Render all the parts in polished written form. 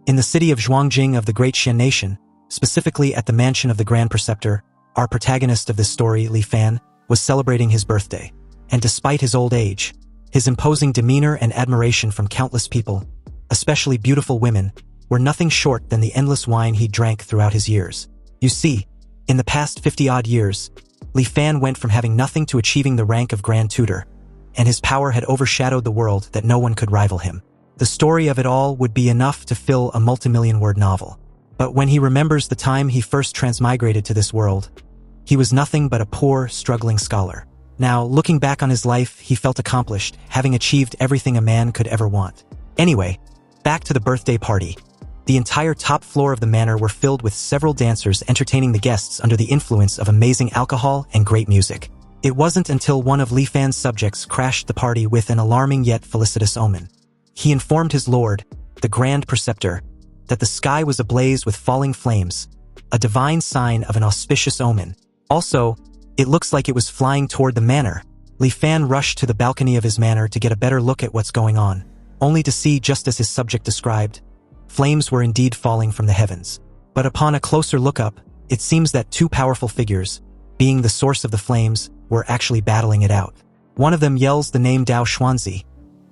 In the city of Zhuangjing of the Great Xian Nation, specifically at the mansion of the Grand Preceptor, our protagonist of this story, Li Fan, was celebrating his birthday. And despite his old age, his imposing demeanor and admiration from countless people, especially beautiful women, were nothing short than the endless wine he drank throughout his years. You see, in the past 50-odd years, Li Fan went from having nothing to achieving the rank of Grand Tutor, and his power had overshadowed the world that no one could rival him. The story of it all would be enough to fill a multimillion-word novel. But when he remembers the time he first transmigrated to this world, he was nothing but a poor, struggling scholar. Now, looking back on his life, he felt accomplished, having achieved everything a man could ever want. Anyway, back to the birthday party. The entire top floor of the manor were filled with several dancers entertaining the guests under the influence of amazing alcohol and great music. It wasn't until one of Li Fan's subjects crashed the party with an alarming yet felicitous omen. He informed his lord, the Grand Preceptor, that the sky was ablaze with falling flames, a divine sign of an auspicious omen. Also, it looks like it was flying toward the manor. Li Fan rushed to the balcony of his manor to get a better look at what's going on, only to see, just as his subject described, flames were indeed falling from the heavens. But upon a closer look-up, it seems that two powerful figures, being the source of the flames, were actually battling it out. One of them yells the name Dao Xuanzi,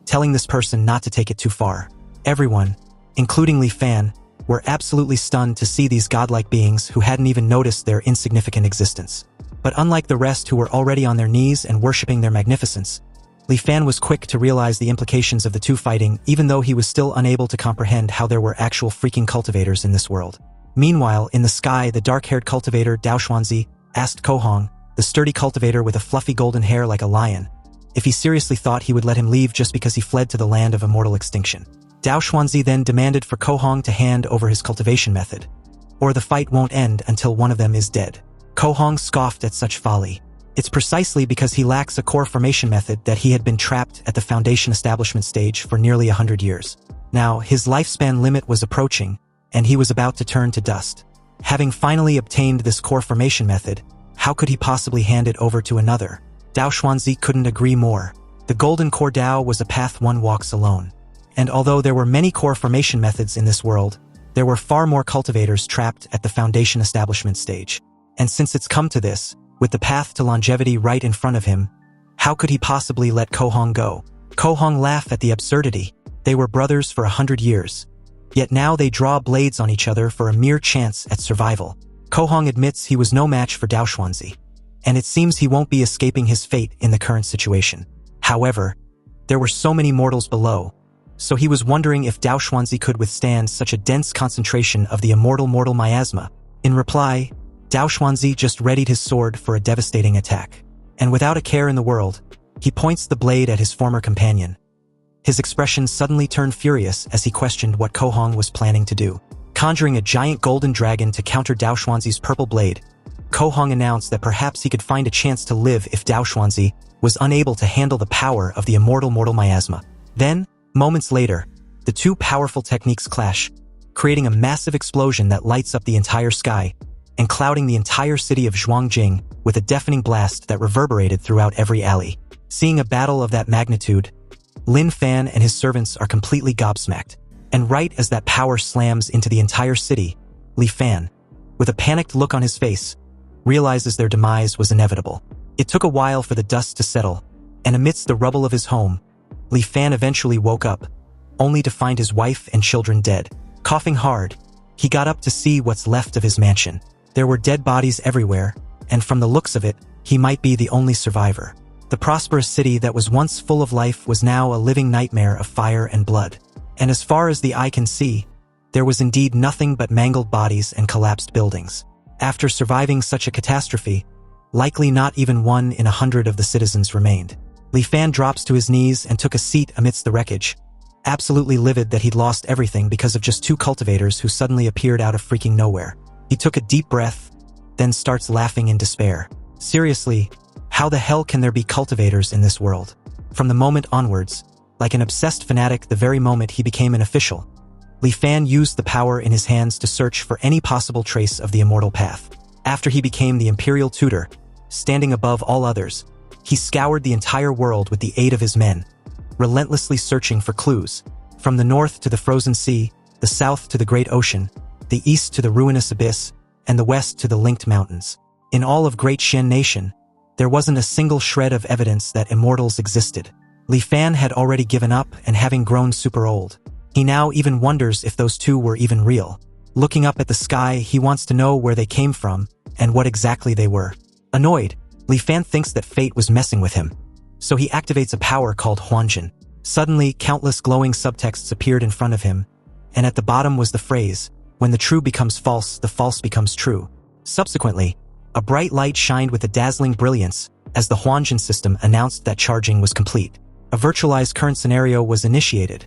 telling this person not to take it too far. Everyone, including Li Fan, were absolutely stunned to see these godlike beings who hadn't even noticed their insignificant existence. But unlike the rest who were already on their knees and worshipping their magnificence, Li Fan was quick to realize the implications of the two fighting, even though he was still unable to comprehend how there were actual freaking cultivators in this world. Meanwhile, in the sky, the dark-haired cultivator Dao Xuanzi asked Ko Hong, the sturdy cultivator with a fluffy golden hair like a lion, if he seriously thought he would let him leave just because he fled to the land of immortal extinction. Dao Xuanzi then demanded for Ko Hong to hand over his cultivation method, or the fight won't end until one of them is dead. Ko Hong scoffed at such folly. It's precisely because he lacks a core formation method that he had been trapped at the foundation establishment stage for nearly 100 years. Now, his lifespan limit was approaching, and he was about to turn to dust. Having finally obtained this core formation method, how could he possibly hand it over to another? Dao Xuanzi couldn't agree more. The Golden Core Dao was a path one walks alone. And although there were many core formation methods in this world, there were far more cultivators trapped at the foundation establishment stage. And since it's come to this, with the path to longevity right in front of him, how could he possibly let Ko Hong go? Ko Hong laughed at the absurdity. They were brothers for 100 years. Yet now they draw blades on each other for a mere chance at survival. Ko Hong admits he was no match for Dao Xuanzi, and it seems he won't be escaping his fate in the current situation. However, there were so many mortals below, so he was wondering if Dao Xuanzi could withstand such a dense concentration of the immortal mortal miasma. In reply, Dao Xuanzi just readied his sword for a devastating attack. And without a care in the world, he points the blade at his former companion. His expression suddenly turned furious as he questioned what Ko Hong was planning to do. Conjuring a giant golden dragon to counter Dao Xuanzi's purple blade, Ko Hong announced that perhaps he could find a chance to live if Dao Xuanzi was unable to handle the power of the immortal mortal miasma. Then, moments later, the two powerful techniques clash, creating a massive explosion that lights up the entire sky, and clouding the entire city of Zhuangjing with a deafening blast that reverberated throughout every alley. Seeing a battle of that magnitude, Lin Fan and his servants are completely gobsmacked. And right as that power slams into the entire city, Li Fan, with a panicked look on his face, realizes their demise was inevitable. It took a while for the dust to settle, and amidst the rubble of his home, Li Fan eventually woke up, only to find his wife and children dead. Coughing hard, he got up to see what's left of his mansion. There were dead bodies everywhere, and from the looks of it, he might be the only survivor. The prosperous city that was once full of life was now a living nightmare of fire and blood. And as far as the eye can see, there was indeed nothing but mangled bodies and collapsed buildings. After surviving such a catastrophe, likely not even 1 in 100 of the citizens remained. Li Fan drops to his knees and took a seat amidst the wreckage, absolutely livid that he'd lost everything because of just two cultivators who suddenly appeared out of freaking nowhere. He took a deep breath, then starts laughing in despair. Seriously, how the hell can there be cultivators in this world? From the moment onwards, like an obsessed fanatic the very moment he became an official, Li Fan used the power in his hands to search for any possible trace of the immortal path. After he became the imperial tutor, standing above all others, he scoured the entire world with the aid of his men, relentlessly searching for clues. From the north to the frozen sea, the south to the great ocean, the east to the ruinous abyss, and the west to the linked mountains. In all of Great Xian Nation, there wasn't a single shred of evidence that immortals existed. Li Fan had already given up, and having grown super old, he now even wonders if those two were even real. Looking up at the sky, he wants to know where they came from and what exactly they were. Annoyed, Li Fan thinks that fate was messing with him. So he activates a power called Huanjin. Suddenly, countless glowing subtexts appeared in front of him, and at the bottom was the phrase, "When the true becomes false, the false becomes true." Subsequently, a bright light shined with a dazzling brilliance as the Huanjin system announced that charging was complete. A virtualized current scenario was initiated,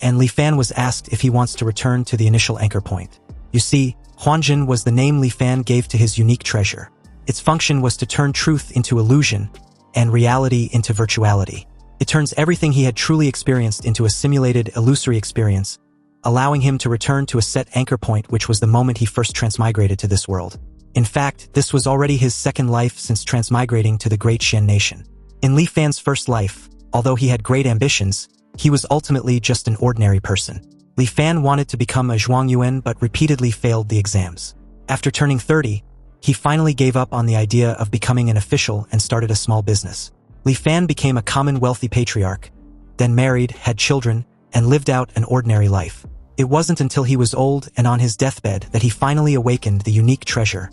and Li Fan was asked if he wants to return to the initial anchor point. You see, Huanjin was the name Li Fan gave to his unique treasure. Its function was to turn truth into illusion and reality into virtuality. It turns everything he had truly experienced into a simulated, illusory experience, allowing him to return to a set anchor point, which was the moment he first transmigrated to this world. In fact, this was already his second life since transmigrating to the Great Xian Nation. In Li Fan's first life, although he had great ambitions, he was ultimately just an ordinary person. Li Fan wanted to become a Zhuangyuan but repeatedly failed the exams. After turning 30, he finally gave up on the idea of becoming an official and started a small business. Li Fan became a common wealthy patriarch, then married, had children, and lived out an ordinary life. It wasn't until he was old and on his deathbed that he finally awakened the unique treasure,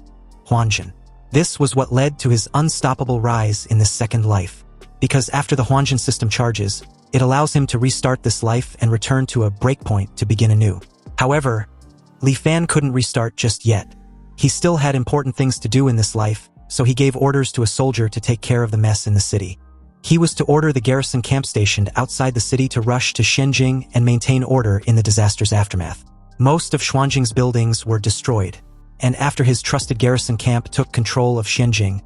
Huanjin. This was what led to his unstoppable rise in this second life. Because after the Huanjin system charges, it allows him to restart this life and return to a breakpoint to begin anew. However, Li Fan couldn't restart just yet. He still had important things to do in this life, so he gave orders to a soldier to take care of the mess in the city. He was to order the garrison camp stationed outside the city to rush to Shenzhen and maintain order in the disaster's aftermath. Most of Xuanjing's buildings were destroyed, and after his trusted garrison camp took control of Shenzhen,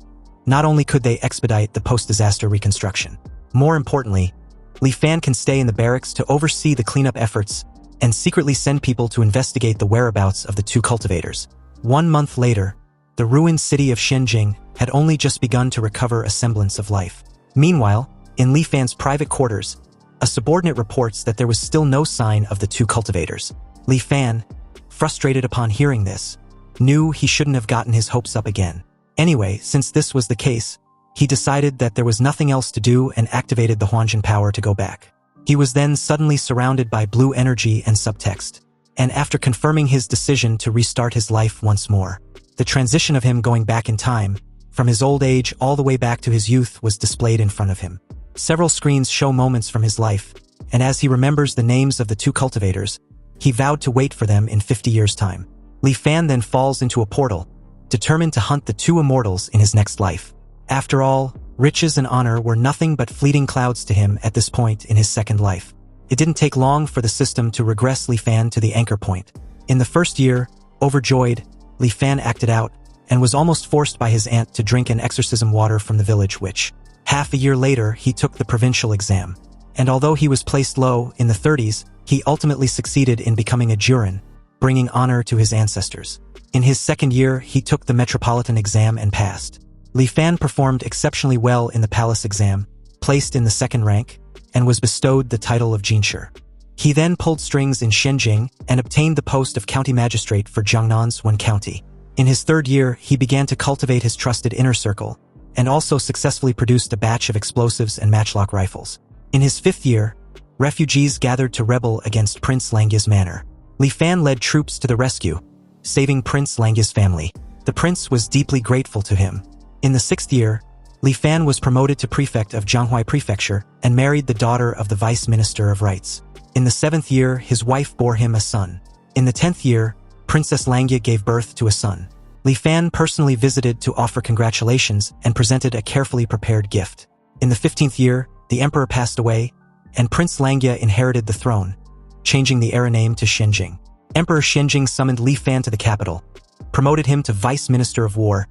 not only could they expedite the post-disaster reconstruction, more importantly, Li Fan can stay in the barracks to oversee the cleanup efforts and secretly send people to investigate the whereabouts of the two cultivators. 1 month later, the ruined city of Shenzhen had only just begun to recover a semblance of life. Meanwhile, in Li Fan's private quarters, a subordinate reports that there was still no sign of the two cultivators. Li Fan, frustrated upon hearing this, knew he shouldn't have gotten his hopes up again. Anyway, since this was the case, he decided that there was nothing else to do and activated the Huanjin power to go back. He was then suddenly surrounded by blue energy and subtext, and after confirming his decision to restart his life once more, the transition of him going back in time, from his old age all the way back to his youth, was displayed in front of him. Several screens show moments from his life, and as he remembers the names of the two cultivators, he vowed to wait for them in 50 years' time. Li Fan then falls into a portal, determined to hunt the two immortals in his next life. After all, riches and honor were nothing but fleeting clouds to him at this point in his second life. It didn't take long for the system to regress Li Fan to the anchor point. In the first year, overjoyed, Li Fan acted out, and was almost forced by his aunt to drink an exorcism water from the village witch. Half a year later, he took the provincial exam, and although he was placed low in the 30s, he ultimately succeeded in becoming a Jurin, bringing honor to his ancestors. In his second year, he took the metropolitan exam and passed. Li Fan performed exceptionally well in the palace exam, placed in the second rank, and was bestowed the title of Jinshi. He then pulled strings in Shenzhen and obtained the post of county magistrate for Jiangnan's one county. In his third year, he began to cultivate his trusted inner circle, and also successfully produced a batch of explosives and matchlock rifles. In his fifth year, refugees gathered to rebel against Prince Langya's manor. Li Fan led troops to the rescue, saving Prince Langya's family. The prince was deeply grateful to him. In the sixth year, Li Fan was promoted to prefect of Jianghuai Prefecture and married the daughter of the vice minister of rights. In the seventh year, his wife bore him a son. In the 10th year, Princess Langya gave birth to a son. Li Fan personally visited to offer congratulations and presented a carefully prepared gift. In the 15th year, the emperor passed away, and Prince Langya inherited the throne, changing the era name to Shenzhen. Emperor Shenzhen summoned Li Fan to the capital, promoted him to vice minister of war,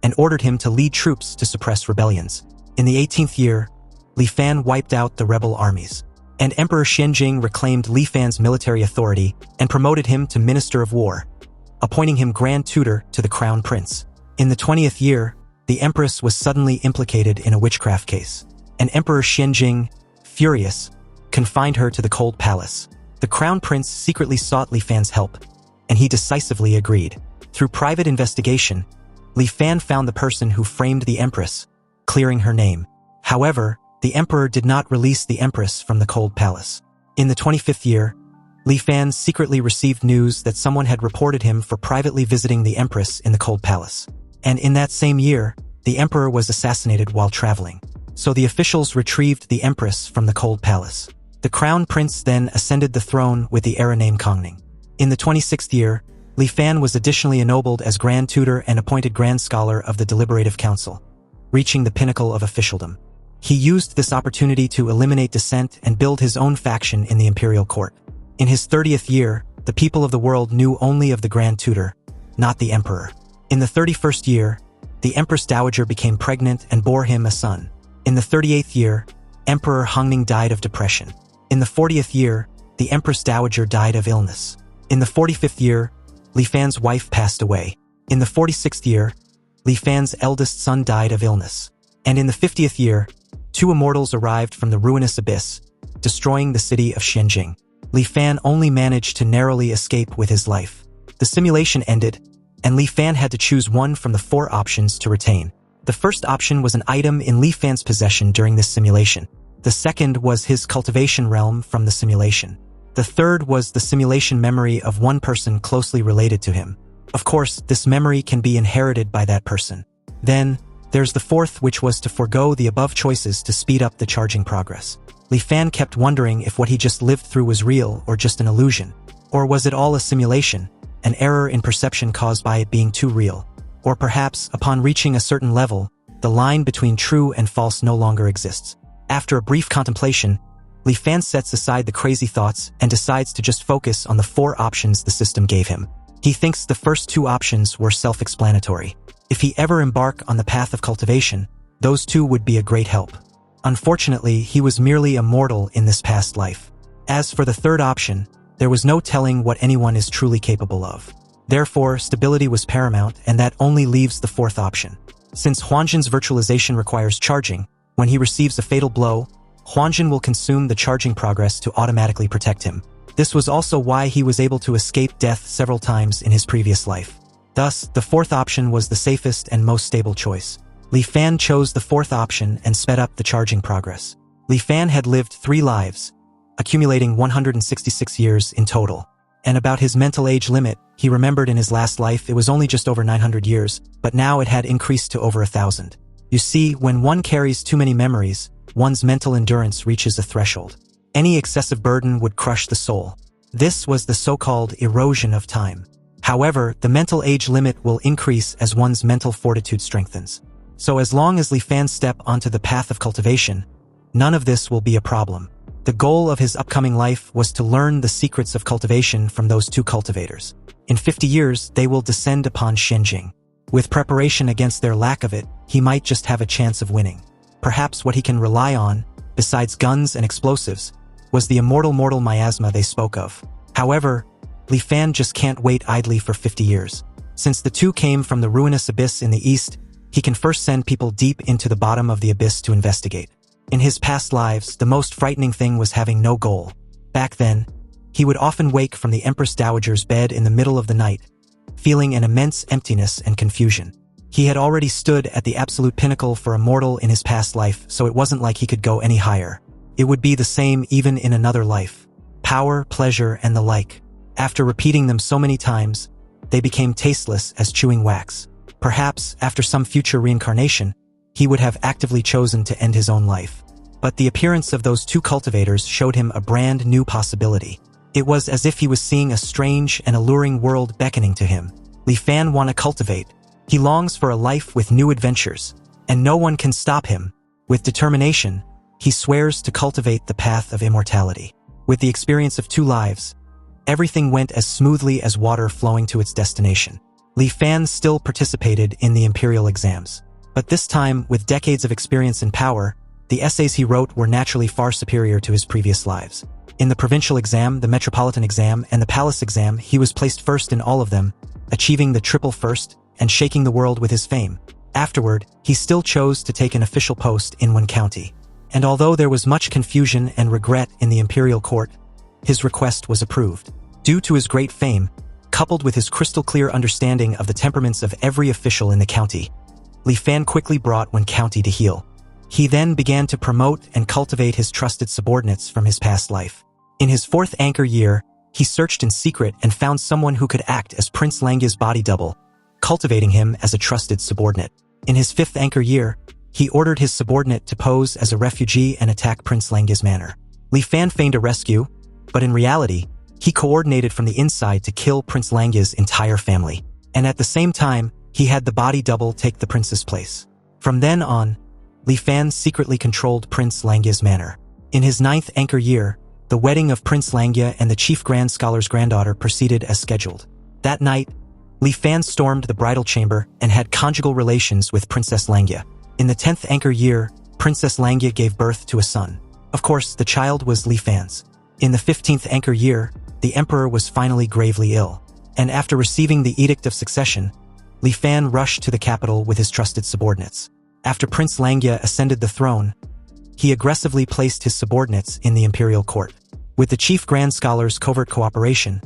and ordered him to lead troops to suppress rebellions. In the 18th year, Li Fan wiped out the rebel armies, and Emperor Shenzhen reclaimed Li Fan's military authority and promoted him to Minister of War, appointing him Grand Tutor to the Crown Prince. In the 20th year, the Empress was suddenly implicated in a witchcraft case, and Emperor Shenzhen, furious, confined her to the cold palace. The crown prince secretly sought Li Fan's help, and he decisively agreed. Through private investigation, Li Fan found the person who framed the empress, clearing her name. However, the emperor did not release the empress from the cold palace. In the 25th year, Li Fan secretly received news that someone had reported him for privately visiting the empress in the cold palace. And in that same year, the emperor was assassinated while traveling. So the officials retrieved the empress from the cold palace. The crown prince then ascended the throne with the heir named Kongning. In the 26th year, Li Fan was additionally ennobled as Grand Tutor and appointed Grand Scholar of the Deliberative Council, reaching the pinnacle of officialdom. He used this opportunity to eliminate dissent and build his own faction in the imperial court. In his 30th year, the people of the world knew only of the Grand Tutor, not the emperor. In the 31st year, the Empress Dowager became pregnant and bore him a son. In the 38th year, Emperor Hongning died of depression. In the 40th year, the Empress Dowager died of illness. In the 45th year, Li Fan's wife passed away. In the 46th year, Li Fan's eldest son died of illness. And in the 50th year, 2 immortals arrived from the ruinous abyss, destroying the city of Shenzhen. Li Fan only managed to narrowly escape with his life. The simulation ended, and Li Fan had to choose one from the 4 options to retain. The first option was an item in Li Fan's possession during this simulation. The second was his cultivation realm from the simulation. The third was the simulation memory of one person closely related to him. Of course, this memory can be inherited by that person. Then, there's the fourth, which was to forego the above choices to speed up the charging progress. Li Fan kept wondering if what he just lived through was real or just an illusion. Or was it all a simulation, an error in perception caused by it being too real? Or perhaps, upon reaching a certain level, the line between true and false no longer exists. After a brief contemplation, Li Fan sets aside the crazy thoughts and decides to just focus on the 4 options the system gave him. He thinks the first 2 options were self-explanatory. If he ever embark on the path of cultivation, those 2 would be a great help. Unfortunately, he was merely a mortal in this past life. As for the third option, there was no telling what anyone is truly capable of. Therefore, stability was paramount, and that only leaves the 4th option. Since Huanjin's virtualization requires charging, when he receives a fatal blow, Huanjin will consume the charging progress to automatically protect him. This was also why he was able to escape death several times in his previous life. Thus, the 4th option was the safest and most stable choice. Li Fan chose the 4th option and sped up the charging progress. Li Fan had lived 3 lives, accumulating 166 years in total. And about his mental age limit, he remembered in his last life it was only just over 900 years, but now it had increased to over 1,000. You see, when one carries too many memories, one's mental endurance reaches a threshold. Any excessive burden would crush the soul. This was the so-called erosion of time. However, the mental age limit will increase as one's mental fortitude strengthens. So as long as Li Fan step onto the path of cultivation, none of this will be a problem. The goal of his upcoming life was to learn the secrets of cultivation from those 2 cultivators. In 50 years, they will descend upon Shenzhen. With preparation against their lack of it, he might just have a chance of winning. Perhaps what he can rely on, besides guns and explosives, was the immortal miasma they spoke of. However, Li Fan just can't wait idly for 50 years. Since the 2 came from the ruinous abyss in the east, he can first send people deep into the bottom of the abyss to investigate. In his past lives, the most frightening thing was having no goal. Back then, he would often wake from the Empress Dowager's bed in the middle of the night, feeling an immense emptiness and confusion. He had already stood at the absolute pinnacle for a mortal in his past life, so it wasn't like he could go any higher. It would be the same even in another life. Power, pleasure, and the like. After repeating them so many times, they became tasteless as chewing wax. Perhaps, after some future reincarnation, he would have actively chosen to end his own life. But the appearance of those 2 cultivators showed him a brand new possibility. It was as if he was seeing a strange and alluring world beckoning to him. Li Fan wanna cultivate. He longs for a life with new adventures, and no one can stop him. With determination, he swears to cultivate the path of immortality. With the experience of 2 lives, everything went as smoothly as water flowing to its destination. Li Fan still participated in the imperial exams. But this time, with decades of experience and power, the essays he wrote were naturally far superior to his previous lives. In the provincial exam, the metropolitan exam, and the palace exam, he was placed first in all of them, achieving the triple first and shaking the world with his fame. Afterward, he still chose to take an official post in one county. And although there was much confusion and regret in the imperial court, his request was approved. Due to his great fame, coupled with his crystal-clear understanding of the temperaments of every official in the county, Li Fan quickly brought Wen County to heel. He then began to promote and cultivate his trusted subordinates from his past life. In his 4th anchor year, he searched in secret and found someone who could act as Prince Langya's body double, cultivating him as a trusted subordinate. In his 5th anchor year, he ordered his subordinate to pose as a refugee and attack Prince Langya's manor. Li Fan feigned a rescue, but in reality, he coordinated from the inside to kill Prince Langya's entire family. And at the same time, he had the body double take the prince's place. From then on, Li Fan secretly controlled Prince Langya's manor. In his 9th anchor year, the wedding of Prince Langya and the chief grand scholar's granddaughter proceeded as scheduled. That night, Li Fan stormed the bridal chamber and had conjugal relations with Princess Langya. In the 10th anchor year, Princess Langya gave birth to a son. Of course, the child was Li Fan's. In the 15th anchor year, the emperor was finally gravely ill, and after receiving the Edict of Succession, Li Fan rushed to the capital with his trusted subordinates. After Prince Langya ascended the throne, he aggressively placed his subordinates in the imperial court. With the chief grand scholar's covert cooperation,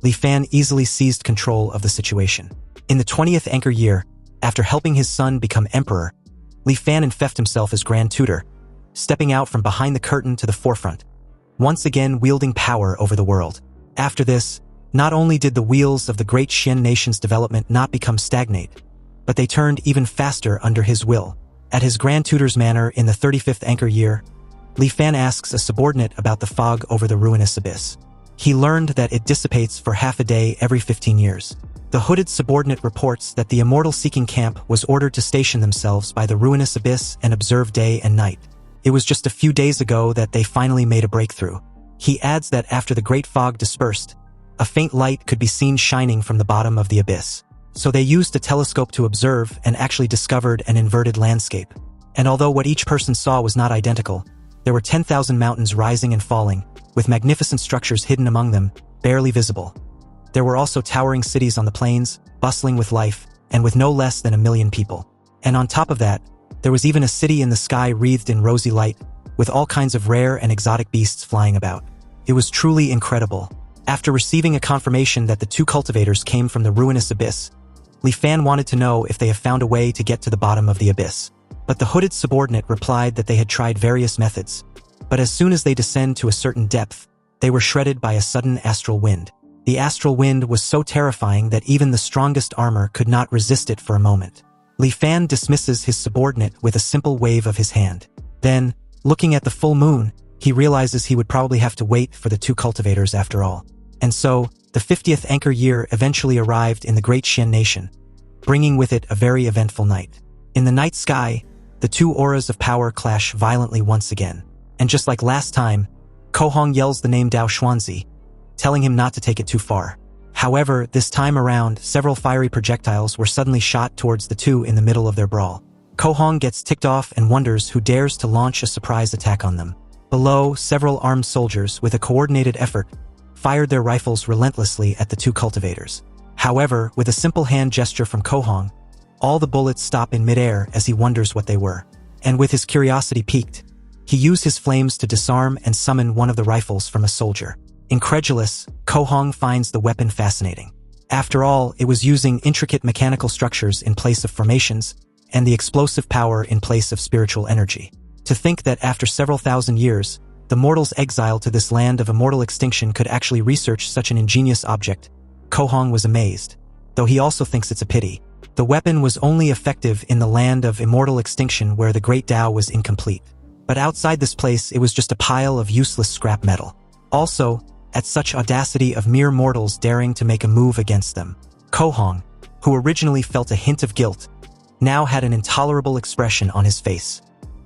Li Fan easily seized control of the situation. In the 20th anchor year, after helping his son become emperor, Li Fan infected himself as grand tutor, stepping out from behind the curtain to the forefront, once again wielding power over the world. After this, not only did the wheels of the great Xian nation's development not become stagnant, but they turned even faster under his will. At his grand tutor's manor in the 35th anchor year, Li Fan asks a subordinate about the fog over the ruinous abyss. He learned that it dissipates for half a day every 15 years. The hooded subordinate reports that the immortal-seeking camp was ordered to station themselves by the ruinous abyss and observe day and night. It was just a few days ago that they finally made a breakthrough. He adds that after the great fog dispersed, a faint light could be seen shining from the bottom of the abyss. So they used a telescope to observe and actually discovered an inverted landscape. And although what each person saw was not identical, there were 10,000 mountains rising and falling, with magnificent structures hidden among them, barely visible. There were also towering cities on the plains, bustling with life, and with no less than 1 million people. And on top of that, there was even a city in the sky wreathed in rosy light, with all kinds of rare and exotic beasts flying about. It was truly incredible. After receiving a confirmation that the 2 cultivators came from the ruinous abyss, Li Fan wanted to know if they have found a way to get to the bottom of the abyss. But the hooded subordinate replied that they had tried various methods, but as soon as they descend to a certain depth, they were shredded by a sudden astral wind. The astral wind was so terrifying that even the strongest armor could not resist it for a moment. Li Fan dismisses his subordinate with a simple wave of his hand. Then, looking at the full moon, he realizes he would probably have to wait for the 2 cultivators after all. And so, the 50th anchor year eventually arrived in the great Xian nation, bringing with it a very eventful night. In the night sky, the 2 auras of power clash violently once again. And just like last time, Kohong yells the name Dao Xuanzi, telling him not to take it too far. However, this time around, several fiery projectiles were suddenly shot towards the 2 in the middle of their brawl. Kohong gets ticked off and wonders who dares to launch a surprise attack on them. Below, several armed soldiers, with a coordinated effort, fired their rifles relentlessly at the 2 cultivators. However, with a simple hand gesture from Kohong, all the bullets stop in midair as he wonders what they were. And with his curiosity piqued, he used his flames to disarm and summon one of the rifles from a soldier. Incredulous, Kohong finds the weapon fascinating. After all, it was using intricate mechanical structures in place of formations, and the explosive power in place of spiritual energy. To think that after several thousand years, the mortals exiled to this land of immortal extinction could actually research such an ingenious object, Kohong was amazed, though he also thinks it's a pity. The weapon was only effective in the land of immortal extinction where the great Tao was incomplete. But outside this place, it was just a pile of useless scrap metal. Also, at such audacity of mere mortals daring to make a move against them, Kohong, who originally felt a hint of guilt, now had an intolerable expression on his face.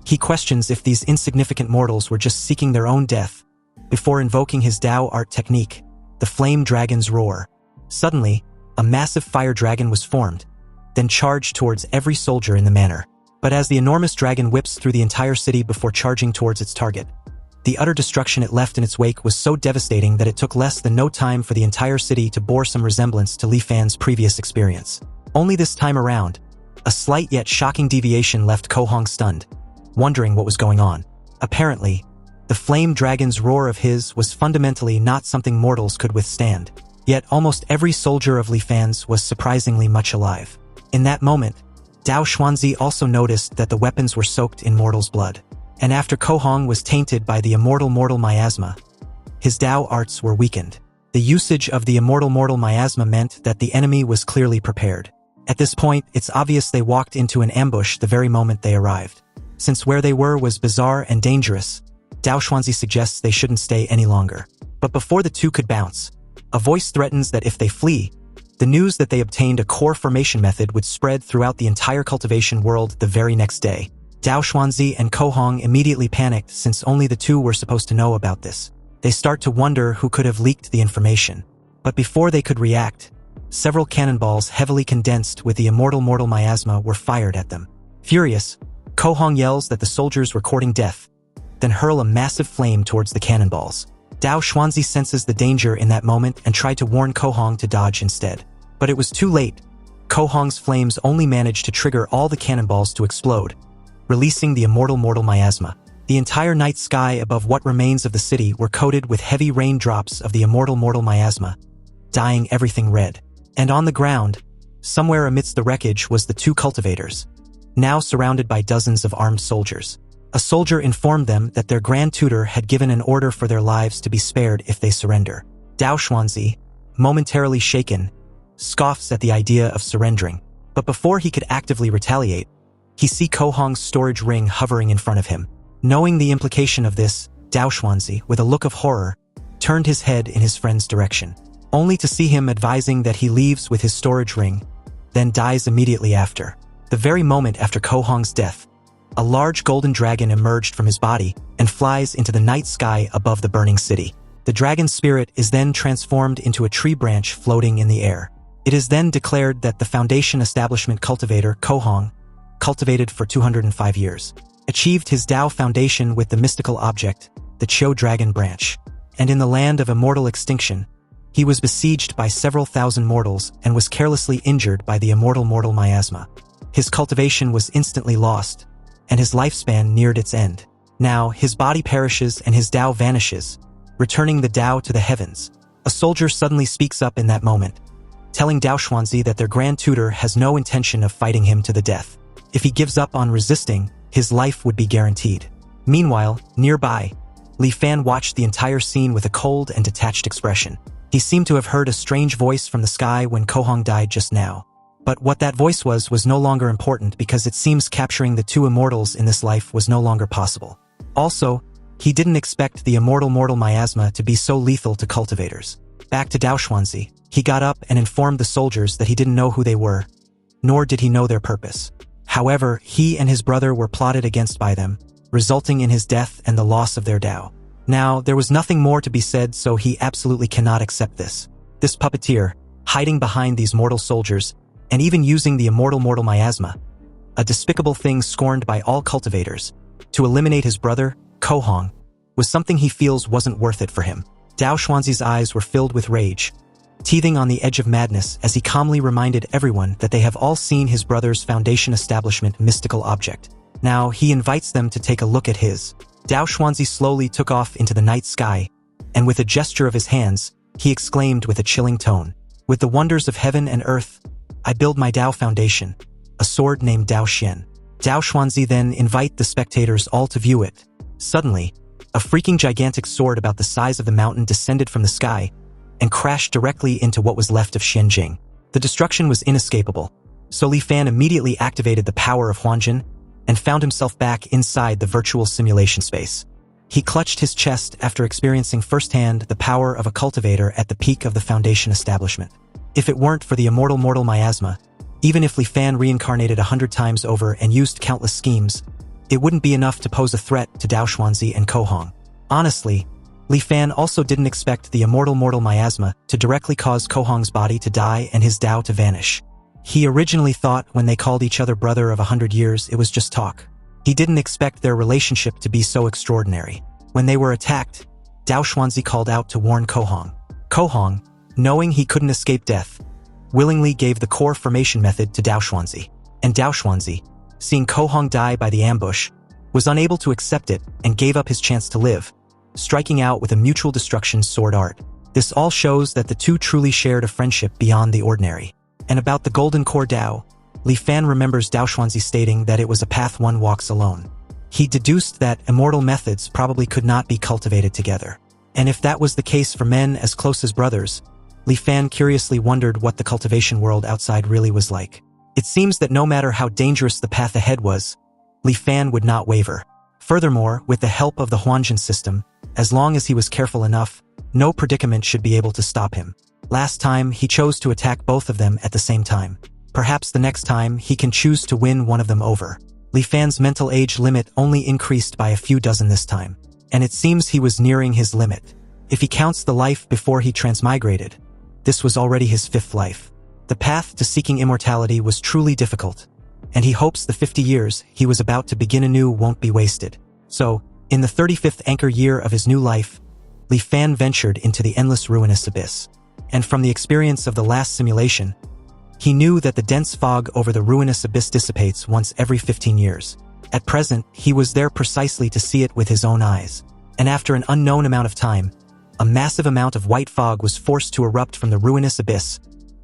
He questions if these insignificant mortals were just seeking their own death, before invoking his Tao art technique, the Flame Dragon's Roar. Suddenly, a massive fire dragon was formed, then charged towards every soldier in the manor. But as the enormous dragon whips through the entire city before charging towards its target, the utter destruction it left in its wake was so devastating that it took less than no time for the entire city to bore some resemblance to Li Fan's previous experience. Only this time around, a slight yet shocking deviation left Kohong stunned, wondering what was going on. Apparently, The flame dragon's roar of his was fundamentally not something mortals could withstand. Yet almost every soldier of Li Fan's was surprisingly much alive. In that moment, Dao Xuanzi also noticed that the weapons were soaked in mortals' blood. And after Ko Hong was tainted by the immortal miasma, his Dao arts were weakened. The usage of the immortal miasma meant that the enemy was clearly prepared. At this point, it's obvious they walked into an ambush the very moment they arrived. Since where they were was bizarre and dangerous, Dao Xuanzi suggests they shouldn't stay any longer. But before the two could bounce, a voice threatens that if they flee, the news that they obtained a core formation method would spread throughout the entire cultivation world the very next day. Dao Xuanzi and Ko Hong immediately panicked since only the two were supposed to know about this. They start to wonder who could have leaked the information. But before they could react, several cannonballs heavily condensed with the immortal miasma were fired at them. Furious, Ko Hong yells that the soldiers were courting death, then hurl a massive flame towards the cannonballs. Dao Xuanzi senses the danger in that moment and tried to warn Ko Hong to dodge instead. But it was too late. Ko Hong's flames only managed to trigger all the cannonballs to explode, releasing the immortal miasma. The entire night sky above what remains of the city were coated with heavy raindrops of the immortal miasma, dyeing everything red. And on the ground, somewhere amidst the wreckage was the two cultivators, now surrounded by dozens of armed soldiers. A soldier informed them that their grand tutor had given an order for their lives to be spared if they surrender. Dao Xuanzi, momentarily shaken, scoffs at the idea of surrendering. But before he could actively retaliate, he sees Ko Hong's storage ring hovering in front of him. Knowing the implication of this, Dao Xuanzi, with a look of horror, turned his head in his friend's direction, only to see him advising that he leaves with his storage ring, then dies immediately after. The very moment after Ko Hong's death, a large golden dragon emerged from his body and flies into the night sky above the burning city. The dragon's spirit is then transformed into a tree branch floating in the air. It is then declared that the Foundation Establishment cultivator, Ko Hong, cultivated for 205 years, achieved his Dao foundation with the mystical object, the Qiu dragon branch. And in the land of immortal extinction, he was besieged by several thousand mortals and was carelessly injured by the immortal miasma. His cultivation was instantly lost, and his lifespan neared its end. Now, his body perishes and his Dao vanishes, returning the Dao to the heavens. A soldier suddenly speaks up in that moment, telling Dao Xuanzi that their grand tutor has no intention of fighting him to the death. If he gives up on resisting, his life would be guaranteed. Meanwhile, nearby, Li Fan watched the entire scene with a cold and detached expression. He seemed to have heard a strange voice from the sky when Ko Hong died just now. But what that voice was no longer important because it seems capturing the two immortals in this life was no longer possible. Also, he didn't expect the immortal miasma to be so lethal to cultivators. Back to Dao Xuanzi, he got up and informed the soldiers that he didn't know who they were, nor did he know their purpose. However, he and his brother were plotted against by them, resulting in his death and the loss of their Dao. Now, there was nothing more to be said, so he absolutely cannot accept this. This puppeteer, hiding behind these mortal soldiers, and even using the immortal miasma, a despicable thing scorned by all cultivators, to eliminate his brother, Ko Hong, was something he feels wasn't worth it for him. Dao Xuanzi's eyes were filled with rage, teething on the edge of madness as he calmly reminded everyone that they have all seen his brother's Foundation Establishment mystical object. Now, he invites them to take a look at his. Dao Xuanzi slowly took off into the night sky, and with a gesture of his hands, he exclaimed with a chilling tone, "With the wonders of heaven and earth, I build my Dao foundation, a sword named Dao Xian." Dao Xuanzi then invite the spectators all to view it. Suddenly, a freaking gigantic sword about the size of the mountain descended from the sky and crashed directly into what was left of Xianjing. The destruction was inescapable, so Li Fan immediately activated the power of Huanjin and found himself back inside the virtual simulation space. He clutched his chest after experiencing firsthand the power of a cultivator at the peak of the Foundation Establishment. If it weren't for the immortal miasma, even if Li Fan reincarnated 100 times over and used countless schemes, it wouldn't be enough to pose a threat to Dao Xuanzi and Ko Hong. Honestly, Li Fan also didn't expect the immortal miasma to directly cause Ko Hong's body to die and his Dao to vanish. He originally thought when they called each other brother of 100 years it was just talk. He didn't expect their relationship to be so extraordinary. When they were attacked, Dao Xuanzi called out to warn Ko Hong. Ko Hong, knowing he couldn't escape death, willingly gave the core formation method to Dao Xuanzi. And Dao Xuanzi, seeing Ko Hong die by the ambush, was unable to accept it and gave up his chance to live, striking out with a mutual destruction sword art. This all shows that the two truly shared a friendship beyond the ordinary. And about the Golden Core Dao, Li Fan remembers Dao Xuanzi stating that it was a path one walks alone. He deduced that immortal methods probably could not be cultivated together. And if that was the case for men as close as brothers, Li Fan curiously wondered what the cultivation world outside really was like. It seems that no matter how dangerous the path ahead was, Li Fan would not waver. Furthermore, with the help of the Huanjin system, as long as he was careful enough, no predicament should be able to stop him. Last time, he chose to attack both of them at the same time. Perhaps the next time, he can choose to win one of them over. Li Fan's mental age limit only increased by a few dozen this time, and it seems he was nearing his limit. If he counts the life before he transmigrated, this was already his 5th life. The path to seeking immortality was truly difficult, and he hopes the 50 years he was about to begin anew won't be wasted. So, in the 35th anchor year of his new life, Li Fan ventured into the endless ruinous abyss. And from the experience of the last simulation, he knew that the dense fog over the ruinous abyss dissipates once every 15 years. At present, he was there precisely to see it with his own eyes. And after an unknown amount of time, a massive amount of white fog was forced to erupt from the ruinous abyss,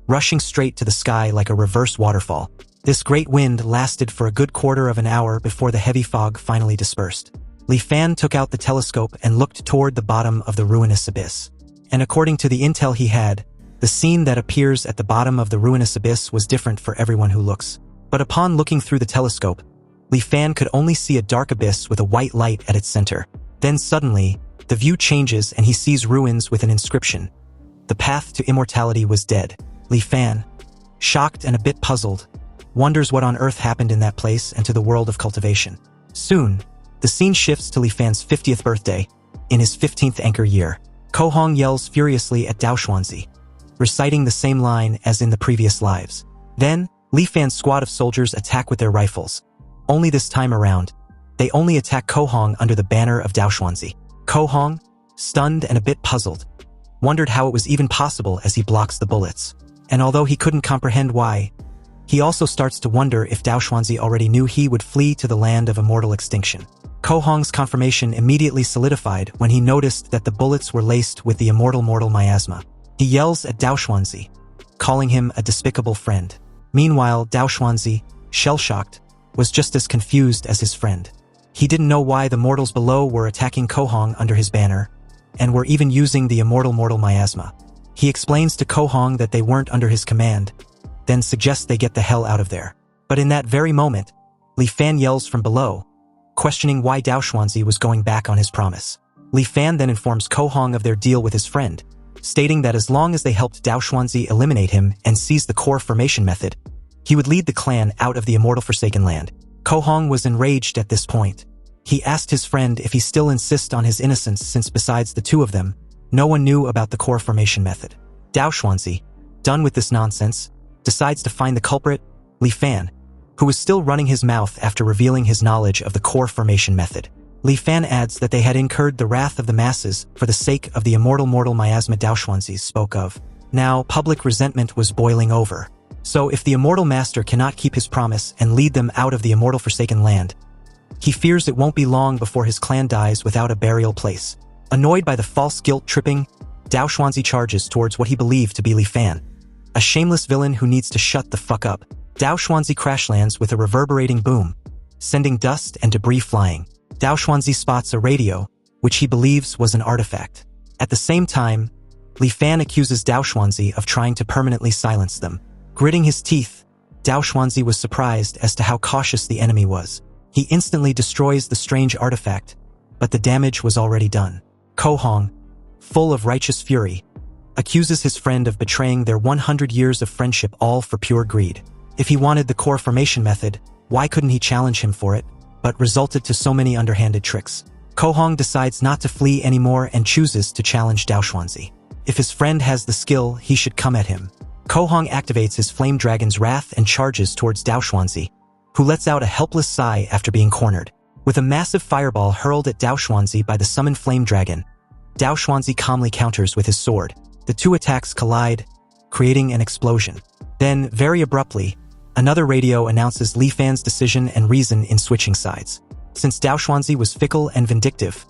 rushing straight to the sky like a reverse waterfall. This great wind lasted for a good quarter of an hour before the heavy fog finally dispersed. Li Fan took out the telescope and looked toward the bottom of the ruinous abyss. And according to the intel he had, the scene that appears at the bottom of the ruinous abyss was different for everyone who looks. But upon looking through the telescope, Li Fan could only see a dark abyss with a white light at its center. Then suddenly, the view changes and he sees ruins with an inscription. The path to immortality was dead. Li Fan, shocked and a bit puzzled, wonders what on earth happened in that place and to the world of cultivation. Soon, the scene shifts to Li Fan's 50th birthday, in his 15th anchor year. Ko Hong yells furiously at Dao Xuanzi, reciting the same line as in the previous lives. Then, Li Fan's squad of soldiers attack with their rifles. Only this time around, they only attack Ko Hong under the banner of Dao Xuanzi. Ko Hong, stunned and a bit puzzled, wondered how it was even possible as he blocks the bullets. And although he couldn't comprehend why, he also starts to wonder if Dao Xuanzi already knew he would flee to the land of immortal extinction. Ko Hong's confirmation immediately solidified when he noticed that the bullets were laced with the immortal miasma. He yells at Dao Xuanzi, calling him a despicable friend. Meanwhile, Dao Xuanzi, shell-shocked, was just as confused as his friend. He didn't know why the mortals below were attacking Ko Hong under his banner, and were even using the immortal miasma. He explains to Ko Hong that they weren't under his command, then suggests they get the hell out of there. But in that very moment, Li Fan yells from below, questioning why Dao Xuanzi was going back on his promise. Li Fan then informs Ko Hong of their deal with his friend, stating that as long as they helped Dao Xuanzi eliminate him and seize the core formation method, he would lead the clan out of the immortal Forsaken Land. Ko Hong was enraged at this point. He asked his friend if he still insists on his innocence since besides the two of them, no one knew about the core formation method. Dao Xuanzi, done with this nonsense, decides to find the culprit, Li Fan, who was still running his mouth after revealing his knowledge of the core formation method. Li Fan adds that they had incurred the wrath of the masses for the sake of the immortal miasma Dao Xuanzi spoke of. Now, public resentment was boiling over. So if the immortal master cannot keep his promise and lead them out of the immortal Forsaken Land, he fears it won't be long before his clan dies without a burial place. Annoyed by the false guilt-tripping, Dao Xuanzi charges towards what he believed to be Li Fan, a shameless villain who needs to shut the fuck up. Dao Xuanzi crash lands with a reverberating boom, sending dust and debris flying. Dao Xuanzi spots a radio, which he believes was an artifact. At the same time, Li Fan accuses Dao Xuanzi of trying to permanently silence them. Gritting his teeth, Dao Xuanzi was surprised as to how cautious the enemy was. He instantly destroys the strange artifact, but the damage was already done. Ko Hong, full of righteous fury, accuses his friend of betraying their 100 years of friendship all for pure greed. If he wanted the core formation method, why couldn't he challenge him for it, but resulted to so many underhanded tricks? Ko Hong decides not to flee anymore and chooses to challenge Dao Xuanzi. If his friend has the skill, he should come at him. Ko Hong activates his flame dragon's wrath and charges towards Dao Xuanzi, who lets out a helpless sigh after being cornered. With a massive fireball hurled at Dao Xuanzi by the summoned flame dragon, Dao Xuanzi calmly counters with his sword. The two attacks collide, creating an explosion. Then, very abruptly, another radio announces Li Fan's decision and reason in switching sides. Since Dao Xuanzi was fickle and vindictive,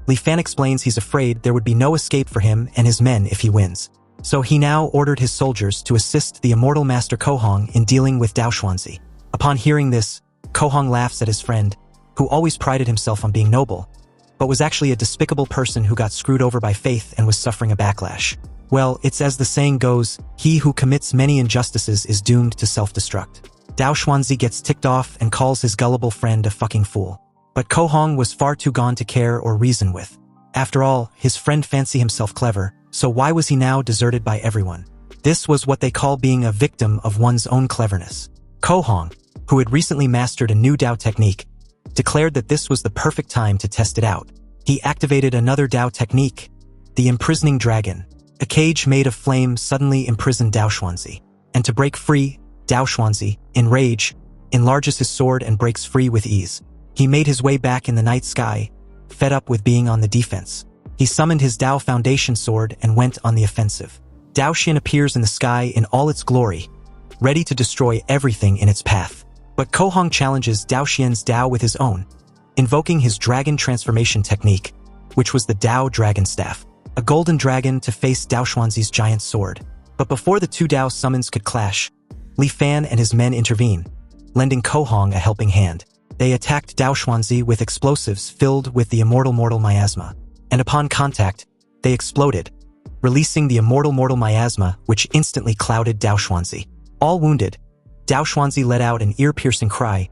Li Fan explains he's afraid there would be no escape for him and his men if he wins. So he now ordered his soldiers to assist the immortal master Kohong in dealing with Dao Xuanzi. Upon hearing this, Kohong laughs at his friend, who always prided himself on being noble, but was actually a despicable person who got screwed over by faith and was suffering a backlash. Well, it's as the saying goes, he who commits many injustices is doomed to self-destruct. Dao Xuanzi gets ticked off and calls his gullible friend a fucking fool. But Kohong was far too gone to care or reason with. After all, his friend fancied himself clever, so why was he now deserted by everyone? This was what they call being a victim of one's own cleverness. Kohong, who had recently mastered a new Dao technique, declared that this was the perfect time to test it out. He activated another Dao technique, the imprisoning dragon. A cage made of flame suddenly imprisoned Dao Xuanzi. And to break free, Dao Xuanzi, in rage, enlarges his sword and breaks free with ease. He made his way back in the night sky, fed up with being on the defense. He summoned his Dao Foundation sword and went on the offensive. Dao Xian appears in the sky in all its glory, ready to destroy everything in its path. But Kohong challenges Dao Xian's Dao with his own, invoking his dragon transformation technique, which was the Dao Dragon Staff, a golden dragon to face Dao Xuanzi's giant sword. But before the two Dao summons could clash, Li Fan and his men intervene, lending Kohong a helping hand. They attacked Dao Xuanzi with explosives filled with the immortal miasma, and upon contact, they exploded, releasing the immortal miasma, which instantly clouded Dao Xuanzi. All wounded, Dao Xuanzi let out an ear-piercing cry,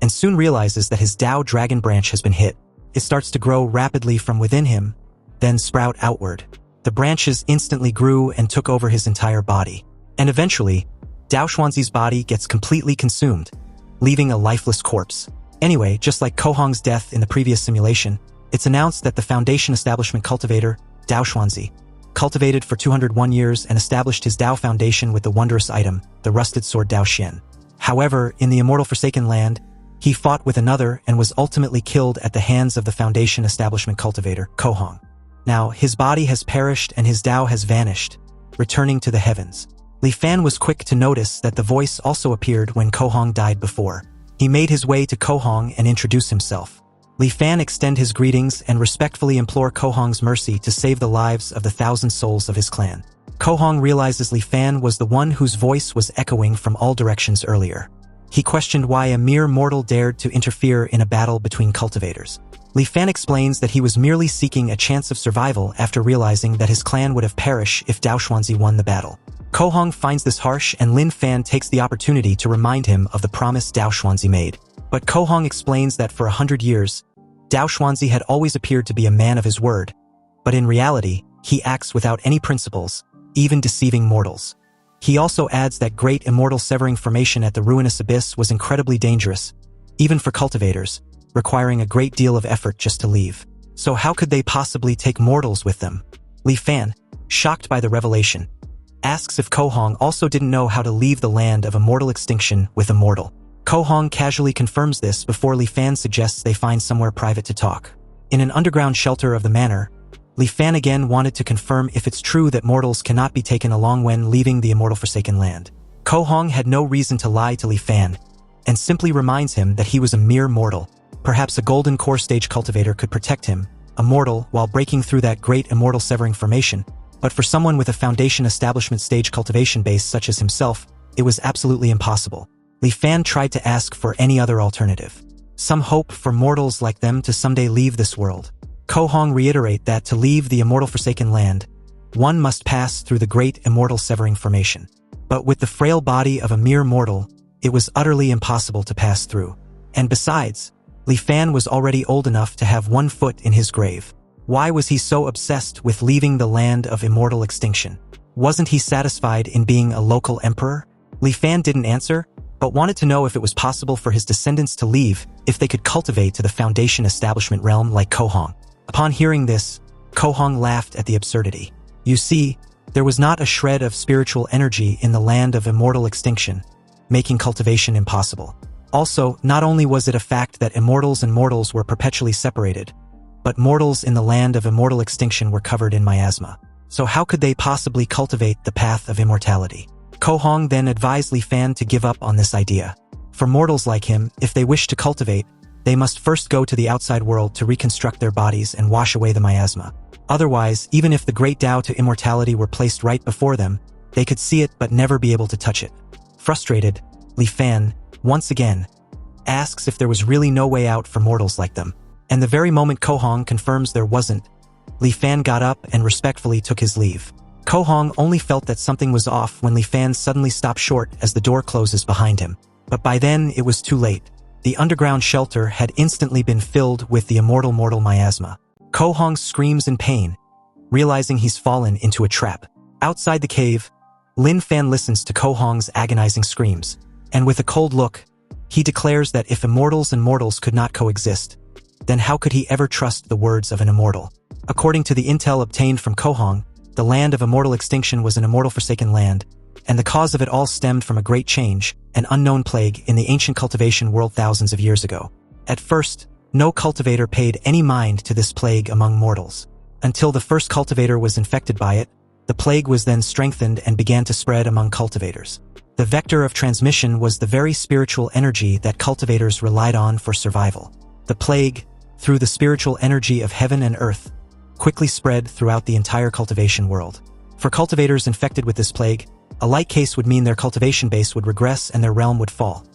and soon realizes that his Dao Dragon branch has been hit. It starts to grow rapidly from within him, then sprout outward. The branches instantly grew and took over his entire body. And eventually, Dao Xuanzi's body gets completely consumed, leaving a lifeless corpse. Anyway, just like Kohong's death in the previous simulation, it's announced that the Foundation Establishment cultivator, Dao Xuanzi, cultivated for 201 years and established his Dao Foundation with the wondrous item, the rusted sword Dao Xian. However, in the immortal Forsaken Land, he fought with another and was ultimately killed at the hands of the Foundation Establishment cultivator, Kohong. Now, his body has perished and his Dao has vanished, returning to the heavens. Li Fan was quick to notice that the voice also appeared when Kohong died before. He made his way to Kohong and introduced himself. Li Fan extend his greetings and respectfully implore Kohong's mercy to save the lives of the 1,000 souls of his clan. Kohong realizes Li Fan was the one whose voice was echoing from all directions earlier. He questioned why a mere mortal dared to interfere in a battle between cultivators. Li Fan explains that he was merely seeking a chance of survival after realizing that his clan would have perished if Dao Xuanzi won the battle. Kohong finds this harsh and Lin Fan takes the opportunity to remind him of the promise Dao Xuanzi made. But Kohong explains that for 100 years, Dao Xuanzi had always appeared to be a man of his word, but in reality, he acts without any principles, even deceiving mortals. He also adds that great immortal severing formation at the ruinous abyss was incredibly dangerous, even for cultivators, requiring a great deal of effort just to leave. So how could they possibly take mortals with them? Li Fan, shocked by the revelation, asks if Kohong also didn't know how to leave the land of immortal extinction with a mortal. Kohong casually confirms this before Li Fan suggests they find somewhere private to talk. In an underground shelter of the manor, Li Fan again wanted to confirm if it's true that mortals cannot be taken along when leaving the immortal Forsaken Land. Kohong had no reason to lie to Li Fan, and simply reminds him that he was a mere mortal. Perhaps a golden core stage cultivator could protect him, a mortal, while breaking through that great immortal severing formation. But for someone with a Foundation Establishment stage cultivation base such as himself, it was absolutely impossible. Li Fan tried to ask for any other alternative. Some hope for mortals like them to someday leave this world. Kohong reiterate that to leave the immortal Forsaken Land, one must pass through the great immortal severing formation. But with the frail body of a mere mortal, it was utterly impossible to pass through. And besides, Li Fan was already old enough to have one foot in his grave. Why was he so obsessed with leaving the land of immortal extinction? Wasn't he satisfied in being a local emperor? Li Fan didn't answer, but wanted to know if it was possible for his descendants to leave if they could cultivate to the Foundation Establishment realm like Kohong. Upon hearing this, Kohong laughed at the absurdity. You see, there was not a shred of spiritual energy in the land of immortal extinction, making cultivation impossible. Also, not only was it a fact that immortals and mortals were perpetually separated, but mortals in the land of immortal extinction were covered in miasma. So how could they possibly cultivate the path of immortality? Kohong then advised Li Fan to give up on this idea. For mortals like him, if they wish to cultivate, they must first go to the outside world to reconstruct their bodies and wash away the miasma. Otherwise, even if the great Tao to immortality were placed right before them, they could see it but never be able to touch it. Frustrated, Li Fan, once again, asks if there was really no way out for mortals like them. And the very moment Ko Hong confirms there wasn't, Li Fan got up and respectfully took his leave. Ko Hong only felt that something was off when Li Fan suddenly stopped short as the door closes behind him. But by then, it was too late. The underground shelter had instantly been filled with the immortal mortal miasma. Ko Hong screams in pain, realizing he's fallen into a trap. Outside the cave, Lin Fan listens to Ko Hong's agonizing screams, and with a cold look, he declares that if immortals and mortals could not coexist, then how could he ever trust the words of an immortal? According to the intel obtained from Ko Hong, the land of immortal extinction was an immortal forsaken land, and the cause of it all stemmed from a great change, an unknown plague in the ancient cultivation world thousands of years ago. At first, no cultivator paid any mind to this plague among mortals. Until the first cultivator was infected by it, the plague was then strengthened and began to spread among cultivators. The vector of transmission was the very spiritual energy that cultivators relied on for survival. The plague, through the spiritual energy of heaven and earth, quickly spread throughout the entire cultivation world. For cultivators infected with this plague, a light case would mean their cultivation base would regress and their realm would fall.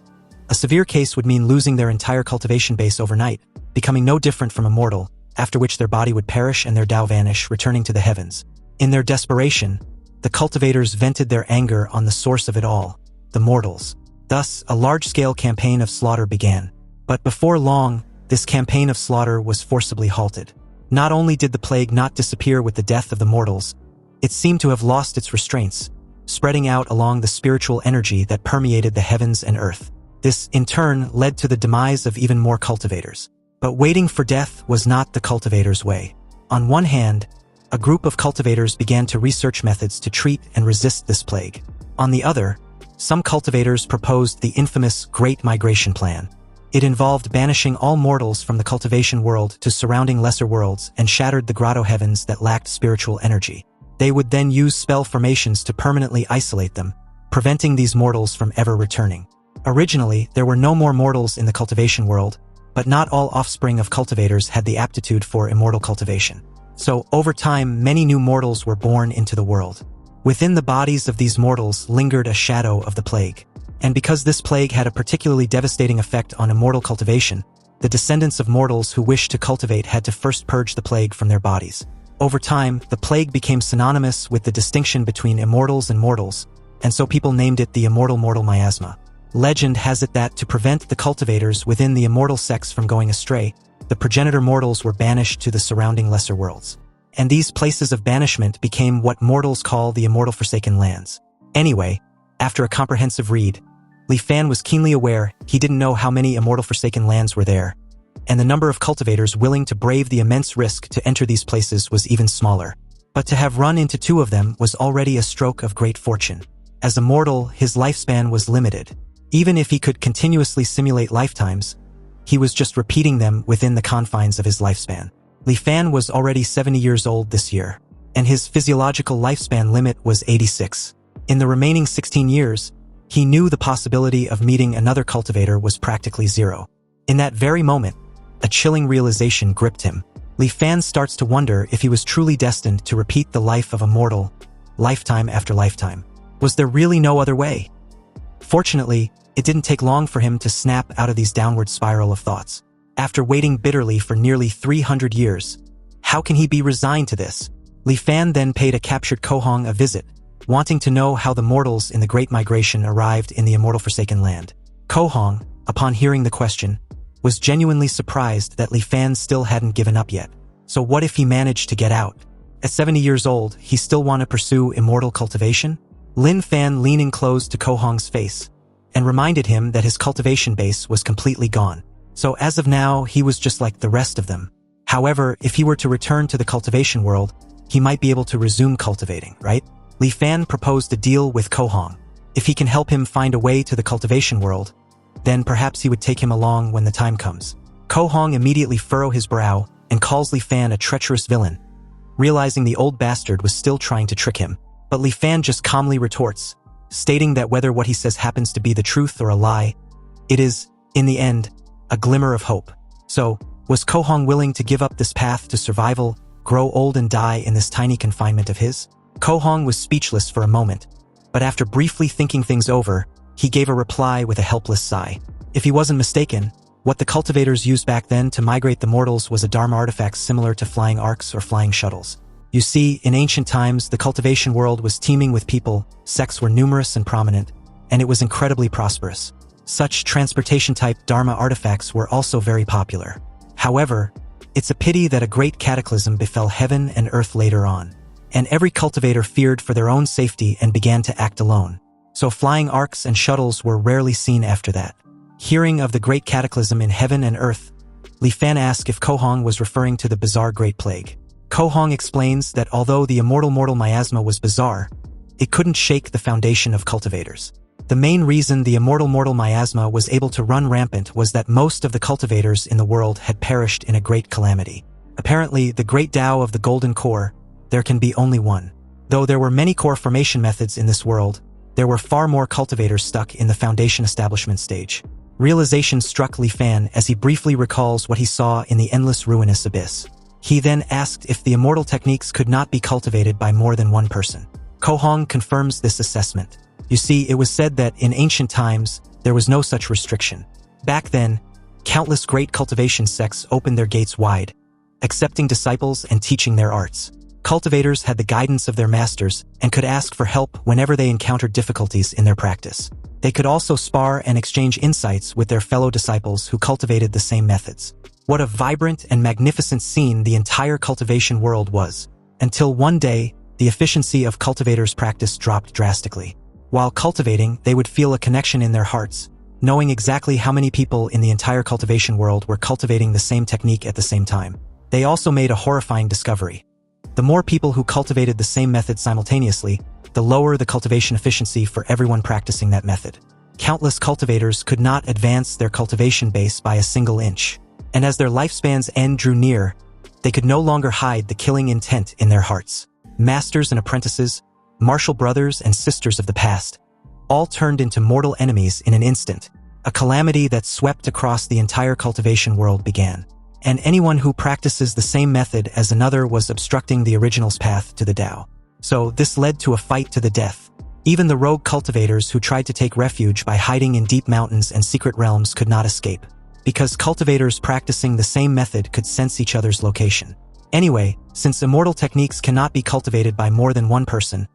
A severe case would mean losing their entire cultivation base overnight, becoming no different from a mortal, after which their body would perish and their Tao vanish, returning to the heavens. In their desperation, the cultivators vented their anger on the source of it all, the mortals. Thus, a large-scale campaign of slaughter began. But before long, this campaign of slaughter was forcibly halted. Not only did the plague not disappear with the death of the mortals, it seemed to have lost its restraints, spreading out along the spiritual energy that permeated the heavens and earth. This, in turn, led to the demise of even more cultivators. But waiting for death was not the cultivators' way. On one hand, a group of cultivators began to research methods to treat and resist this plague. On the other, some cultivators proposed the infamous Great Migration Plan. It involved banishing all mortals from the cultivation world to surrounding lesser worlds and shattered the grotto heavens that lacked spiritual energy. They would then use spell formations to permanently isolate them, preventing these mortals from ever returning. Originally, there were no more mortals in the cultivation world, but not all offspring of cultivators had the aptitude for immortal cultivation. So, over time, many new mortals were born into the world. Within the bodies of these mortals lingered a shadow of the plague. And because this plague had a particularly devastating effect on immortal cultivation, the descendants of mortals who wished to cultivate had to first purge the plague from their bodies. Over time, the plague became synonymous with the distinction between immortals and mortals, and so people named it the immortal mortal miasma. Legend has it that to prevent the cultivators within the immortal sex from going astray, the progenitor mortals were banished to the surrounding lesser worlds. And these places of banishment became what mortals call the immortal forsaken lands. Anyway, after a comprehensive read, Li Fan was keenly aware he didn't know how many immortal forsaken lands were there, and the number of cultivators willing to brave the immense risk to enter these places was even smaller. But to have run into two of them was already a stroke of great fortune. As a mortal, his lifespan was limited. Even if he could continuously simulate lifetimes, he was just repeating them within the confines of his lifespan. Li Fan was already 70 years old this year, and his physiological lifespan limit was 86. In the remaining 16 years, he knew the possibility of meeting another cultivator was practically zero. In that very moment, a chilling realization gripped him. Li Fan starts to wonder if he was truly destined to repeat the life of a mortal, lifetime after lifetime. Was there really no other way? Fortunately, it didn't take long for him to snap out of these downward spiral of thoughts. After waiting bitterly for nearly 300 years, how can he be resigned to this? Li Fan then paid a captured Ko Hong a visit, wanting to know how the mortals in the Great Migration arrived in the immortal forsaken land. Ko Hong, upon hearing the question, was genuinely surprised that Li Fan still hadn't given up yet. So what if he managed to get out? At 70 years old, he still want to pursue immortal cultivation? Lin Fan leaning close to Ko Hong's face and reminded him that his cultivation base was completely gone. So as of now, he was just like the rest of them. However, if he were to return to the cultivation world, he might be able to resume cultivating, right? Li Fan proposed a deal with Ko Hong. If he can help him find a way to the cultivation world, then perhaps he would take him along when the time comes. Ko Hong immediately furrowed his brow and calls Li Fan a treacherous villain, realizing the old bastard was still trying to trick him. But Li Fan just calmly retorts, stating that whether what he says happens to be the truth or a lie, it is, in the end, a glimmer of hope. So, was Kohong willing to give up this path to survival, grow old and die in this tiny confinement of his? Kohong was speechless for a moment, but after briefly thinking things over, he gave a reply with a helpless sigh. If he wasn't mistaken, what the cultivators used back then to migrate the mortals was a dharma artifact similar to flying arcs or flying shuttles. You see, in ancient times, the cultivation world was teeming with people, sects were numerous and prominent, and it was incredibly prosperous. Such transportation-type dharma artifacts were also very popular. However, it's a pity that a great cataclysm befell heaven and earth later on, and every cultivator feared for their own safety and began to act alone. So flying arcs and shuttles were rarely seen after that. Hearing of the great cataclysm in heaven and earth, Li Fan asked if Kohong was referring to the bizarre Great Plague. Kohong explains that although the immortal mortal miasma was bizarre, it couldn't shake the foundation of cultivators. The main reason the immortal mortal miasma was able to run rampant was that most of the cultivators in the world had perished in a great calamity. Apparently, the great Tao of the Golden Core, there can be only one. Though there were many core formation methods in this world, there were far more cultivators stuck in the foundation establishment stage. Realization struck Li Fan as he briefly recalls what he saw in the endless ruinous abyss. He then asked if the immortal techniques could not be cultivated by more than one person. Kohong confirms this assessment. You see, it was said that in ancient times, there was no such restriction. Back then, countless great cultivation sects opened their gates wide, accepting disciples and teaching their arts. Cultivators had the guidance of their masters and could ask for help whenever they encountered difficulties in their practice. They could also spar and exchange insights with their fellow disciples who cultivated the same methods. What a vibrant and magnificent scene the entire cultivation world was, until one day, the efficiency of cultivators' practice dropped drastically. While cultivating, they would feel a connection in their hearts, knowing exactly how many people in the entire cultivation world were cultivating the same technique at the same time. They also made a horrifying discovery. The more people who cultivated the same method simultaneously, the lower the cultivation efficiency for everyone practicing that method. Countless cultivators could not advance their cultivation base by a single inch, and as their lifespan's end drew near, they could no longer hide the killing intent in their hearts. Masters and apprentices, martial brothers and sisters of the past, all turned into mortal enemies in an instant. A calamity that swept across the entire cultivation world began. And anyone who practices the same method as another was obstructing the original's path to the Tao. So this led to a fight to the death. Even the rogue cultivators who tried to take refuge by hiding in deep mountains and secret realms could not escape, because cultivators practicing the same method could sense each other's location. Anyway, since immortal techniques cannot be cultivated by more than one person,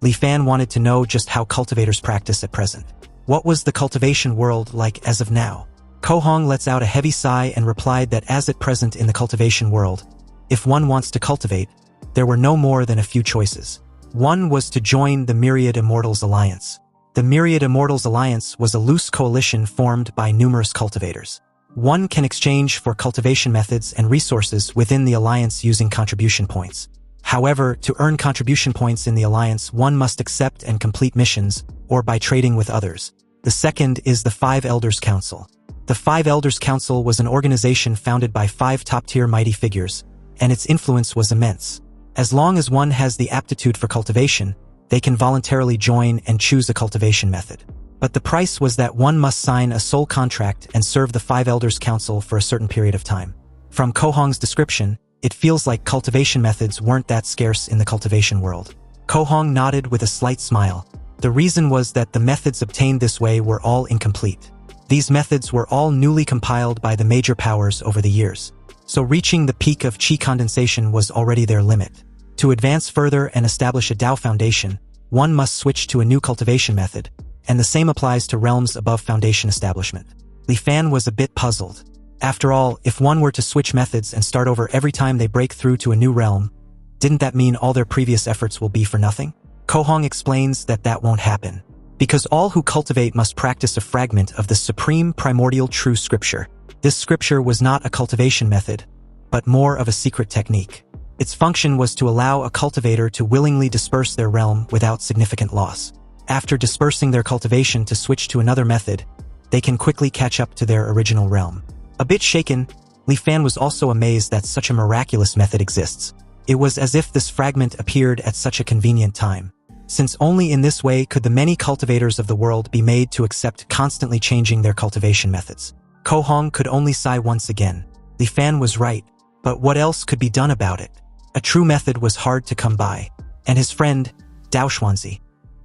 Li Fan wanted to know just how cultivators practice at present. What was the cultivation world like as of now? Kohong lets out a heavy sigh and replied that as at present in the cultivation world, if one wants to cultivate, there were no more than a few choices. One was to join the Myriad Immortals Alliance. The Myriad Immortals Alliance was a loose coalition formed by numerous cultivators. One can exchange for cultivation methods and resources within the alliance using contribution points. However, to earn contribution points in the alliance, one must accept and complete missions, or by trading with others. The second is the Five Elders Council. The Five Elders Council was an organization founded by 5 top-tier mighty figures, and its influence was immense. As long as one has the aptitude for cultivation, they can voluntarily join and choose a cultivation method. But the price was that one must sign a sole contract and serve the Five Elders Council for a certain period of time. From Kohong's description, it feels like cultivation methods weren't that scarce in the cultivation world. Kohong nodded with a slight smile. The reason was that the methods obtained this way were all incomplete. These methods were all newly compiled by the major powers over the years, so reaching the peak of qi condensation was already their limit. To advance further and establish a Tao foundation, one must switch to a new cultivation method, and the same applies to realms above foundation establishment. Li Fan was a bit puzzled. After all, if one were to switch methods and start over every time they break through to a new realm, didn't that mean all their previous efforts will be for nothing? Kohong explains that that won't happen, because all who cultivate must practice a fragment of the supreme primordial true scripture. This scripture was not a cultivation method, but more of a secret technique. Its function was to allow a cultivator to willingly disperse their realm without significant loss. After dispersing their cultivation to switch to another method, they can quickly catch up to their original realm. A bit shaken, Li Fan was also amazed that such a miraculous method exists. It was as if this fragment appeared at such a convenient time, since only in this way could the many cultivators of the world be made to accept constantly changing their cultivation methods. Kohong could only sigh once again. Li Fan was right, but what else could be done about it? A true method was hard to come by, and his friend, Dao Xuanzi,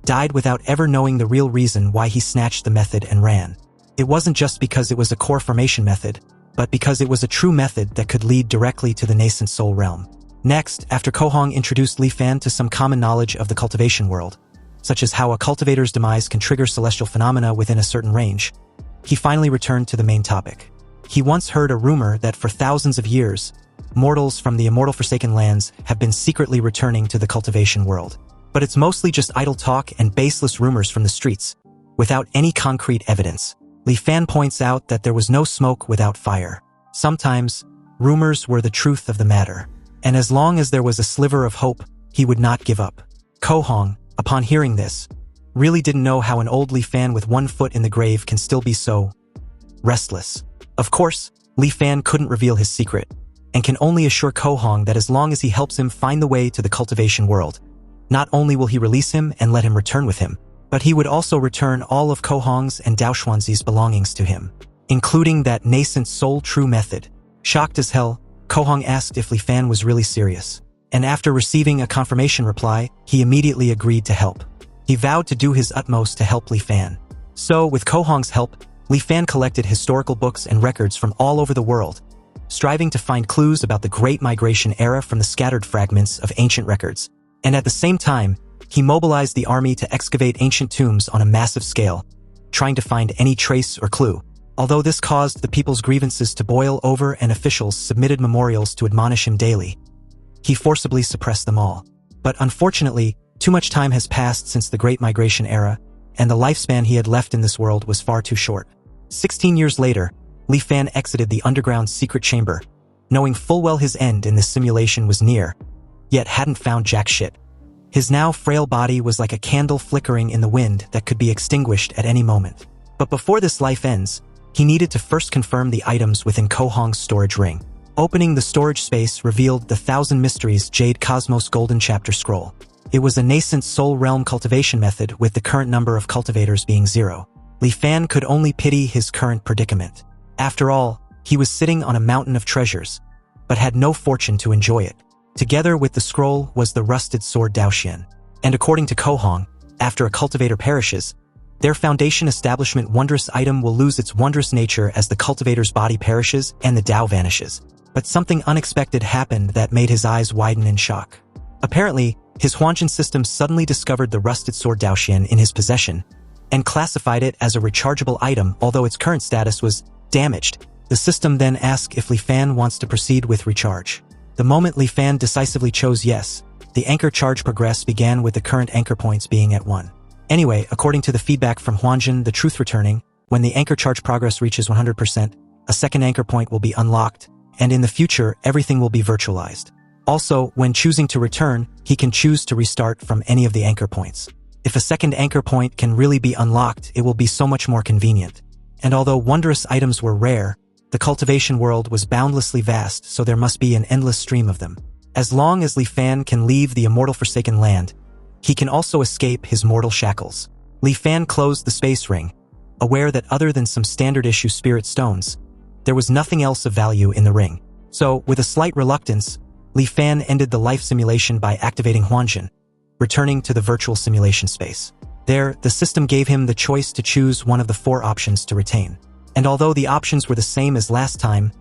died without ever knowing the real reason why he snatched the method and ran. It wasn't just because it was a core formation method, but because it was a true method that could lead directly to the nascent soul realm. Next, after Kohong introduced Li Fan to some common knowledge of the cultivation world, such as how a cultivator's demise can trigger celestial phenomena within a certain range, he finally returned to the main topic. He once heard a rumor that for thousands of years, mortals from the immortal Forsaken Lands have been secretly returning to the cultivation world. But it's mostly just idle talk and baseless rumors from the streets, without any concrete evidence. Li Fan points out that there was no smoke without fire. Sometimes, rumors were the truth of the matter, and as long as there was a sliver of hope, he would not give up. Kohong, upon hearing this, really didn't know how an old Li Fan with one foot in the grave can still be so restless. Of course, Li Fan couldn't reveal his secret, and can only assure Kohong that as long as he helps him find the way to the cultivation world, not only will he release him and let him return with him, but he would also return all of Kohong's and Dao Xuanzi's belongings to him, including that nascent soul true method. Shocked as hell, Kohong asked if Li Fan was really serious, and after receiving a confirmation reply, he immediately agreed to help. He vowed to do his utmost to help Li Fan. So, with Kohong's help, Li Fan collected historical books and records from all over the world, striving to find clues about the Great Migration era from the scattered fragments of ancient records. And at the same time, he mobilized the army to excavate ancient tombs on a massive scale, trying to find any trace or clue. Although this caused the people's grievances to boil over and officials submitted memorials to admonish him daily, he forcibly suppressed them all. But unfortunately, too much time has passed since the Great Migration era, and the lifespan he had left in this world was far too short. 16 years later, Li Fan exited the underground secret chamber, knowing full well his end in this simulation was near, yet hadn't found jack shit. His now frail body was like a candle flickering in the wind that could be extinguished at any moment. But before this life ends, he needed to first confirm the items within Kohong's storage ring. Opening the storage space revealed the Thousand Mysteries Jade Cosmos Golden Chapter Scroll. It was a nascent soul realm cultivation method with the current number of cultivators being 0. Li Fan could only pity his current predicament. After all, he was sitting on a mountain of treasures, but had no fortune to enjoy it. Together with the scroll was the rusted sword Daoxian. And according to Kohong, after a cultivator perishes, their foundation establishment wondrous item will lose its wondrous nature as the cultivator's body perishes and the Dao vanishes. But something unexpected happened that made his eyes widen in shock. Apparently, his Huanjin system suddenly discovered the rusted sword Daoxian in his possession and classified it as a rechargeable item, although its current status was damaged. The system then asked if Li Fan wants to proceed with recharge. The moment Li Fan decisively chose yes, the anchor charge progress began with the current anchor points being at 1. Anyway, according to the feedback from Huanjin, the truth returning, when the anchor charge progress reaches 100%, a second anchor point will be unlocked, and in the future, everything will be virtualized. Also, when choosing to return, he can choose to restart from any of the anchor points. If a second anchor point can really be unlocked, it will be so much more convenient. And although wondrous items were rare, the cultivation world was boundlessly vast, so there must be an endless stream of them. As long as Li Fan can leave the immortal Forsaken Land, he can also escape his mortal shackles. Li Fan closed the space ring, aware that other than some standard-issue spirit stones, there was nothing else of value in the ring. So, with a slight reluctance, Li Fan ended the life simulation by activating Huanjin, returning to the virtual simulation space. There, the system gave him the choice to choose one of the 4 options to retain. And although the options were the same as last time,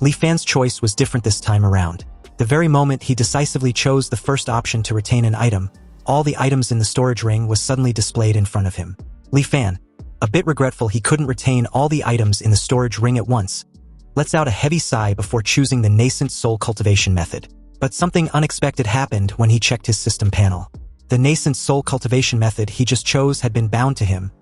Li Fan's choice was different this time around. The very moment he decisively chose the first option to retain an item, all the items in the storage ring was suddenly displayed in front of him. Li Fan, a bit regretful he couldn't retain all the items in the storage ring at once, lets out a heavy sigh before choosing the nascent soul cultivation method. But something unexpected happened when he checked his system panel. The nascent soul cultivation method he just chose had been bound to him,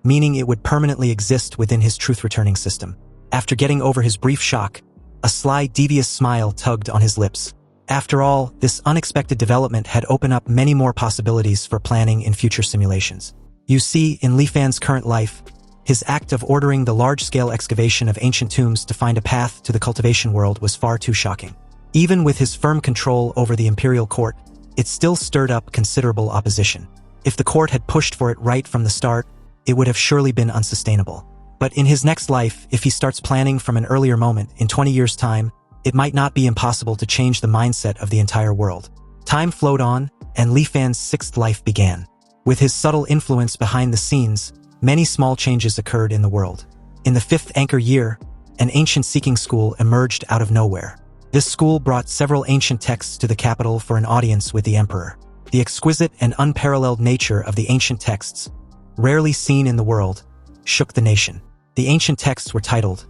meaning it would permanently exist within his truth-returning system. After getting over his brief shock, a sly, devious smile tugged on his lips. After all, this unexpected development had opened up many more possibilities for planning in future simulations. You see, in Li Fan's current life, his act of ordering the large-scale excavation of ancient tombs to find a path to the cultivation world was far too shocking. Even with his firm control over the imperial court, it still stirred up considerable opposition. If the court had pushed for it right from the start, it would have surely been unsustainable. But in his next life, if he starts planning from an earlier moment, in 20 years' time, it might not be impossible to change the mindset of the entire world. Time flowed on, and Li Fan's sixth life began. With his subtle influence behind the scenes, many small changes occurred in the world. In the fifth anchor year, an ancient seeking school emerged out of nowhere. This school brought several ancient texts to the capital for an audience with the emperor. The exquisite and unparalleled nature of the ancient texts, rarely seen in the world, shook the nation. The ancient texts were titled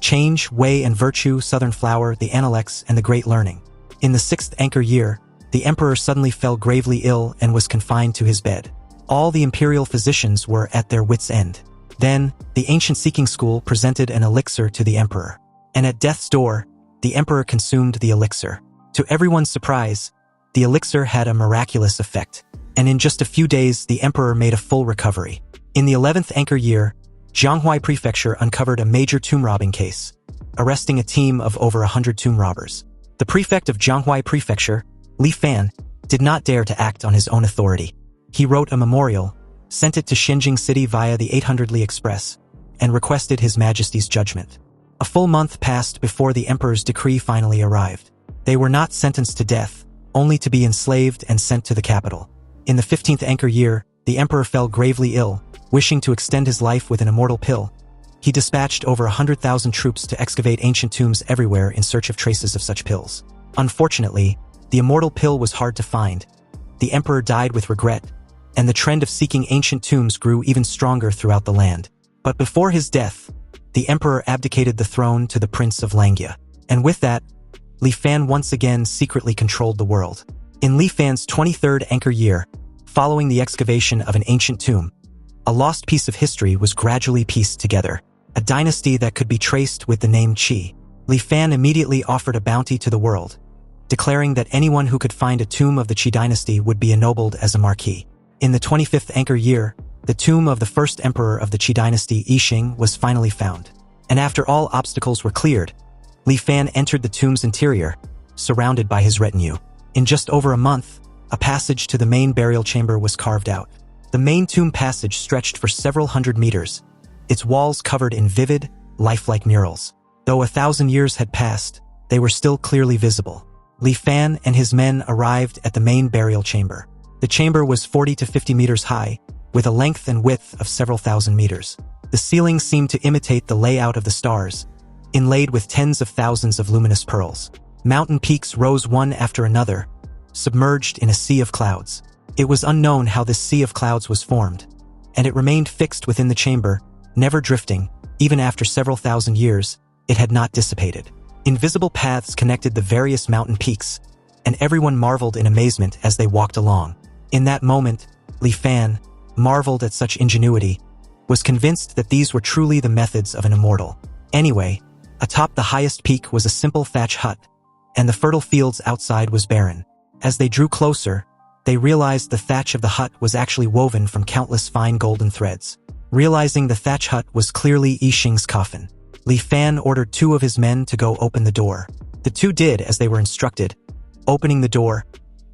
Change, Way and Virtue, Southern Flower, the Analects, and the Great Learning. In the sixth anchor year, the emperor suddenly fell gravely ill and was confined to his bed. All the imperial physicians were at their wits' end. Then, the ancient seeking school presented an elixir to the emperor. And at death's door, the emperor consumed the elixir. To everyone's surprise, the elixir had a miraculous effect, and in just a few days the emperor made a full recovery. In the 11th anchor year, Zhonghua Prefecture uncovered a major tomb robbing case, arresting a team of over 100 tomb robbers. The prefect of Zhonghua Prefecture, Li Fan, did not dare to act on his own authority. He wrote a memorial, sent it to Xinjing City via the 800 Li Express, and requested His Majesty's judgment. A full month passed before the emperor's decree finally arrived. They were not sentenced to death, only to be enslaved and sent to the capital. In the 15th anchor year, the emperor fell gravely ill, wishing to extend his life with an immortal pill. He dispatched over 100,000 troops to excavate ancient tombs everywhere in search of traces of such pills. Unfortunately, the immortal pill was hard to find. The emperor died with regret, and the trend of seeking ancient tombs grew even stronger throughout the land. But before his death, the emperor abdicated the throne to the Prince of Langya. And with that, Li Fan once again secretly controlled the world. In Li Fan's 23rd anchor year, following the excavation of an ancient tomb, a lost piece of history was gradually pieced together, a dynasty that could be traced with the name Qi. Li Fan immediately offered a bounty to the world, declaring that anyone who could find a tomb of the Qi dynasty would be ennobled as a marquis. In the 25th anchor year, the tomb of the first emperor of the Qi dynasty, Yixing, was finally found. And after all obstacles were cleared, Li Fan entered the tomb's interior, surrounded by his retinue. In just over a month, a passage to the main burial chamber was carved out. The main tomb passage stretched for several hundred meters, its walls covered in vivid, lifelike murals. Though 1,000 years had passed, they were still clearly visible. Li Fan and his men arrived at the main burial chamber. The chamber was 40 to 50 meters high, with a length and width of several thousand meters. The ceiling seemed to imitate the layout of the stars, inlaid with tens of thousands of luminous pearls. Mountain peaks rose one after another, submerged in a sea of clouds. It was unknown how this sea of clouds was formed, and it remained fixed within the chamber, never drifting. Even after several thousand years, it had not dissipated. Invisible paths connected the various mountain peaks, and everyone marveled in amazement as they walked along. In that moment, Li Fan, marveled at such ingenuity, was convinced that these were truly the methods of an immortal. Anyway, atop the highest peak was a simple thatch hut, and the fertile fields outside was barren. As they drew closer, they realized the thatch of the hut was actually woven from countless fine golden threads. Realizing the thatch hut was clearly Yixing's coffin, Li Fan ordered 2 of his men to go open the door. The 2 did as they were instructed, opening the door,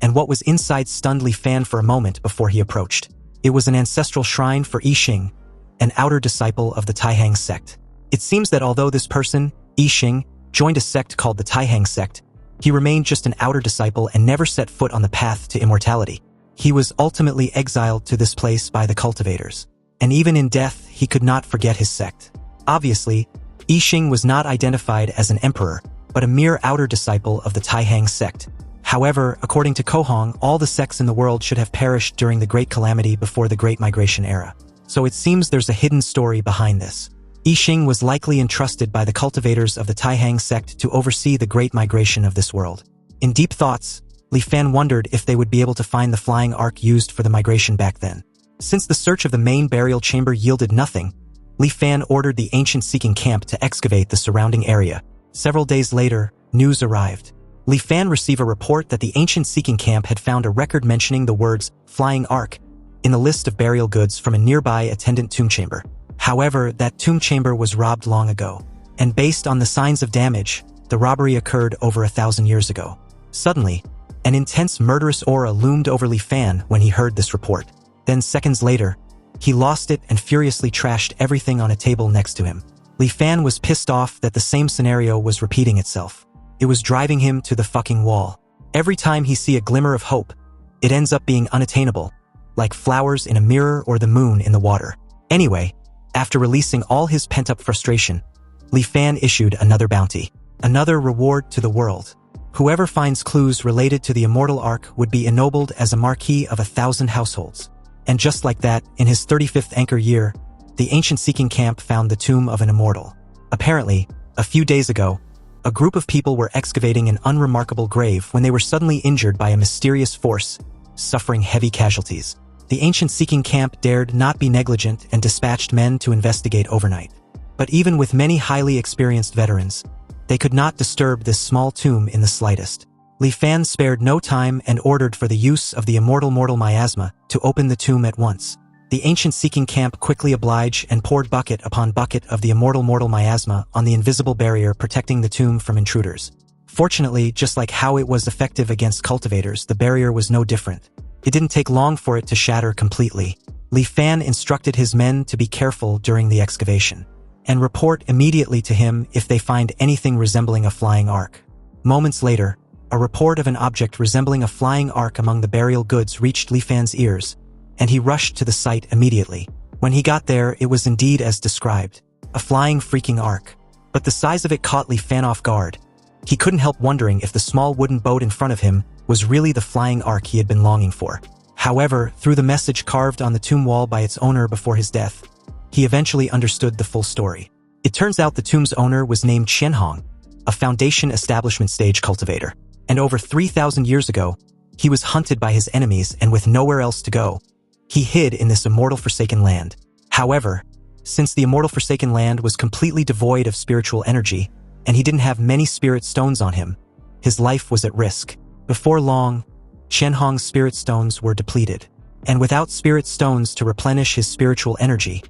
and what was inside stunned Li Fan for a moment before he approached. It was an ancestral shrine for Yixing, an outer disciple of the Taihang sect. It seems that although this person, Yixing, joined a sect called the Taihang sect, he remained just an outer disciple and never set foot on the path to immortality. He was ultimately exiled to this place by the cultivators, and even in death he could not forget his sect. Obviously, Yixing was not identified as an emperor, but a mere outer disciple of the Taihang sect. However, according to Kohong, all the sects in the world should have perished during the Great Calamity before the Great Migration era. So it seems there's a hidden story behind this. Yixing was likely entrusted by the cultivators of the Taihang sect to oversee the Great Migration of this world. In deep thoughts, Li Fan wondered if they would be able to find the flying ark used for the migration back then. Since the search of the main burial chamber yielded nothing, Li Fan ordered the ancient seeking camp to excavate the surrounding area. Several days later, news arrived. Li Fan received a report that the ancient seeking camp had found a record mentioning the words flying ark in the list of burial goods from a nearby attendant tomb chamber. However, that tomb chamber was robbed long ago, and based on the signs of damage, the robbery occurred over 1,000 years ago. Suddenly, an intense murderous aura loomed over Li Fan when he heard this report. Then seconds later, he lost it and furiously trashed everything on a table next to him. Li Fan was pissed off that the same scenario was repeating itself. It was driving him to the fucking wall. Every time he see a glimmer of hope, it ends up being unattainable, like flowers in a mirror or the moon in the water. Anyway, after releasing all his pent-up frustration, Li Fan issued another bounty, another reward to the world. Whoever finds clues related to the immortal arc would be ennobled as a marquis of 1,000 households. And just like that, in his 35th anchor year, the ancient seeking camp found the tomb of an immortal. Apparently, a few days ago, a group of people were excavating an unremarkable grave when they were suddenly injured by a mysterious force, suffering heavy casualties. The ancient seeking camp dared not be negligent and dispatched men to investigate overnight. But even with many highly experienced veterans, they could not disturb this small tomb in the slightest. Li Fan spared no time and ordered for the use of the immortal miasma to open the tomb at once. The ancient seeking camp quickly obliged and poured bucket upon bucket of the immortal miasma on the invisible barrier protecting the tomb from intruders. Fortunately, just like how it was effective against cultivators, the barrier was no different. It didn't take long for it to shatter completely. Li Fan instructed his men to be careful during the excavation and report immediately to him if they find anything resembling a flying ark. Moments later, a report of an object resembling a flying ark among the burial goods reached Li Fan's ears, and he rushed to the site immediately. When he got there, it was indeed as described, a flying freaking ark. But the size of it caught Li Fan off guard. He couldn't help wondering if the small wooden boat in front of him was really the flying ark he had been longing for. However, through the message carved on the tomb wall by its owner before his death, he eventually understood the full story. It turns out the tomb's owner was named Qian Hong, a Foundation establishment stage cultivator. And over 3,000 years ago, he was hunted by his enemies and with nowhere else to go, he hid in this immortal forsaken land. However, since the immortal forsaken land was completely devoid of spiritual energy, and he didn't have many spirit stones on him, his life was at risk. Before long, Qian Hong's spirit stones were depleted, and without spirit stones to replenish his spiritual energy,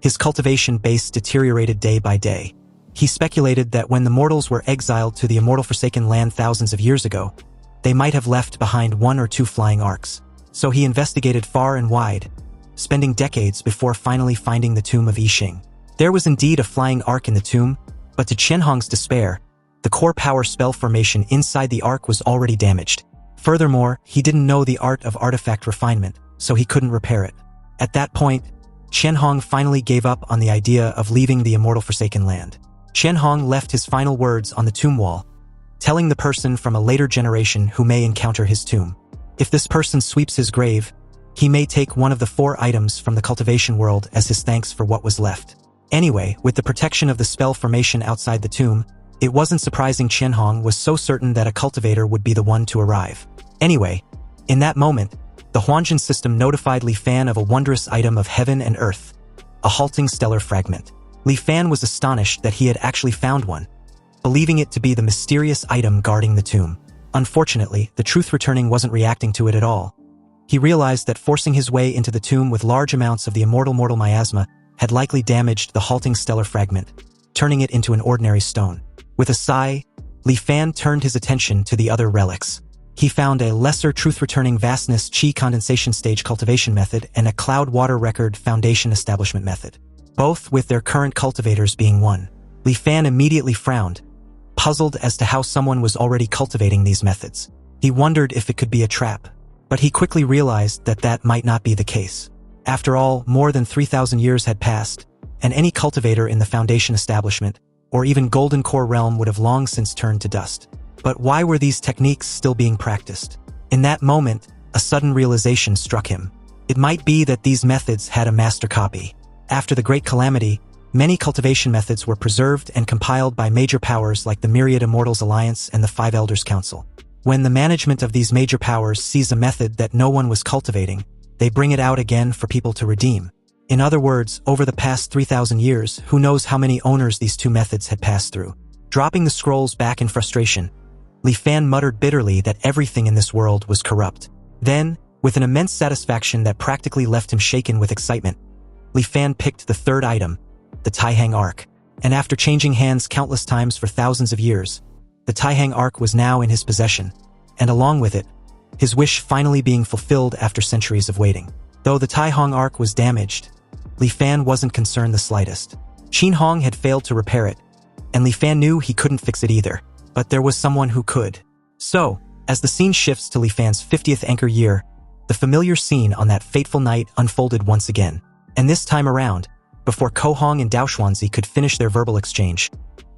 his cultivation base deteriorated day by day. He speculated that when the mortals were exiled to the immortal forsaken land thousands of years ago, they might have left behind 1 or 2 flying arcs. So he investigated far and wide, spending decades before finally finding the tomb of Yixing. There was indeed a flying arc in the tomb, but to Qian Hong's despair, the core power spell formation inside the arc was already damaged. Furthermore, he didn't know the art of artifact refinement, so he couldn't repair it. At that point, Qian Hong finally gave up on the idea of leaving the immortal forsaken land. Qian Hong left his final words on the tomb wall, telling the person from a later generation who may encounter his tomb. If this person sweeps his grave, he may take one of the 4 items from the cultivation world as his thanks for what was left. Anyway, with the protection of the spell formation outside the tomb, it wasn't surprising Qian Hong was so certain that a cultivator would be the one to arrive. Anyway, in that moment, the Huanjin system notified Li Fan of a wondrous item of heaven and earth, a halting stellar fragment. Li Fan was astonished that he had actually found one, believing it to be the mysterious item guarding the tomb. Unfortunately, the truth returning wasn't reacting to it at all. He realized that forcing his way into the tomb with large amounts of the immortal miasma had likely damaged the halting stellar fragment, turning it into an ordinary stone. With a sigh, Li Fan turned his attention to the other relics. He found a lesser truth-returning vastness Qi condensation stage cultivation method and a cloud water record foundation establishment method, both with their current cultivators being one. Li Fan immediately frowned, puzzled as to how someone was already cultivating these methods. He wondered if it could be a trap, but he quickly realized that that might not be the case. After all, more than 3,000 years had passed, and any cultivator in the Foundation establishment, or even Golden Core realm would have long since turned to dust. But why were these techniques still being practiced? In that moment, a sudden realization struck him. It might be that these methods had a master copy. After the Great Calamity, many cultivation methods were preserved and compiled by major powers like the Myriad Immortals Alliance and the 5 Elders Council. When the management of these major powers sees a method that no one was cultivating, they bring it out again for people to redeem. In other words, over the past 3,000 years, who knows how many owners these 2 methods had passed through. Dropping the scrolls back in frustration, Li Fan muttered bitterly that everything in this world was corrupt. Then, with an immense satisfaction that practically left him shaken with excitement, Li Fan picked the 3rd item, the Taihang Arc, and after changing hands countless times for thousands of years, the Taihang Arc was now in his possession, and along with it, his wish finally being fulfilled after centuries of waiting. Though the Taihang Arc was damaged, Li Fan wasn't concerned the slightest. Qian Hong had failed to repair it, and Li Fan knew he couldn't fix it either. but there was someone who could. So, as the scene shifts to Li Fan's 50th anchor year, the familiar scene on that fateful night unfolded once again. And this time around, before Ko Hong and Dao Xuanzi could finish their verbal exchange,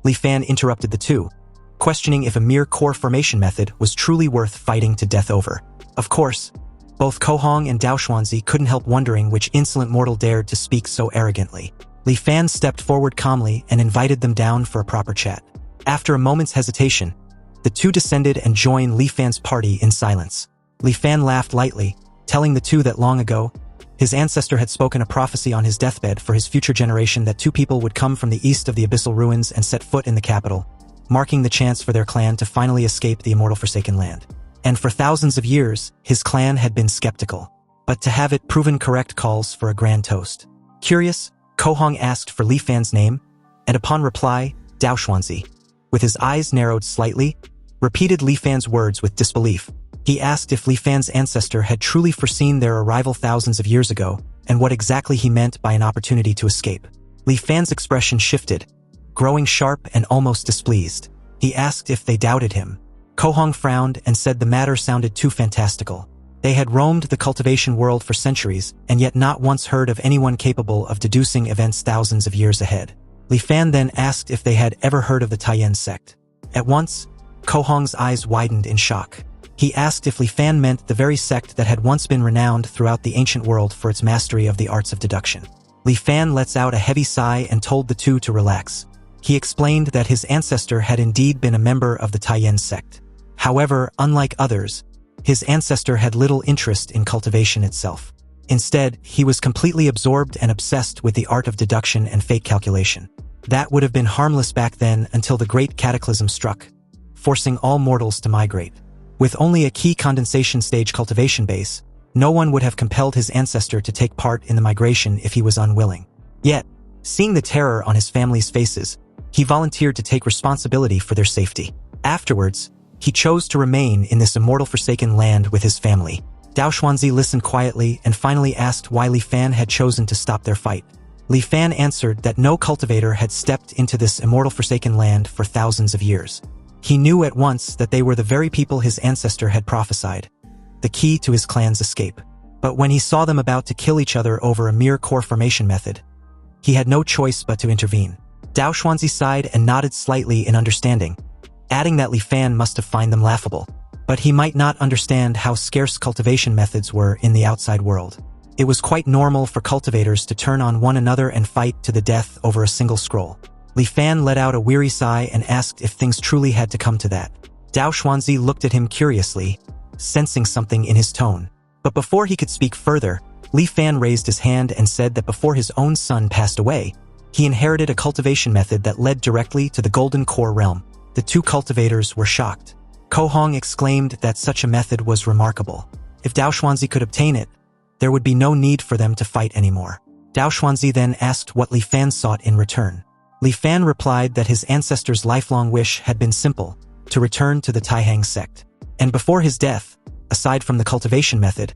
Li Fan interrupted the two, questioning if a mere core formation method was truly worth fighting to death over. Of course, both Ko Hong and Dao Xuanzi couldn't help wondering which insolent mortal dared to speak so arrogantly. Li Fan stepped forward calmly and invited them down for a proper chat. After a moment's hesitation, the two descended and joined Li Fan's party in silence. Li Fan laughed lightly, telling the two that long ago, his ancestor had spoken a prophecy on his deathbed for his future generation that two people would come from the east of the abyssal ruins and set foot in the capital, marking the chance for their clan to finally escape the immortal Forsaken Land. And for thousands of years, his clan had been skeptical. But to have it proven correct calls for a grand toast. Curious, Ko Hong asked for Li Fan's name, and upon reply, Dao Xuanzi, with his eyes narrowed slightly, repeated Li Fan's words with disbelief. He asked if Li Fan's ancestor had truly foreseen their arrival thousands of years ago, and what exactly he meant by an opportunity to escape. Li Fan's expression shifted, growing sharp and almost displeased. He asked if they doubted him. Ko Hong frowned and said the matter sounded too fantastical. They had roamed the cultivation world for centuries, and yet not once heard of anyone capable of deducing events thousands of years ahead. Li Fan then asked if they had ever heard of the Taiyan sect. At once, Ko Hong's eyes widened in shock. He asked if Li Fan meant the very sect that had once been renowned throughout the ancient world for its mastery of the arts of deduction. Li Fan lets out a heavy sigh and told the two to relax. He explained that his ancestor had indeed been a member of the Taiyan sect. However, unlike others, his ancestor had little interest in cultivation itself. Instead, he was completely absorbed and obsessed with the art of deduction and fate calculation. That would have been harmless back then until the great cataclysm struck, forcing all mortals to migrate. With only a key condensation stage cultivation base, no one would have compelled his ancestor to take part in the migration if he was unwilling. Yet, seeing the terror on his family's faces, he volunteered to take responsibility for their safety. Afterwards, he chose to remain in this immortal Forsaken Land with his family. Dao Xuanzi listened quietly and finally asked why Li Fan had chosen to stop their fight. Li Fan answered that no cultivator had stepped into this immortal Forsaken Land for thousands of years. He knew at once that they were the very people his ancestor had prophesied, the key to his clan's escape. But when he saw them about to kill each other over a mere core formation method, he had no choice but to intervene. Dao Xuanzi sighed and nodded slightly in understanding, adding that Li Fan must have found them laughable. But he might not understand how scarce cultivation methods were in the outside world. It was quite normal for cultivators to turn on one another and fight to the death over a single scroll. Li Fan let out a weary sigh and asked if things truly had to come to that. Dao Xuanzi looked at him curiously, sensing something in his tone. But before he could speak further, Li Fan raised his hand and said that before his own son passed away, he inherited a cultivation method that led directly to the Golden Core realm. The two cultivators were shocked. Ko Hong exclaimed that such a method was remarkable. If Dao Xuanzi could obtain it, there would be no need for them to fight anymore. Dao Xuanzi then asked what Li Fan sought in return. Li Fan replied that his ancestor's lifelong wish had been simple, to return to the Taihang sect. And before his death, aside from the cultivation method,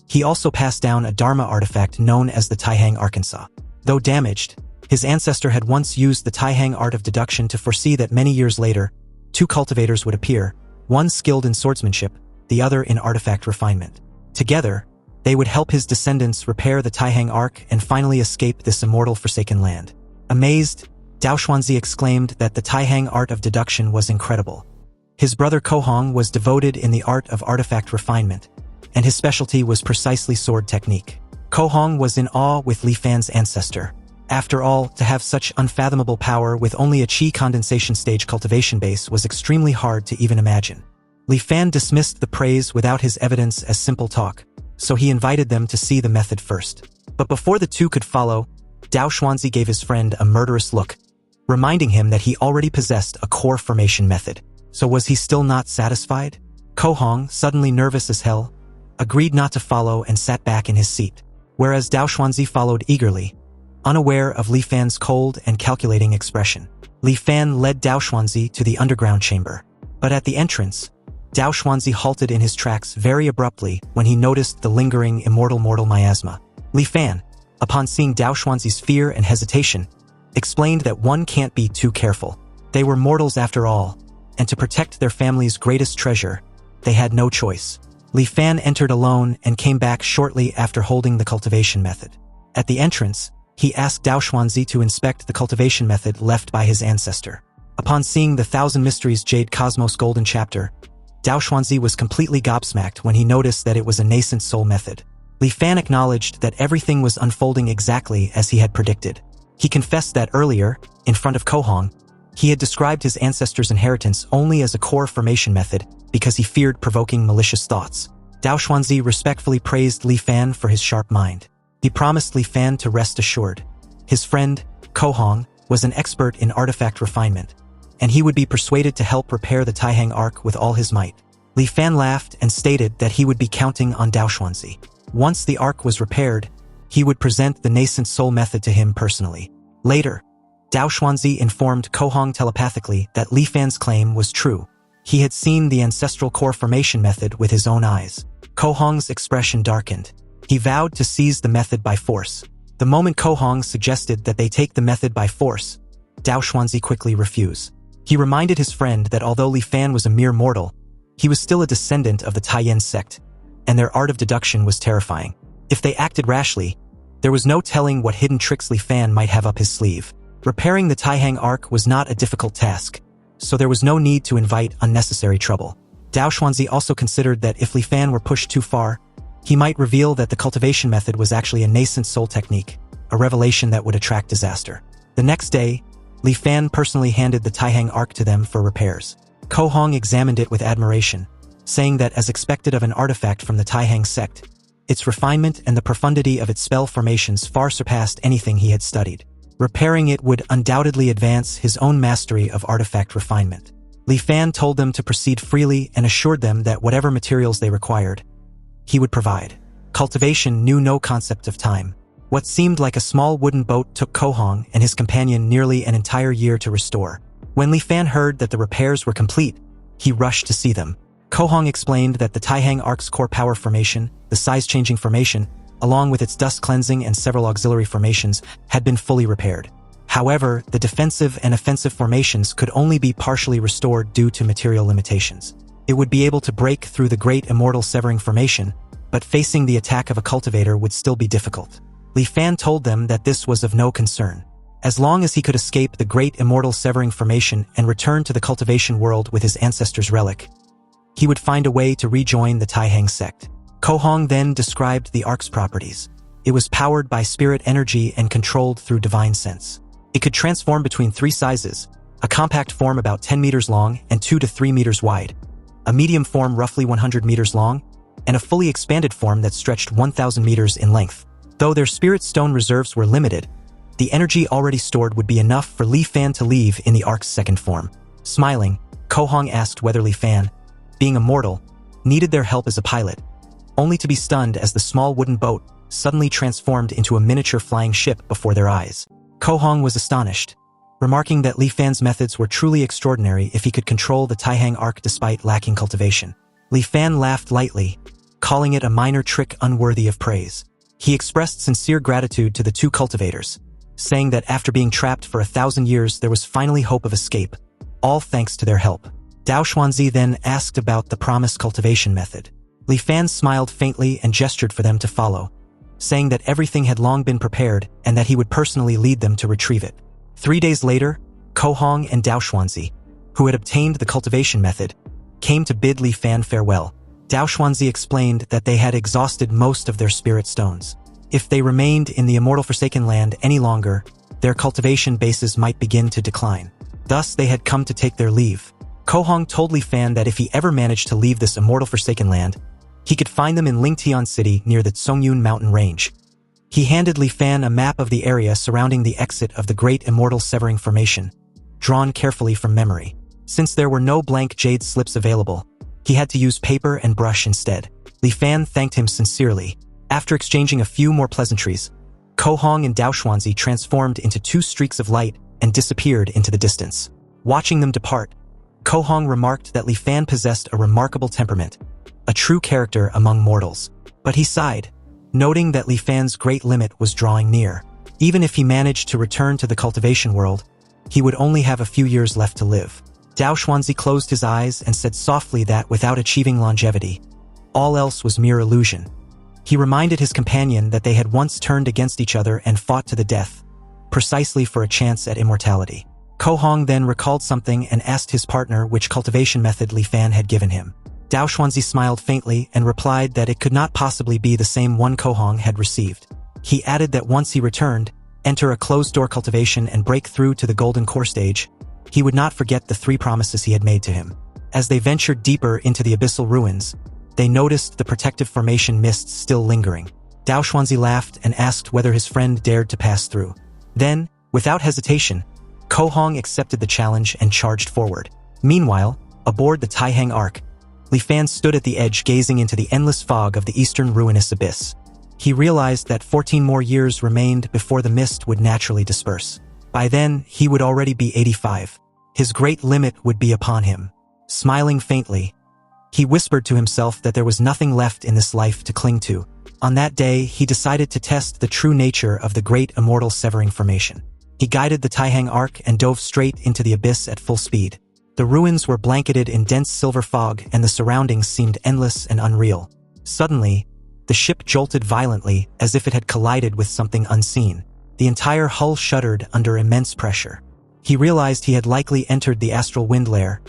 he also passed down a Dharma artifact known as the Taihang Arkansas. Though damaged, his ancestor had once used the Taihang art of deduction to foresee that many years later, two cultivators would appear, one skilled in swordsmanship, the other in artifact refinement. Together, they would help his descendants repair the Taihang Ark and finally escape this immortal Forsaken Land. Amazed, Dao Xuanzi exclaimed that the Taihang art of deduction was incredible. His brother Ko Hong was devoted in the art of artifact refinement, and his specialty was precisely sword technique. Ko Hong was in awe with Li Fan's ancestor. After all, to have such unfathomable power with only a Qi condensation stage cultivation base was extremely hard to even imagine. Li Fan dismissed the praise without his evidence as simple talk, so he invited them to see the method first. But before the two could follow, Dao Xuanzi gave his friend a murderous look, reminding him that he already possessed a core formation method. So was he still not satisfied? Ko Hong, suddenly nervous as hell, agreed not to follow and sat back in his seat, whereas Dao Xuanzi followed eagerly, unaware of Li Fan's cold and calculating expression. Li Fan led Dao Xuanzi to the underground chamber. But at the entrance, Dao Xuanzi halted in his tracks very abruptly when he noticed the lingering immortal miasma. Li Fan, upon seeing Dao Xuanzi's fear and hesitation, explained that one can't be too careful. They were mortals after all, and to protect their family's greatest treasure, they had no choice. Li Fan entered alone and came back shortly after holding the cultivation method. At the entrance, he asked Dao Xuanzi to inspect the cultivation method left by his ancestor. Upon seeing the Thousand Mysteries Jade Cosmos Golden Chapter, Dao Xuanzi was completely gobsmacked when he noticed that it was a nascent soul method. Li Fan acknowledged that everything was unfolding exactly as he had predicted. He confessed that earlier, in front of Kohong, he had described his ancestors' inheritance only as a core formation method because he feared provoking malicious thoughts. Dao Xuanzi respectfully praised Li Fan for his sharp mind. He promised Li Fan to rest assured. His friend, Kohong, was an expert in artifact refinement, and he would be persuaded to help repair the Taihang Ark with all his might. Li Fan laughed and stated that he would be counting on Dao Xuanzi. Once the Ark was repaired, he would present the nascent soul method to him personally. Later, Dao Xuanzi informed Kohong telepathically that Li Fan's claim was true. He had seen the ancestral core formation method with his own eyes. Kohong's expression darkened. He vowed to seize the method by force. The moment Kohong suggested that they take the method by force, Dao Xuanzi quickly refused. He reminded his friend that although Li Fan was a mere mortal, he was still a descendant of the Taiyan sect, and their art of deduction was terrifying. If they acted rashly, there was no telling what hidden tricks Li Fan might have up his sleeve. Repairing the Taihang Ark was not a difficult task, so there was no need to invite unnecessary trouble. Dao Xuanzi also considered that if Li Fan were pushed too far, he might reveal that the cultivation method was actually a nascent soul technique, a revelation that would attract disaster. The next day, Li Fan personally handed the Taihang Ark to them for repairs. Kohong examined it with admiration, saying that as expected of an artifact from the Taihang sect, its refinement and the profundity of its spell formations far surpassed anything he had studied. Repairing it would undoubtedly advance his own mastery of artifact refinement. Li Fan told them to proceed freely and assured them that whatever materials they required, he would provide. Cultivation knew no concept of time. What seemed like a small wooden boat took Kohong and his companion nearly an entire year to restore. When Li Fan heard that the repairs were complete, he rushed to see them. Kohong explained that the Taihang Ark's core power formation, the size-changing formation, along with its dust cleansing and several auxiliary formations, had been fully repaired. However, the defensive and offensive formations could only be partially restored due to material limitations. It would be able to break through the great immortal severing formation, but facing the attack of a cultivator would still be difficult. Li Fan told them that this was of no concern. As long as he could escape the great immortal severing formation and return to the cultivation world with his ancestor's relic, he would find a way to rejoin the Taihang sect. Kohong then described the Ark's properties. It was powered by spirit energy and controlled through divine sense. It could transform between three sizes: a compact form about 10 meters long and 2 to 3 meters wide, a medium form roughly 100 meters long, and a fully expanded form that stretched 1,000 meters in length. Though their spirit stone reserves were limited, the energy already stored would be enough for Li Fan to leave in the Ark's second form. Smiling, Kohong asked whether Li Fan, being a mortal, needed their help as a pilot, only to be stunned as the small wooden boat suddenly transformed into a miniature flying ship before their eyes. Kohong was astonished, remarking that Li Fan's methods were truly extraordinary if he could control the Taihang Ark despite lacking cultivation. Li Fan laughed lightly, calling it a minor trick unworthy of praise. He expressed sincere gratitude to the two cultivators, saying that after being trapped for 1,000 years there was finally hope of escape, all thanks to their help. Dao Xuanzi then asked about the promised cultivation method. Li Fan smiled faintly and gestured for them to follow, saying that everything had long been prepared and that he would personally lead them to retrieve it. 3 days later, Kohong and Dao Xuanzi, who had obtained the cultivation method, came to bid Li Fan farewell. Dao Xuanzi explained that they had exhausted most of their spirit stones. If they remained in the immortal Forsaken Land any longer, their cultivation bases might begin to decline. Thus, they had come to take their leave. Kohong told Li Fan that if he ever managed to leave this immortal Forsaken Land, he could find them in Lingtian City near the Tsongyun mountain range. He handed Li Fan a map of the area surrounding the exit of the Great Immortal Severing Formation, drawn carefully from memory. Since there were no blank jade slips available, he had to use paper and brush instead. Li Fan thanked him sincerely. After exchanging a few more pleasantries, Kohong and Dao Xuanzi transformed into 2 streaks of light and disappeared into the distance. Watching them depart, Kohong remarked that Li Fan possessed a remarkable temperament, a true character among mortals. But he sighed, noting that Li Fan's great limit was drawing near. Even if he managed to return to the cultivation world, he would only have a few years left to live. Dao Xuanzi closed his eyes and said softly that without achieving longevity, all else was mere illusion. He reminded his companion that they had once turned against each other and fought to the death, precisely for a chance at immortality. Ko Hong then recalled something and asked his partner which cultivation method Li Fan had given him. Dao Xuanzi smiled faintly and replied that it could not possibly be the same one Ko Hong had received. He added that once he returned, enter a closed-door cultivation and break through to the golden core stage, he would not forget the 3 promises he had made to him. As they ventured deeper into the abyssal ruins, they noticed the protective formation mists still lingering. Dao Xuanzi laughed and asked whether his friend dared to pass through. Then, without hesitation, Ko Hong accepted the challenge and charged forward. Meanwhile, aboard the Taihang Ark, Li Fan stood at the edge gazing into the endless fog of the eastern ruinous abyss. He realized that 14 more years remained before the mist would naturally disperse. By then, he would already be 85. His great limit would be upon him. Smiling faintly, he whispered to himself that there was nothing left in this life to cling to. On that day, he decided to test the true nature of the great immortal severing formation. He guided the Taihang Ark and dove straight into the abyss at full speed. The ruins were blanketed in dense silver fog and the surroundings seemed endless and unreal. Suddenly, the ship jolted violently as if it had collided with something unseen. The entire hull shuddered under immense pressure. He realized he had likely entered the astral wind layer,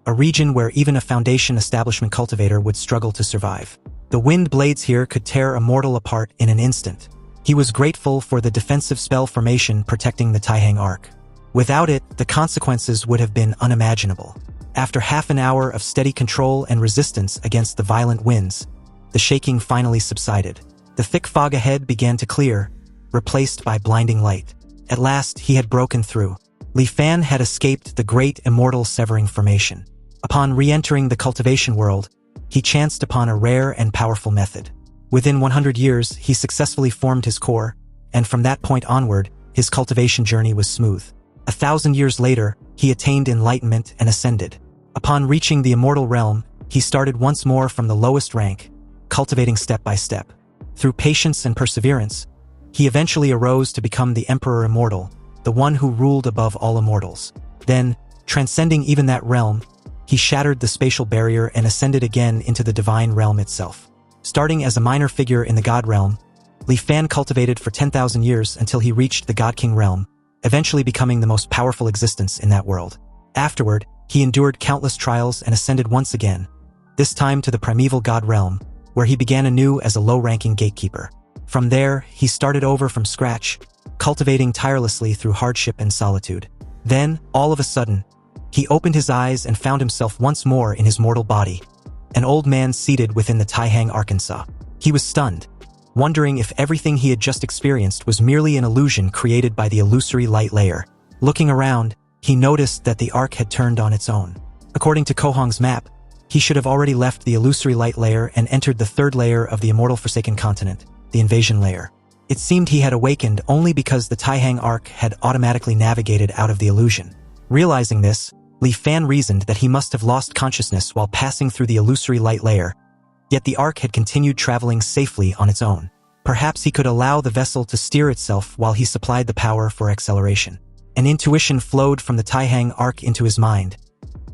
a region where even a Foundation establishment cultivator would struggle to survive. The wind blades here could tear a mortal apart in an instant. He was grateful for the defensive spell formation protecting the Taihang Ark. Without it, the consequences would have been unimaginable. After half an hour of steady control and resistance against the violent winds, the shaking finally subsided. The thick fog ahead began to clear, replaced by blinding light. At last, he had broken through. Li Fan had escaped the great immortal severing formation. Upon re-entering the cultivation world, he chanced upon a rare and powerful method. Within 100 years, he successfully formed his core, and from that point onward, his cultivation journey was smooth. 1,000 years later, he attained enlightenment and ascended. Upon reaching the immortal realm, he started once more from the lowest rank, cultivating step by step. Through patience and perseverance, he eventually arose to become the Emperor Immortal, the one who ruled above all immortals. Then, transcending even that realm, he shattered the spatial barrier and ascended again into the divine realm itself. Starting as a minor figure in the God realm, Li Fan cultivated for 10,000 years until he reached the God King realm, eventually becoming the most powerful existence in that world. Afterward, he endured countless trials and ascended once again, this time to the primeval God realm, where he began anew as a low-ranking gatekeeper. From there, he started over from scratch, cultivating tirelessly through hardship and solitude. Then, all of a sudden, he opened his eyes and found himself once more in his mortal body, an old man seated within the Taihang Arkansas. He was stunned, wondering if everything he had just experienced was merely an illusion created by the illusory light layer. Looking around, he noticed that the ark had turned on its own. According to Ko Hong's map, he should have already left the illusory light layer and entered the 3rd layer of the immortal Forsaken Continent, the invasion layer. It seemed he had awakened only because the Taihang Ark had automatically navigated out of the illusion. Realizing this, Li Fan reasoned that he must have lost consciousness while passing through the illusory light layer, yet the ark had continued traveling safely on its own. Perhaps he could allow the vessel to steer itself while he supplied the power for acceleration. An intuition flowed from the Taihang Ark into his mind,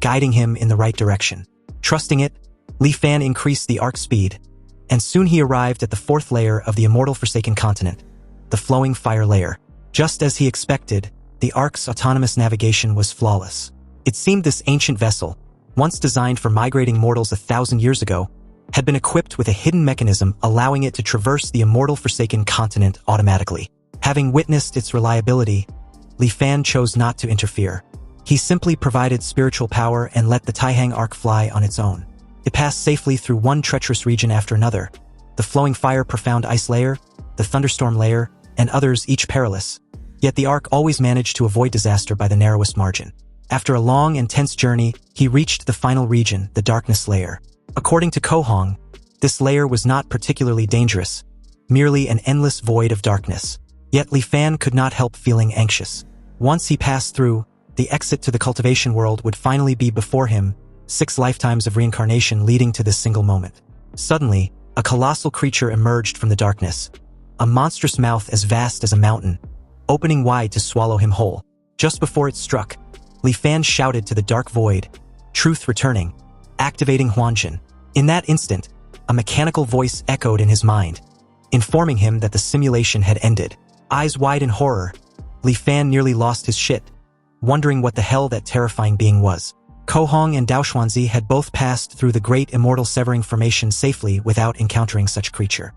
guiding him in the right direction. Trusting it, Li Fan increased the ark's speed, and soon he arrived at the 4th layer of the immortal Forsaken Continent, the flowing fire layer. Just as he expected, the ark's autonomous navigation was flawless. It seemed this ancient vessel, once designed for migrating mortals 1,000 years ago, had been equipped with a hidden mechanism allowing it to traverse the immortal Forsaken Continent automatically. Having witnessed its reliability, Li Fan chose not to interfere. He simply provided spiritual power and let the Taihang Ark fly on its own. It passed safely through one treacherous region after another, the flowing fire profound ice layer, the thunderstorm layer, and others each perilous. Yet the Ark always managed to avoid disaster by the narrowest margin. After a long and tense journey, he reached the final region, the darkness layer. According to Ko Hong, this layer was not particularly dangerous, merely an endless void of darkness. Yet Li Fan could not help feeling anxious. Once he passed through, the exit to the cultivation world would finally be before him, 6 lifetimes of reincarnation leading to this single moment. Suddenly, a colossal creature emerged from the darkness, a monstrous mouth as vast as a mountain, opening wide to swallow him whole. Just before it struck, Li Fan shouted to the dark void, truth returning, activating Huanjin. In that instant, a mechanical voice echoed in his mind, informing him that the simulation had ended. Eyes wide in horror, Li Fan nearly lost his shit, wondering what the hell that terrifying being was. Ko Hong and Dao Xuanzi had both passed through the great immortal severing formation safely without encountering such creature.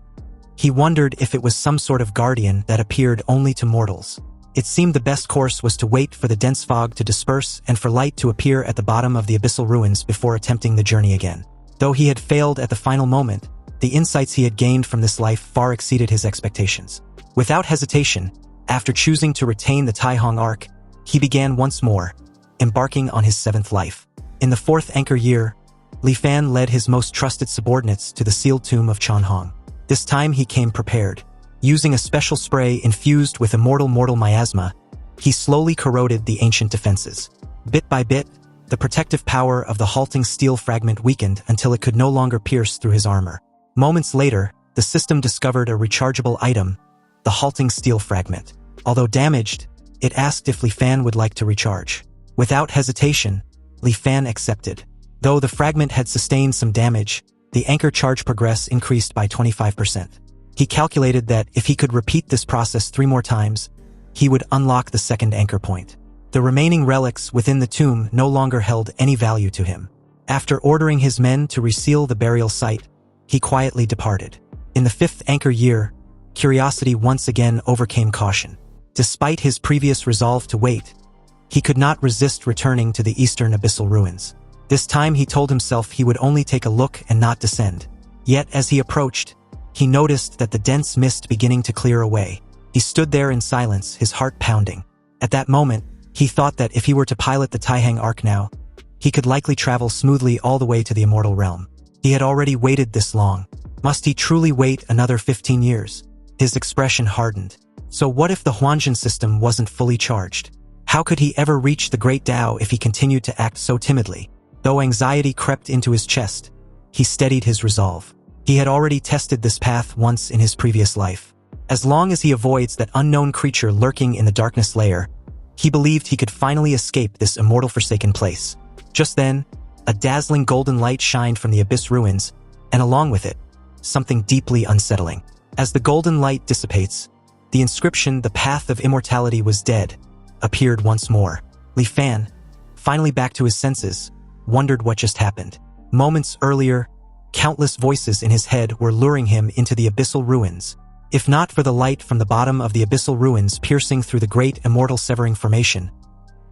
He wondered if it was some sort of guardian that appeared only to mortals. It seemed the best course was to wait for the dense fog to disperse and for light to appear at the bottom of the abyssal ruins before attempting the journey again. Though he had failed at the final moment, the insights he had gained from this life far exceeded his expectations. Without hesitation, after choosing to retain the Taihong arc, he began once more, embarking on his 7th life. In the 4th anchor year, Li Fan led his most trusted subordinates to the sealed tomb of Chanhong. This time he came prepared. Using a special spray infused with immortal miasma, he slowly corroded the ancient defenses. Bit by bit, the protective power of the halting steel fragment weakened until it could no longer pierce through his armor. Moments later, the system discovered a rechargeable item, the halting steel fragment. Although damaged, it asked if Li Fan would like to recharge. Without hesitation, Li Fan accepted. Though the fragment had sustained some damage, the anchor charge progress increased by 25%. He calculated that if he could repeat this process 3 more times, he would unlock the 2nd anchor point. The remaining relics within the tomb no longer held any value to him. After ordering his men to reseal the burial site, he quietly departed. In the 5th anchor year, curiosity once again overcame caution. Despite his previous resolve to wait, he could not resist returning to the eastern abyssal ruins. This time he told himself he would only take a look and not descend. Yet as he approached, he noticed that the dense mist beginning to clear away. He stood there in silence, his heart pounding. At that moment, he thought that if he were to pilot the Taihang Arc now, he could likely travel smoothly all the way to the immortal realm. He had already waited this long. Must he truly wait another 15 years? His expression hardened. So what if the Huanjin system wasn't fully charged? How could he ever reach the Great Tao if he continued to act so timidly? Though anxiety crept into his chest, he steadied his resolve. He had already tested this path once in his previous life. As long as he avoids that unknown creature lurking in the darkness layer, he believed he could finally escape this immortal forsaken place. Just then, a dazzling golden light shined from the abyss ruins, and along with it, something deeply unsettling. As the golden light dissipates, the inscription, "The Path of Immortality was dead," appeared once more. Li Fan, finally back to his senses, wondered what just happened. Moments earlier, countless voices in his head were luring him into the abyssal ruins. If not for the light from the bottom of the abyssal ruins piercing through the great immortal severing formation,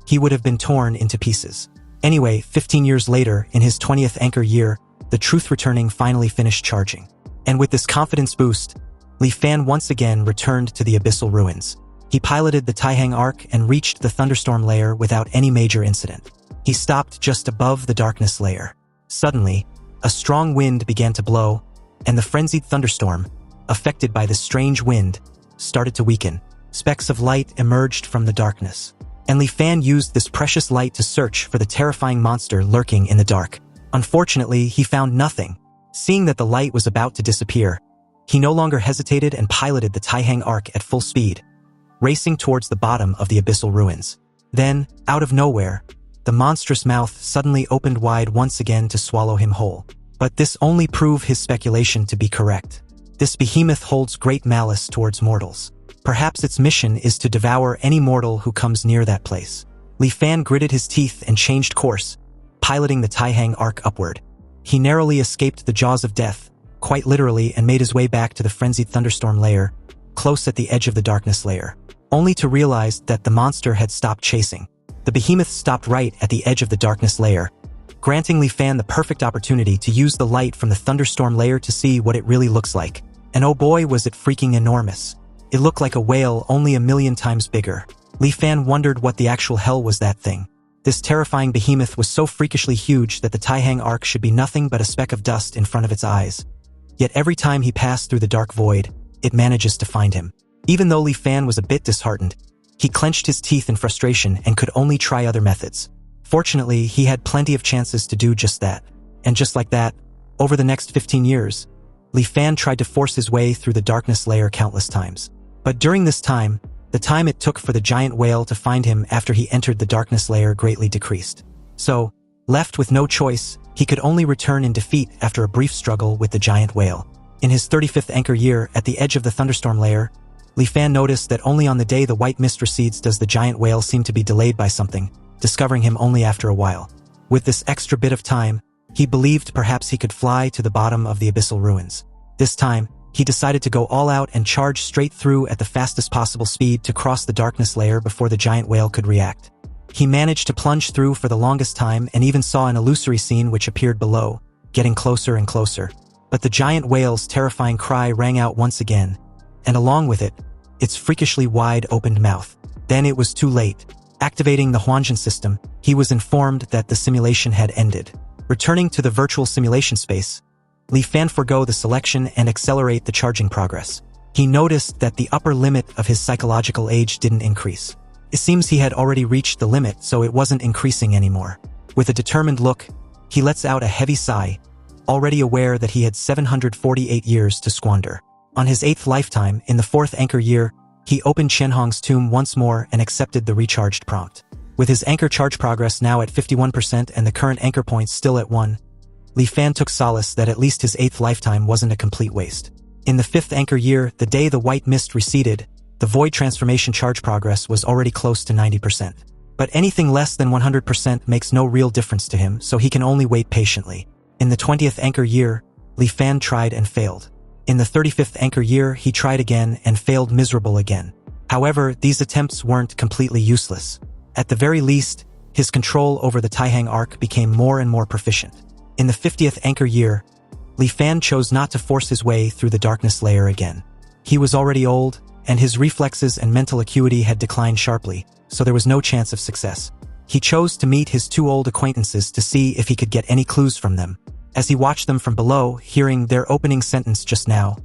he would have been torn into pieces. Anyway, 15 years later, in his 20th anchor year, the truth returning finally finished charging. And with this confidence boost, Li Fan once again returned to the abyssal ruins. He piloted the Taihang Arc and reached the thunderstorm layer without any major incident. He stopped just above the darkness layer. Suddenly, a strong wind began to blow, and the frenzied thunderstorm, affected by this strange wind, started to weaken. Specks of light emerged from the darkness, and Li Fan used this precious light to search for the terrifying monster lurking in the dark. Unfortunately, he found nothing. Seeing that the light was about to disappear, he no longer hesitated and piloted the Taihang Arc at full speed, racing towards the bottom of the abyssal ruins. Then, out of nowhere, the monstrous mouth suddenly opened wide once again to swallow him whole. But this only proved his speculation to be correct. This behemoth holds great malice towards mortals. Perhaps its mission is to devour any mortal who comes near that place. Li Fan gritted his teeth and changed course, piloting the Taihang Arc upward. He narrowly escaped the jaws of death, quite literally, and made his way back to the frenzied thunderstorm layer, close at the edge of the darkness layer, only to realize that the monster had stopped chasing. The behemoth stopped right at the edge of the darkness layer, granting Li Fan the perfect opportunity to use the light from the thunderstorm layer to see what it really looks like. And oh boy, was it freaking enormous. It looked like a whale, only 1,000,000 times bigger. Li Fan wondered what the actual hell was that thing. This terrifying behemoth was so freakishly huge that the Taihang Arc should be nothing but a speck of dust in front of its eyes. Yet every time he passed through the dark void, it manages to find him. Even though Li Fan was a bit disheartened, he clenched his teeth in frustration and could only try other methods. Fortunately, he had plenty of chances to do just that. And just like that, over the next 15 years, Li Fan tried to force his way through the darkness layer countless times. But during this time, The time it took for the giant whale to find him after he entered the darkness layer greatly decreased. So, left with no choice, he could only return in defeat after a brief struggle with the giant whale. In his 35th anchor year, at the edge of the thunderstorm layer, Li Fan noticed that only on the day the white mist recedes does the giant whale seem to be delayed by something, discovering him only after a while. With this extra bit of time, he believed perhaps he could fly to the bottom of the abyssal ruins. This time, he decided to go all out and charge straight through at the fastest possible speed to cross the darkness layer before the giant whale could react. He managed to plunge through for the longest time and even saw an illusory scene which appeared below, getting closer and closer. But the giant whale's terrifying cry rang out once again, and along with it, its freakishly wide-opened mouth. Then it was too late. Activating the Huanjin system, he was informed that the simulation had ended. Returning to the virtual simulation space, Li Fan forgo the selection and accelerate the charging progress. He noticed that the upper limit of his psychological age didn't increase. It seems he had already reached the limit, so it wasn't increasing anymore. With a determined look, he lets out a heavy sigh, already aware that he had 748 years to squander. On his 8th lifetime, in the 4th anchor year, he opened Shenhong's tomb once more and accepted the recharged prompt. With his anchor charge progress now at 51% and the current anchor points still at 1, Li Fan took solace that at least his 8th lifetime wasn't a complete waste. In the 5th anchor year, the day the white mist receded, the void transformation charge progress was already close to 90%. But anything less than 100% makes no real difference to him, so he can only wait patiently. In the 20th anchor year, Li Fan tried and failed. In the 35th anchor year, he tried again and failed miserable again. However, these attempts weren't completely useless. At the very least, his control over the Taihang arc became more and more proficient. In the 50th anchor year, Li Fan chose not to force his way through the darkness layer again. He was already old, and his reflexes and mental acuity had declined sharply, so there was no chance of success. He chose to meet his 2 old acquaintances to see if he could get any clues from them. As he watched them from below, hearing their opening sentence just now,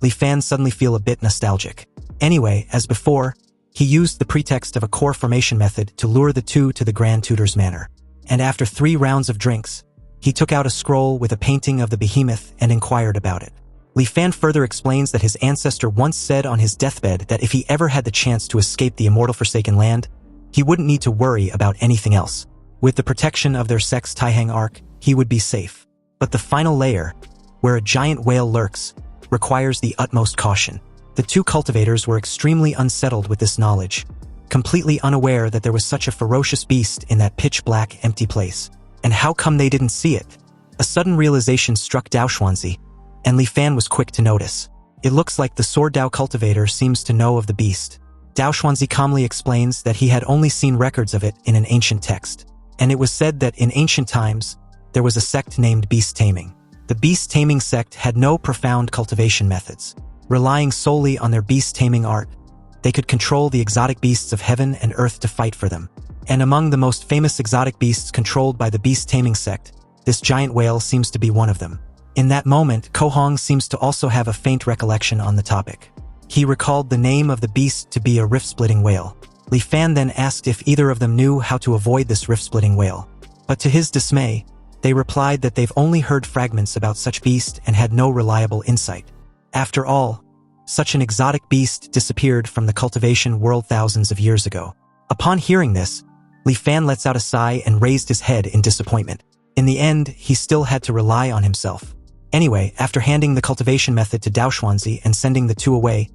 Li Fan suddenly feel a bit nostalgic. Anyway, as before, he used the pretext of a core formation method to lure the two to the Grand Tutor's manor. And after 3 rounds of drinks, he took out a scroll with a painting of the behemoth and inquired about it. Li Fan further explains that his ancestor once said on his deathbed that if he ever had the chance to escape the immortal Forsaken Land, he wouldn't need to worry about anything else. With the protection of their sex Taihang arc, he would be safe. But the final layer, where a giant whale lurks, requires the utmost caution. The 2 cultivators were extremely unsettled with this knowledge, completely unaware that there was such a ferocious beast in that pitch-black, empty place. And how come they didn't see it? A sudden realization struck Dao Xuanzi, and Li Fan was quick to notice. It looks like the Sword Dao cultivator seems to know of the beast. Dao Xuanzi calmly explains that he had only seen records of it in an ancient text, and it was said that in ancient times, there was a sect named Beast Taming. The Beast Taming sect had no profound cultivation methods. Relying solely on their beast taming art, they could control the exotic beasts of heaven and earth to fight for them. And among the most famous exotic beasts controlled by the Beast Taming sect, this giant whale seems to be one of them. In that moment, Ko Hong seems to also have a faint recollection on the topic. He recalled the name of the beast to be a rift-splitting whale. Li Fan then asked if either of them knew how to avoid this rift-splitting whale. But to his dismay, they replied that they've only heard fragments about such beast and had no reliable insight. After all, such an exotic beast disappeared from the cultivation world thousands of years ago. Upon hearing this, Li Fan lets out a sigh and raised his head in disappointment. In the end, he still had to rely on himself. Anyway, after handing the cultivation method to Dao Xuanzi and sending the 2 away,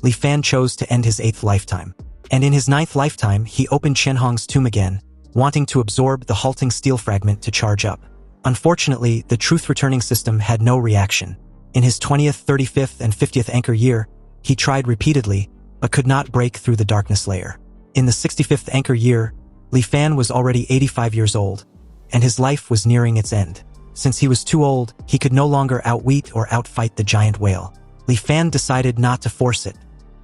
Li Fan chose to end his 8th lifetime. And in his 9th lifetime, he opened Shenhong's tomb again, wanting to absorb the halting steel fragment to charge up. Unfortunately, the truth-returning system had no reaction. In his 20th, 35th, and 50th anchor year, he tried repeatedly, but could not break through the darkness layer. In the 65th anchor year, Li Fan was already 85 years old, and his life was nearing its end. Since he was too old, he could no longer outwit or outfight the giant whale. Li Fan decided not to force it.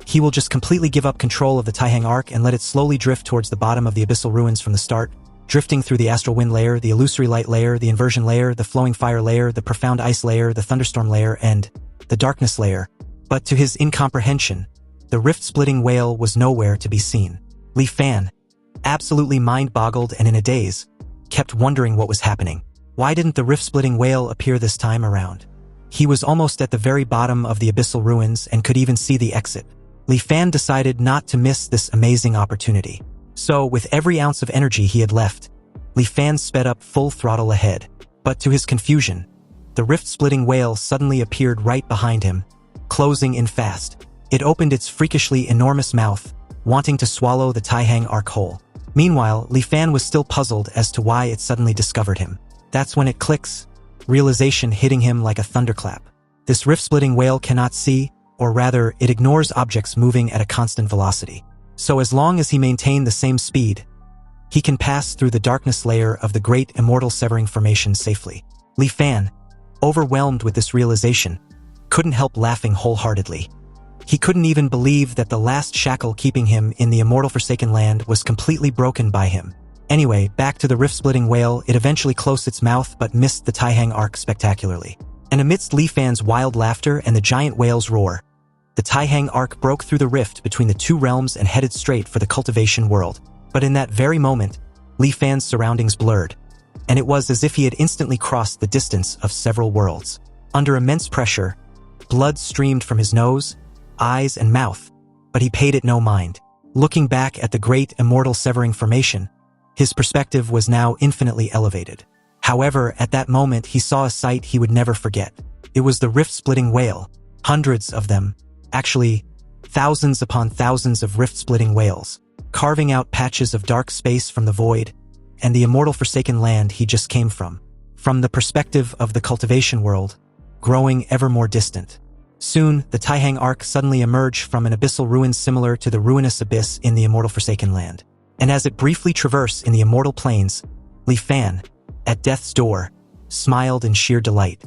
He will just completely give up control of the Taihang arc and let it slowly drift towards the bottom of the abyssal ruins from the start, drifting through the astral wind layer, the illusory light layer, the inversion layer, the flowing fire layer, the profound ice layer, the thunderstorm layer, and the darkness layer. But to his incomprehension, the rift-splitting whale was nowhere to be seen. Li Fan, absolutely mind-boggled and in a daze, kept wondering what was happening. Why didn't the rift-splitting whale appear this time around? He was almost at the very bottom of the abyssal ruins and could even see the exit. Li Fan decided not to miss this amazing opportunity. So, with every ounce of energy he had left, Li Fan sped up full throttle ahead. But to his confusion, the rift-splitting whale suddenly appeared right behind him, closing in fast. It opened its freakishly enormous mouth, wanting to swallow the Taihang arc whole. Meanwhile, Li Fan was still puzzled as to why it suddenly discovered him. That's when it clicks, realization hitting him like a thunderclap. This rift-splitting whale cannot see, or rather, it ignores objects moving at a constant velocity. So as long as he maintained the same speed, he can pass through the darkness layer of the Great Immortal Severing Formation safely. Li Fan, overwhelmed with this realization, couldn't help laughing wholeheartedly. He couldn't even believe that the last shackle keeping him in the immortal Forsaken Land was completely broken by him. Anyway, back to the rift-splitting whale, it eventually closed its mouth but missed the Taihang arc spectacularly. And amidst Li Fan's wild laughter and the giant whale's roar, the Taihang arc broke through the rift between the two realms and headed straight for the cultivation world. But in that very moment, Li Fan's surroundings blurred, and it was as if he had instantly crossed the distance of several worlds. Under immense pressure, blood streamed from his nose, eyes, and mouth, but he paid it no mind. Looking back at the Great Immortal Severing Formation, his perspective was now infinitely elevated. However, at that moment he saw a sight he would never forget. It was the rift-splitting whale, hundreds of them, actually, thousands upon thousands of rift-splitting whales, carving out patches of dark space from the void and the immortal Forsaken Land he just came from. From the perspective of the cultivation world, growing ever more distant. Soon, the Taihang arc suddenly emerged from an abyssal ruin similar to the ruinous abyss in the immortal Forsaken Land. And as it briefly traversed in the immortal plains, Li Fan, at death's door, smiled in sheer delight.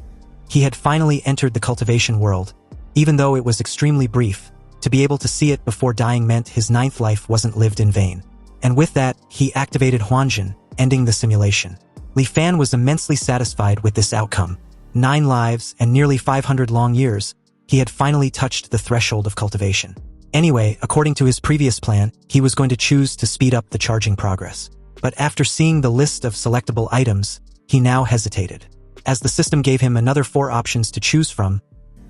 He had finally entered the cultivation world, even though it was extremely brief. To be able to see it before dying meant his ninth life wasn't lived in vain. And with that, he activated Huanjin, ending the simulation. Li Fan was immensely satisfied with this outcome. 9 lives and nearly 500 long years, he had finally touched the threshold of cultivation. Anyway, according to his previous plan, he was going to choose to speed up the charging progress. But after seeing the list of selectable items, he now hesitated. As the system gave him another 4 options to choose from,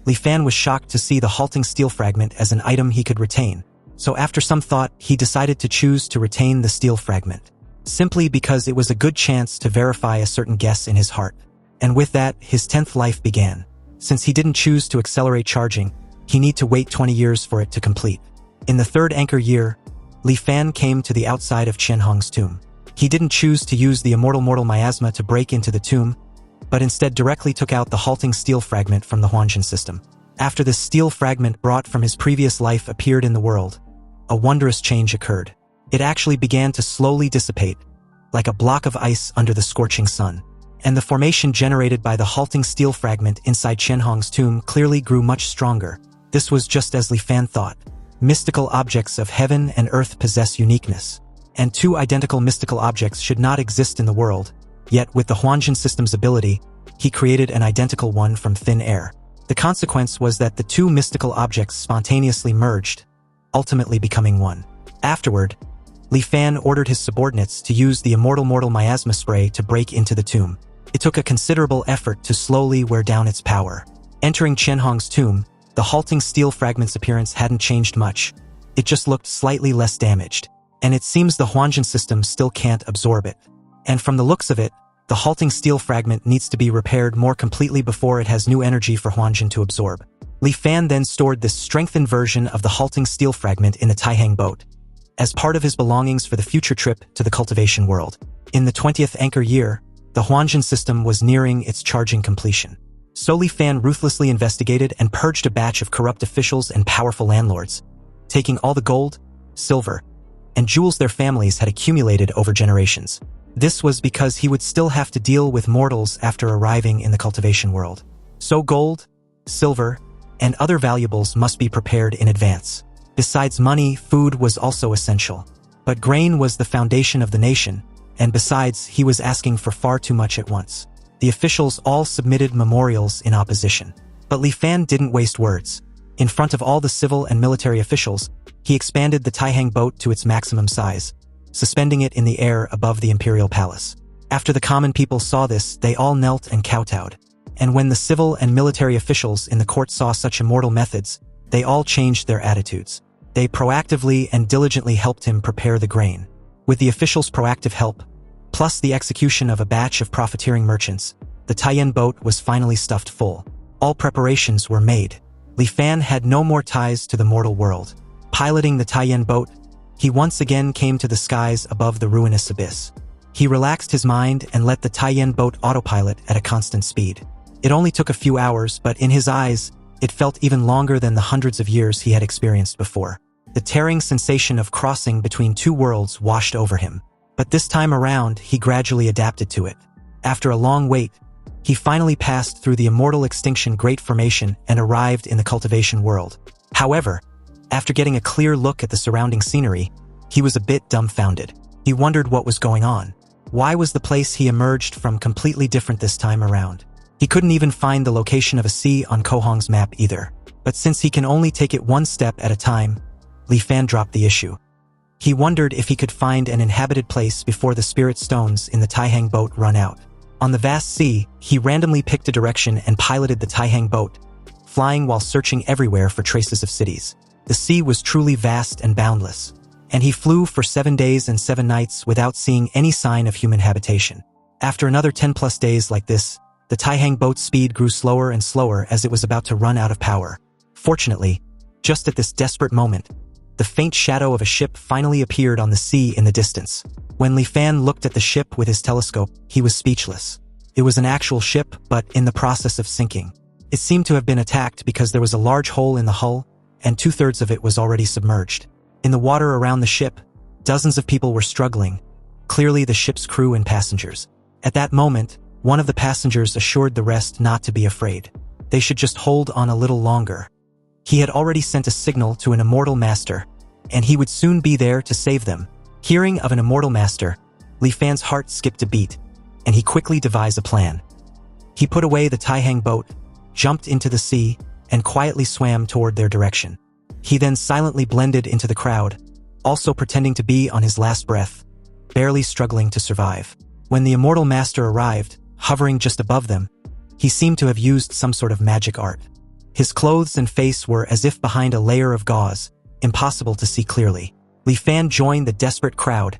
Li Fan was shocked to see the halting steel fragment as an item he could retain. So after some thought, he decided to choose to retain the steel fragment, simply because it was a good chance to verify a certain guess in his heart. And with that, his 10th life began. Since he didn't choose to accelerate charging, he need to wait 20 years for it to complete. In the 3rd anchor year, Li Fan came to the outside of Qianhong's tomb. He didn't choose to use the immortal miasma to break into the tomb, but instead directly took out the halting steel fragment from the Huanjin system. After this steel fragment brought from his previous life appeared in the world, a wondrous change occurred. It actually began to slowly dissipate, like a block of ice under the scorching sun. And the formation generated by the halting steel fragment inside Qianhong's tomb clearly grew much stronger. This was just as Li Fan thought. Mystical objects of heaven and earth possess uniqueness, and 2 identical mystical objects should not exist in the world. Yet with the Huanjin system's ability, he created an identical one from thin air. The consequence was that the 2 mystical objects spontaneously merged, ultimately becoming one. Afterward, Li Fan ordered his subordinates to use the immortal miasma spray to break into the tomb. It took a considerable effort to slowly wear down its power. Entering Qianhong's tomb, the halting steel fragment's appearance hadn't changed much. It just looked slightly less damaged, and it seems the Huanjin system still can't absorb it. And from the looks of it, the halting steel fragment needs to be repaired more completely before it has new energy for Huanjin to absorb. Li Fan then stored this strengthened version of the halting steel fragment in the Taihang boat, as part of his belongings for the future trip to the cultivation world. In the 20th anchor year, the Huanjin system was nearing its charging completion. So Li Fan ruthlessly investigated and purged a batch of corrupt officials and powerful landlords, taking all the gold, silver, and jewels their families had accumulated over generations. This was because he would still have to deal with mortals after arriving in the cultivation world. So gold, silver, and other valuables must be prepared in advance. Besides money, food was also essential. But grain was the foundation of the nation, and besides, he was asking for far too much at once. The officials all submitted memorials in opposition. But Li Fan didn't waste words. In front of all the civil and military officials, he expanded the Taihang boat to its maximum size, suspending it in the air above the imperial palace. After the common people saw this, they all knelt and kowtowed. And when the civil and military officials in the court saw such immortal methods, they all changed their attitudes. They proactively and diligently helped him prepare the grain. With the officials' proactive help, plus the execution of a batch of profiteering merchants, the Taiyan boat was finally stuffed full. All preparations were made. Li Fan had no more ties to the mortal world. Piloting the Taiyan boat, he once again came to the skies above the ruinous abyss. He relaxed his mind and let the Taiyan boat autopilot at a constant speed. It only took a few hours, but in his eyes, it felt even longer than the hundreds of years he had experienced before. The tearing sensation of crossing between two worlds washed over him. But this time around, he gradually adapted to it. After a long wait, he finally passed through the immortal extinction Great Formation and arrived in the cultivation world. However, after getting a clear look at the surrounding scenery, he was a bit dumbfounded. He wondered what was going on. Why was the place he emerged from completely different this time around? He couldn't even find the location of a sea on Kohong's map either. But since he can only take it one step at a time, Li Fan dropped the issue. He wondered if he could find an inhabited place before the spirit stones in the Taihang boat run out. On the vast sea, he randomly picked a direction and piloted the Taihang boat, flying while searching everywhere for traces of cities. The sea was truly vast and boundless, and he flew for 7 days and 7 nights without seeing any sign of human habitation. After another 10+ days like this, the Taihang boat's speed grew slower and slower as it was about to run out of power. Fortunately, just at this desperate moment, the faint shadow of a ship finally appeared on the sea in the distance. When Li Fan looked at the ship with his telescope, he was speechless. It was an actual ship, but in the process of sinking. It seemed to have been attacked because there was a large hole in the hull, and 2/3 of it was already submerged. In the water around the ship, dozens of people were struggling, clearly the ship's crew and passengers. At that moment, one of the passengers assured the rest not to be afraid. They should just hold on a little longer. He had already sent a signal to an immortal master, and he would soon be there to save them. Hearing of an immortal master, Li Fan's heart skipped a beat, and he quickly devised a plan. He put away the Taihang boat, jumped into the sea, and quietly swam toward their direction. He then silently blended into the crowd, also pretending to be on his last breath, barely struggling to survive. When the immortal master arrived, hovering just above them, he seemed to have used some sort of magic art. His clothes and face were as if behind a layer of gauze, impossible to see clearly. Li Fan joined the desperate crowd,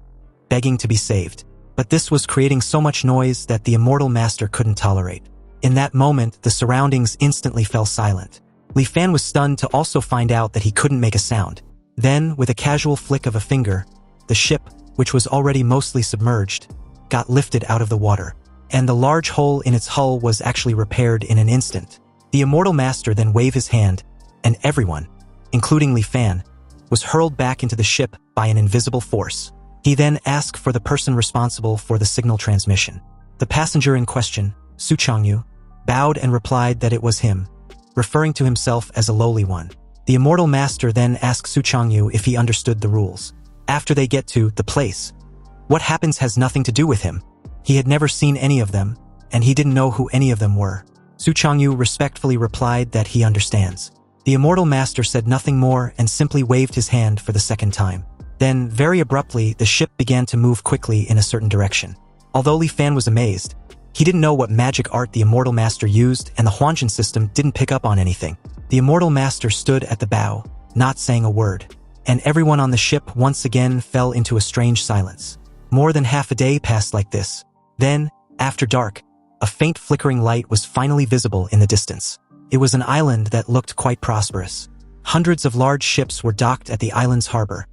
begging to be saved. But this was creating so much noise that the immortal master couldn't tolerate. In that moment, the surroundings instantly fell silent. Li Fan was stunned to also find out that he couldn't make a sound. Then, with a casual flick of a finger, the ship, which was already mostly submerged, got lifted out of the water, and the large hole in its hull was actually repaired in an instant. The immortal master then waved his hand, and everyone, including Li Fan, was hurled back into the ship by an invisible force. He then asked for the person responsible for the signal transmission. The passenger in question, Su Changyu, bowed and replied that it was him, referring to himself as a lowly one. The immortal master then asked Su Changyu if he understood the rules. After they get to the place, what happens has nothing to do with him. He had never seen any of them, and he didn't know who any of them were. Su Changyu respectfully replied that he understands. The immortal master said nothing more and simply waved his hand for the second time. Then, very abruptly, the ship began to move quickly in a certain direction. Although Li Fan was amazed, he didn't know what magic art the immortal master used, and the Huanjin system didn't pick up on anything. The immortal master stood at the bow, not saying a word, and everyone on the ship once again fell into a strange silence. More than half a day passed like this. Then, after dark, a faint flickering light was finally visible in the distance. It was an island that looked quite prosperous. Hundreds of large ships were docked at the island's harbor,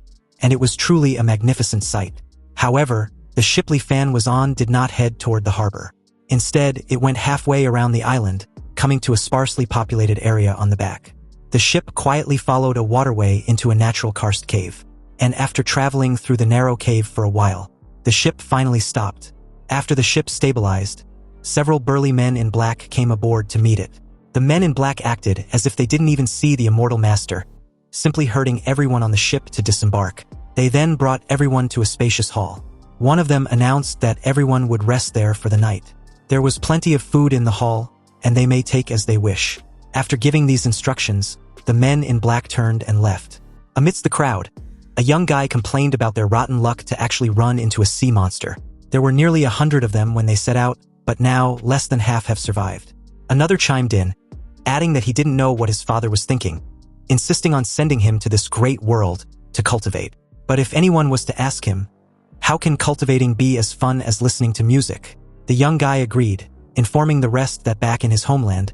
and it was truly a magnificent sight. However, the ship Li Fan was on did not head toward the harbor. Instead, it went halfway around the island, coming to a sparsely populated area on the back. The ship quietly followed a waterway into a natural karst cave, and after traveling through the narrow cave for a while, the ship finally stopped. After the ship stabilized, several burly men in black came aboard to meet it. The men in black acted as if they didn't even see the immortal master, simply herding everyone on the ship to disembark. They then brought everyone to a spacious hall. One of them announced that everyone would rest there for the night. There was plenty of food in the hall, and they may take as they wish. After giving these instructions, the men in black turned and left. Amidst the crowd, a young guy complained about their rotten luck to actually run into a sea monster. There were nearly 100 of them when they set out, but now less than half have survived. Another chimed in, adding that he didn't know what his father was thinking, insisting on sending him to this great world to cultivate. But if anyone was to ask him, how can cultivating be as fun as listening to music? The young guy agreed, informing the rest that back in his homeland,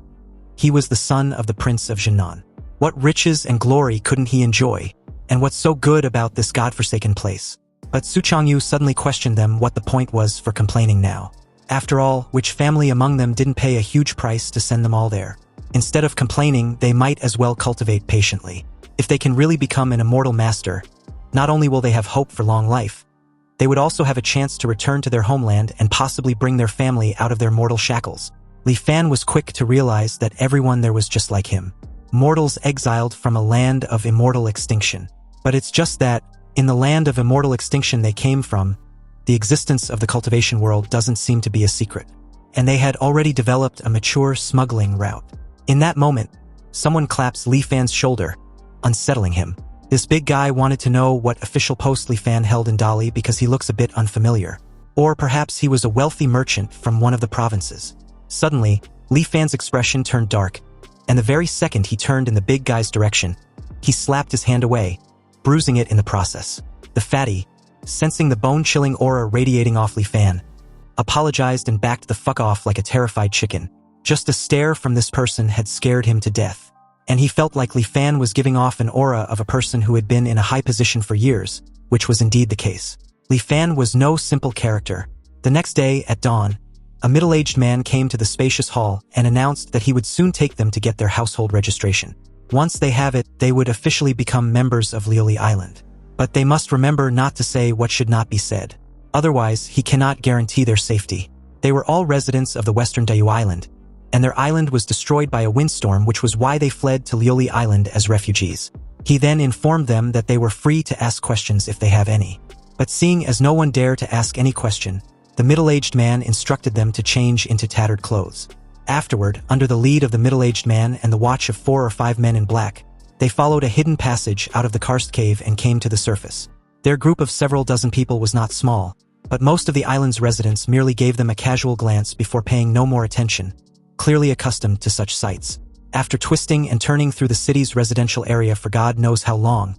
he was the son of the Prince of Jinan. What riches and glory couldn't he enjoy? And what's so good about this godforsaken place? But Su Changyu suddenly questioned them what the point was for complaining now. After all, which family among them didn't pay a huge price to send them all there? Instead of complaining, they might as well cultivate patiently. If they can really become an immortal master, not only will they have hope for long life, they would also have a chance to return to their homeland and possibly bring their family out of their mortal shackles. Li Fan was quick to realize that everyone there was just like him. Mortals exiled from a land of immortal extinction. But it's just that, in the land of immortal extinction they came from, the existence of the cultivation world doesn't seem to be a secret. And they had already developed a mature smuggling route. In that moment, someone claps Li Fan's shoulder, unsettling him. This big guy wanted to know what official post Li Fan held in Dali because he looks a bit unfamiliar. Or perhaps he was a wealthy merchant from one of the provinces. Suddenly, Li Fan's expression turned dark, and the very second he turned in the big guy's direction, he slapped his hand away, bruising it in the process. The fatty, sensing the bone-chilling aura radiating off Li Fan, apologized and backed the fuck off like a terrified chicken. Just a stare from this person had scared him to death, and he felt like Li Fan was giving off an aura of a person who had been in a high position for years, which was indeed the case. Li Fan was no simple character. The next day, at dawn, a middle-aged man came to the spacious hall and announced that he would soon take them to get their household registration. Once they have it, they would officially become members of Liuli Island. But they must remember not to say what should not be said. Otherwise, he cannot guarantee their safety. They were all residents of the western Dayu Island, and their island was destroyed by a windstorm, which was why they fled to Liuli Island as refugees. He then informed them that they were free to ask questions if they have any. But seeing as no one dared to ask any question, the middle-aged man instructed them to change into tattered clothes. Afterward, under the lead of the middle-aged man and the watch of 4 or 5 men in black, they followed a hidden passage out of the karst cave and came to the surface. Their group of several dozen people was not small, but most of the island's residents merely gave them a casual glance before paying no more attention, clearly accustomed to such sights. After twisting and turning through the city's residential area for God knows how long,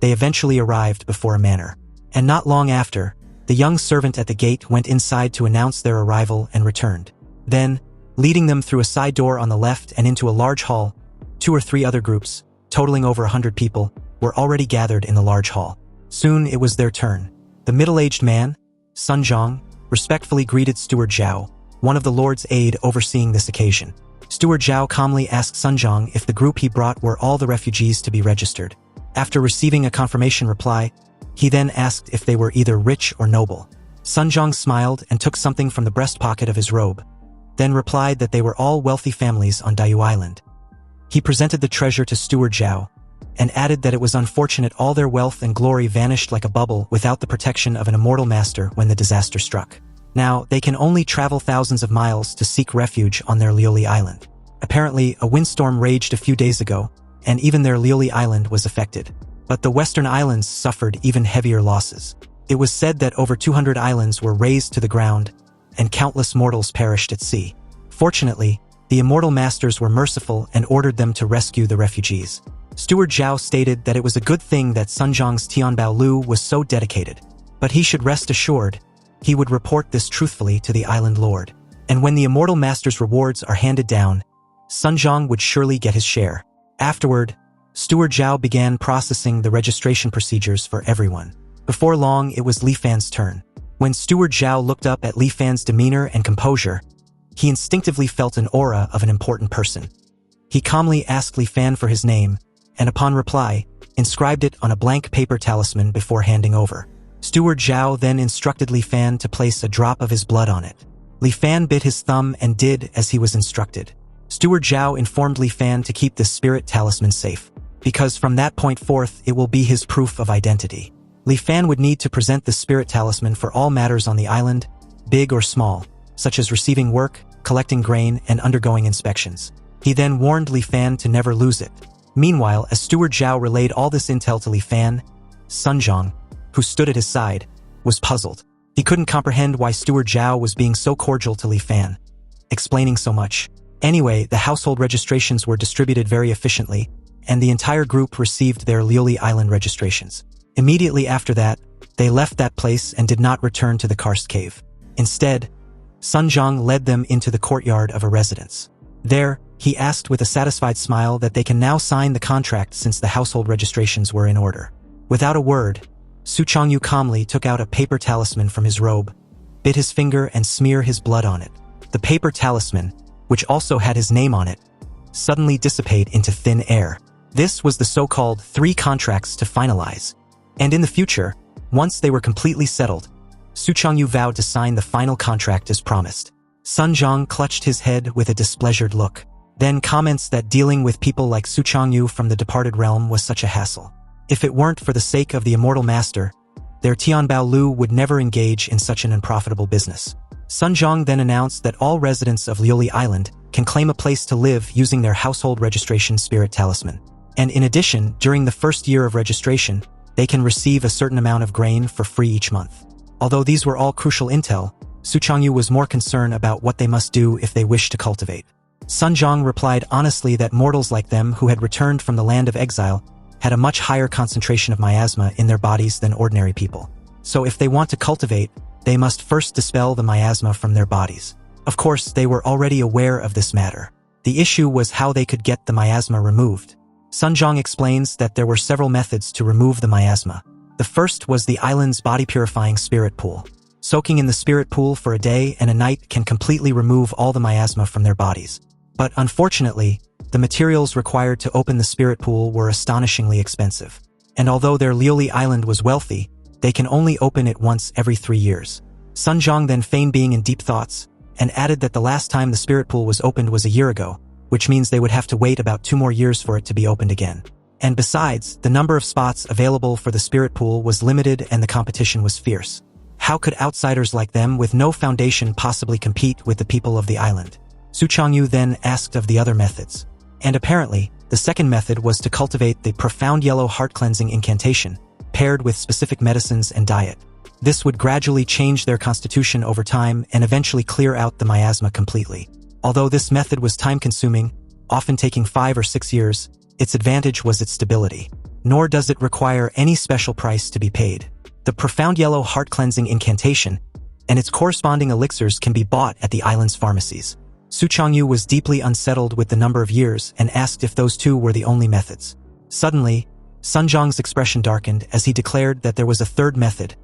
they eventually arrived before a manor. And not long after, the young servant at the gate went inside to announce their arrival and returned. Then, leading them through a side door on the left and into a large hall, 2 or 3 other groups, totaling over 100 people, were already gathered in the large hall. Soon it was their turn. The middle-aged man, Sun Zhang, respectfully greeted Steward Zhao, one of the Lord's aide overseeing this occasion. Steward Zhao calmly asked Sun Zhang if the group he brought were all the refugees to be registered. After receiving a confirmation reply, he then asked if they were either rich or noble. Sun Zhang smiled and took something from the breast pocket of his robe, then replied that they were all wealthy families on Dayu Island. He presented the treasure to Steward Zhao, and added that it was unfortunate all their wealth and glory vanished like a bubble without the protection of an immortal master when the disaster struck. Now, they can only travel thousands of miles to seek refuge on their Liuli Island. Apparently, a windstorm raged a few days ago, and even their Liuli Island was affected. But the western islands suffered even heavier losses. It was said that over 200 islands were razed to the ground, and countless mortals perished at sea. Fortunately, the immortal masters were merciful and ordered them to rescue the refugees. Steward Zhao stated that it was a good thing that Sun Zhang's Tianbao Lu was so dedicated, but he should rest assured he would report this truthfully to the island lord. And when the immortal master's rewards are handed down, Sun Zhang would surely get his share. Afterward, Steward Zhao began processing the registration procedures for everyone. Before long, it was Li Fan's turn. When Steward Zhao looked up at Li Fan's demeanor and composure, he instinctively felt an aura of an important person. He calmly asked Li Fan for his name, and upon reply, inscribed it on a blank paper talisman before handing over. Steward Zhao then instructed Li Fan to place a drop of his blood on it. Li Fan bit his thumb and did as he was instructed. Steward Zhao informed Li Fan to keep this spirit talisman safe, because from that point forth it will be his proof of identity. Li Fan would need to present the spirit talisman for all matters on the island, big or small, such as receiving work, collecting grain, and undergoing inspections. He then warned Li Fan to never lose it. Meanwhile, as Steward Zhao relayed all this intel to Li Fan, Sun Zhang, who stood at his side, was puzzled. He couldn't comprehend why Steward Zhao was being so cordial to Li Fan, explaining so much. Anyway, the household registrations were distributed very efficiently, and the entire group received their Liuli Island registrations. Immediately after that, they left that place and did not return to the karst cave. Instead, Sun Zhang led them into the courtyard of a residence. There, he asked with a satisfied smile that they can now sign the contract since the household registrations were in order. Without a word, Su Changyu calmly took out a paper talisman from his robe, bit his finger and smeared his blood on it. The paper talisman, which also had his name on it, suddenly dissipated into thin air. This was the so-called 3 contracts to finalize. And in the future, once they were completely settled, Su Changyu vowed to sign the final contract as promised. Sun Zhang clutched his head with a displeasured look, then comments that dealing with people like Su Changyu from the departed realm was such a hassle. If it weren't for the sake of the immortal master, their Tianbao Lu would never engage in such an unprofitable business. Sun Zhang then announced that all residents of Liuli Island can claim a place to live using their household registration spirit talisman. And in addition, during the first year of registration, they can receive a certain amount of grain for free each month. Although these were all crucial intel, Su Changyu was more concerned about what they must do if they wish to cultivate. Sun Zhang replied honestly that mortals like them who had returned from the land of exile had a much higher concentration of miasma in their bodies than ordinary people. So if they want to cultivate, they must first dispel the miasma from their bodies. Of course, they were already aware of this matter. The issue was how they could get the miasma removed. Sun Zhang explains that there were several methods to remove the miasma. The first was the island's body-purifying spirit pool. Soaking in the spirit pool for a day and a night can completely remove all the miasma from their bodies. But unfortunately, the materials required to open the spirit pool were astonishingly expensive. And although their Liuli Island was wealthy, they can only open it once every 3 years. Sun Zhang then feigned being in deep thoughts, and added that the last time the spirit pool was opened was a year ago, which means they would have to wait about 2 more years for it to be opened again. And besides, the number of spots available for the spirit pool was limited and the competition was fierce. How could outsiders like them with no foundation possibly compete with the people of the island? Su Changyu then asked of the other methods. And apparently, the second method was to cultivate the profound yellow heart-cleansing incantation, paired with specific medicines and diet. This would gradually change their constitution over time and eventually clear out the miasma completely. Although this method was time-consuming, often taking 5 or 6 years, its advantage was its stability. Nor does it require any special price to be paid. The profound yellow heart-cleansing incantation and its corresponding elixirs can be bought at the island's pharmacies. Su Changyu was deeply unsettled with the number of years and asked if those 2 were the only methods. Suddenly, Sun Zhang's expression darkened as he declared that there was a third method,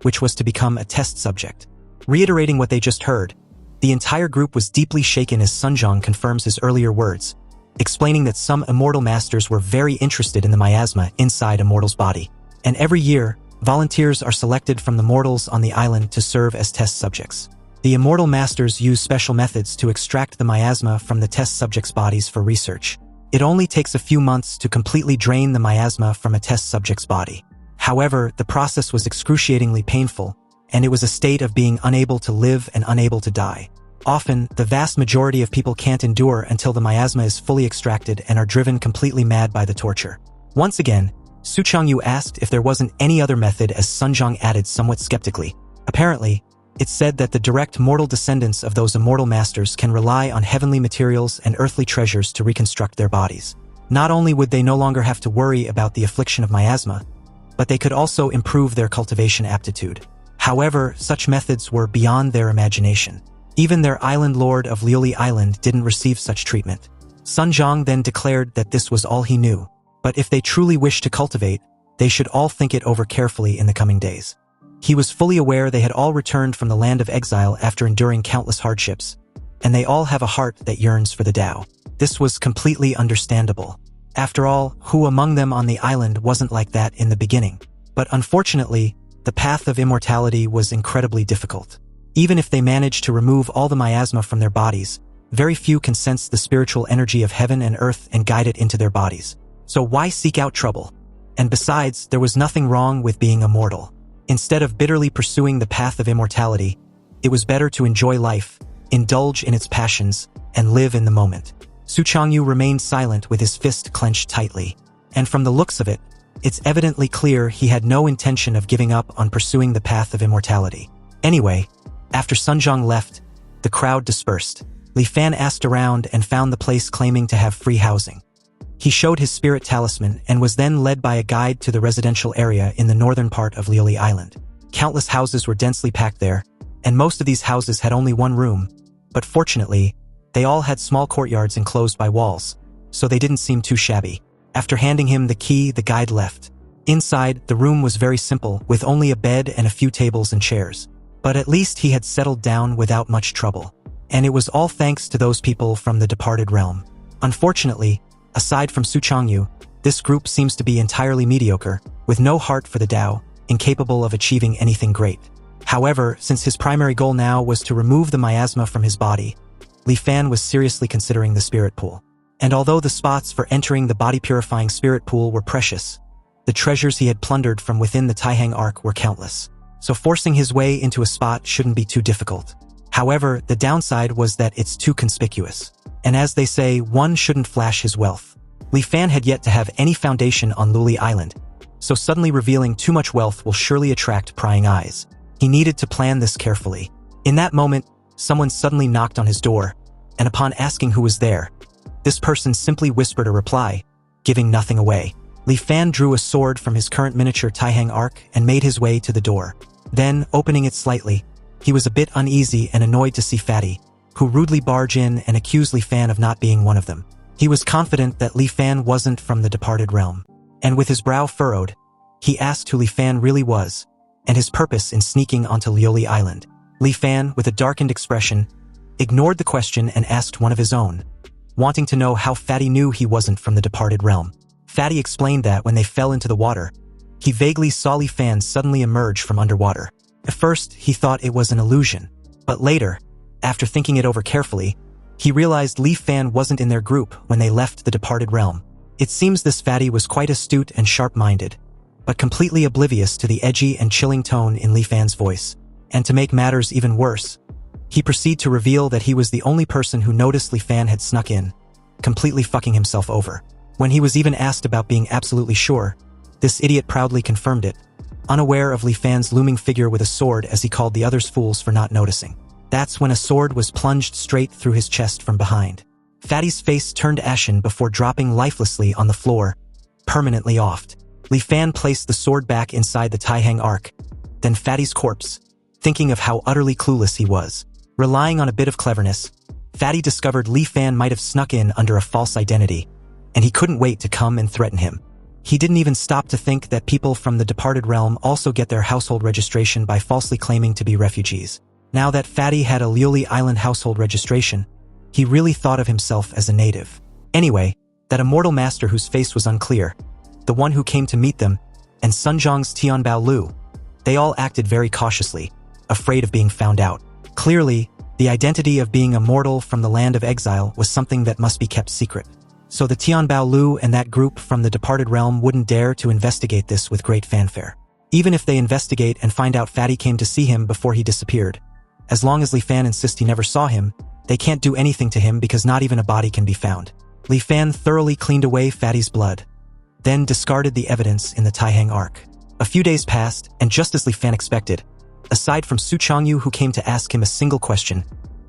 which was to become a test subject. Reiterating what they just heard, the entire group was deeply shaken as Sun Zhang confirms his earlier words, explaining that some immortal masters were very interested in the miasma inside a mortal's body. And every year, volunteers are selected from the mortals on the island to serve as test subjects. The immortal masters use special methods to extract the miasma from the test subjects' bodies for research. It only takes a few months to completely drain the miasma from a test subject's body. However, the process was excruciatingly painful, and it was a state of being unable to live and unable to die. Often, the vast majority of people can't endure until the miasma is fully extracted and are driven completely mad by the torture. Once again, Su Changyu asked if there wasn't any other method as Sun Zhang added somewhat skeptically. Apparently, it's said that the direct mortal descendants of those immortal masters can rely on heavenly materials and earthly treasures to reconstruct their bodies. Not only would they no longer have to worry about the affliction of miasma, but they could also improve their cultivation aptitude. However, such methods were beyond their imagination. Even their island lord of Liuli Island didn't receive such treatment. Sun Zhang then declared that this was all he knew, but if they truly wished to cultivate, they should all think it over carefully in the coming days. He was fully aware they had all returned from the land of exile after enduring countless hardships, and they all have a heart that yearns for the Tao. This was completely understandable. After all, who among them on the island wasn't like that in the beginning? But unfortunately, the path of immortality was incredibly difficult. Even if they managed to remove all the miasma from their bodies, very few can sense the spiritual energy of heaven and earth and guide it into their bodies. So why seek out trouble? And besides, there was nothing wrong with being immortal. Instead of bitterly pursuing the path of immortality, it was better to enjoy life, indulge in its passions, and live in the moment. Su Changyu remained silent with his fist clenched tightly. And from the looks of it, it's evidently clear he had no intention of giving up on pursuing the path of immortality. Anyway, after Sun Zhang left, the crowd dispersed. Li Fan asked around and found the place claiming to have free housing. He showed his spirit talisman and was then led by a guide to the residential area in the northern part of Lioli Island. Countless houses were densely packed there, and most of these houses had only one room, but fortunately, they all had small courtyards enclosed by walls, so they didn't seem too shabby. After handing him the key, the guide left. Inside, the room was very simple, with only a bed and a few tables and chairs. But at least he had settled down without much trouble. And it was all thanks to those people from the departed realm. Unfortunately, aside from Su Changyu, this group seems to be entirely mediocre, with no heart for the Tao, incapable of achieving anything great. However, since his primary goal now was to remove the miasma from his body, Li Fan was seriously considering the spirit pool. And although the spots for entering the body-purifying spirit pool were precious, the treasures he had plundered from within the Taihang Arc were countless. So forcing his way into a spot shouldn't be too difficult. However, the downside was that it's too conspicuous. And as they say, one shouldn't flash his wealth. Li Fan had yet to have any foundation on Lioli Island, so suddenly revealing too much wealth will surely attract prying eyes. He needed to plan this carefully. In that moment, someone suddenly knocked on his door, and upon asking who was there, this person simply whispered a reply, giving nothing away. Li Fan drew a sword from his current miniature Taihang Arc and made his way to the door. Then, opening it slightly, he was a bit uneasy and annoyed to see Fatty, who rudely barged in and accused Li Fan of not being one of them. He was confident that Li Fan wasn't from the departed realm. And with his brow furrowed, he asked who Li Fan really was, and his purpose in sneaking onto Lioli Island. Li Fan, with a darkened expression, ignored the question and asked one of his own, wanting to know how Fatty knew he wasn't from the departed realm. Fatty explained that when they fell into the water, he vaguely saw Li Fan suddenly emerge from underwater. At first, he thought it was an illusion, but later, after thinking it over carefully, he realized Li Fan wasn't in their group when they left the departed realm. It seems this Fatty was quite astute and sharp-minded, but completely oblivious to the edgy and chilling tone in Li Fan's voice. And to make matters even worse, he proceeded to reveal that he was the only person who noticed Li Fan had snuck in, completely fucking himself over. When he was even asked about being absolutely sure, this idiot proudly confirmed it, unaware of Li Fan's looming figure with a sword as he called the others fools for not noticing. That's when a sword was plunged straight through his chest from behind. Fatty's face turned ashen before dropping lifelessly on the floor, permanently offed. Li Fan placed the sword back inside the Taihang Arc, then Fatty's corpse, thinking of how utterly clueless he was. Relying on a bit of cleverness, Fatty discovered Li Fan might have snuck in under a false identity, and he couldn't wait to come and threaten him. He didn't even stop to think that people from the departed realm also get their household registration by falsely claiming to be refugees. Now that Fatty had a Lioli Island household registration, he really thought of himself as a native. Anyway, that immortal master whose face was unclear, the one who came to meet them, and Sunjong's Tianbao Lu, they all acted very cautiously, afraid of being found out. Clearly, the identity of being immortal from the land of exile was something that must be kept secret. So the Tianbao Lu and that group from the departed realm wouldn't dare to investigate this with great fanfare. Even if they investigate and find out Fatty came to see him before he disappeared, as long as Li Fan insists he never saw him, they can't do anything to him because not even a body can be found. Li Fan thoroughly cleaned away Fatty's blood, then discarded the evidence in the Taihang Arc. A few days passed, and just as Li Fan expected, aside from Su Changyu who came to ask him a single question,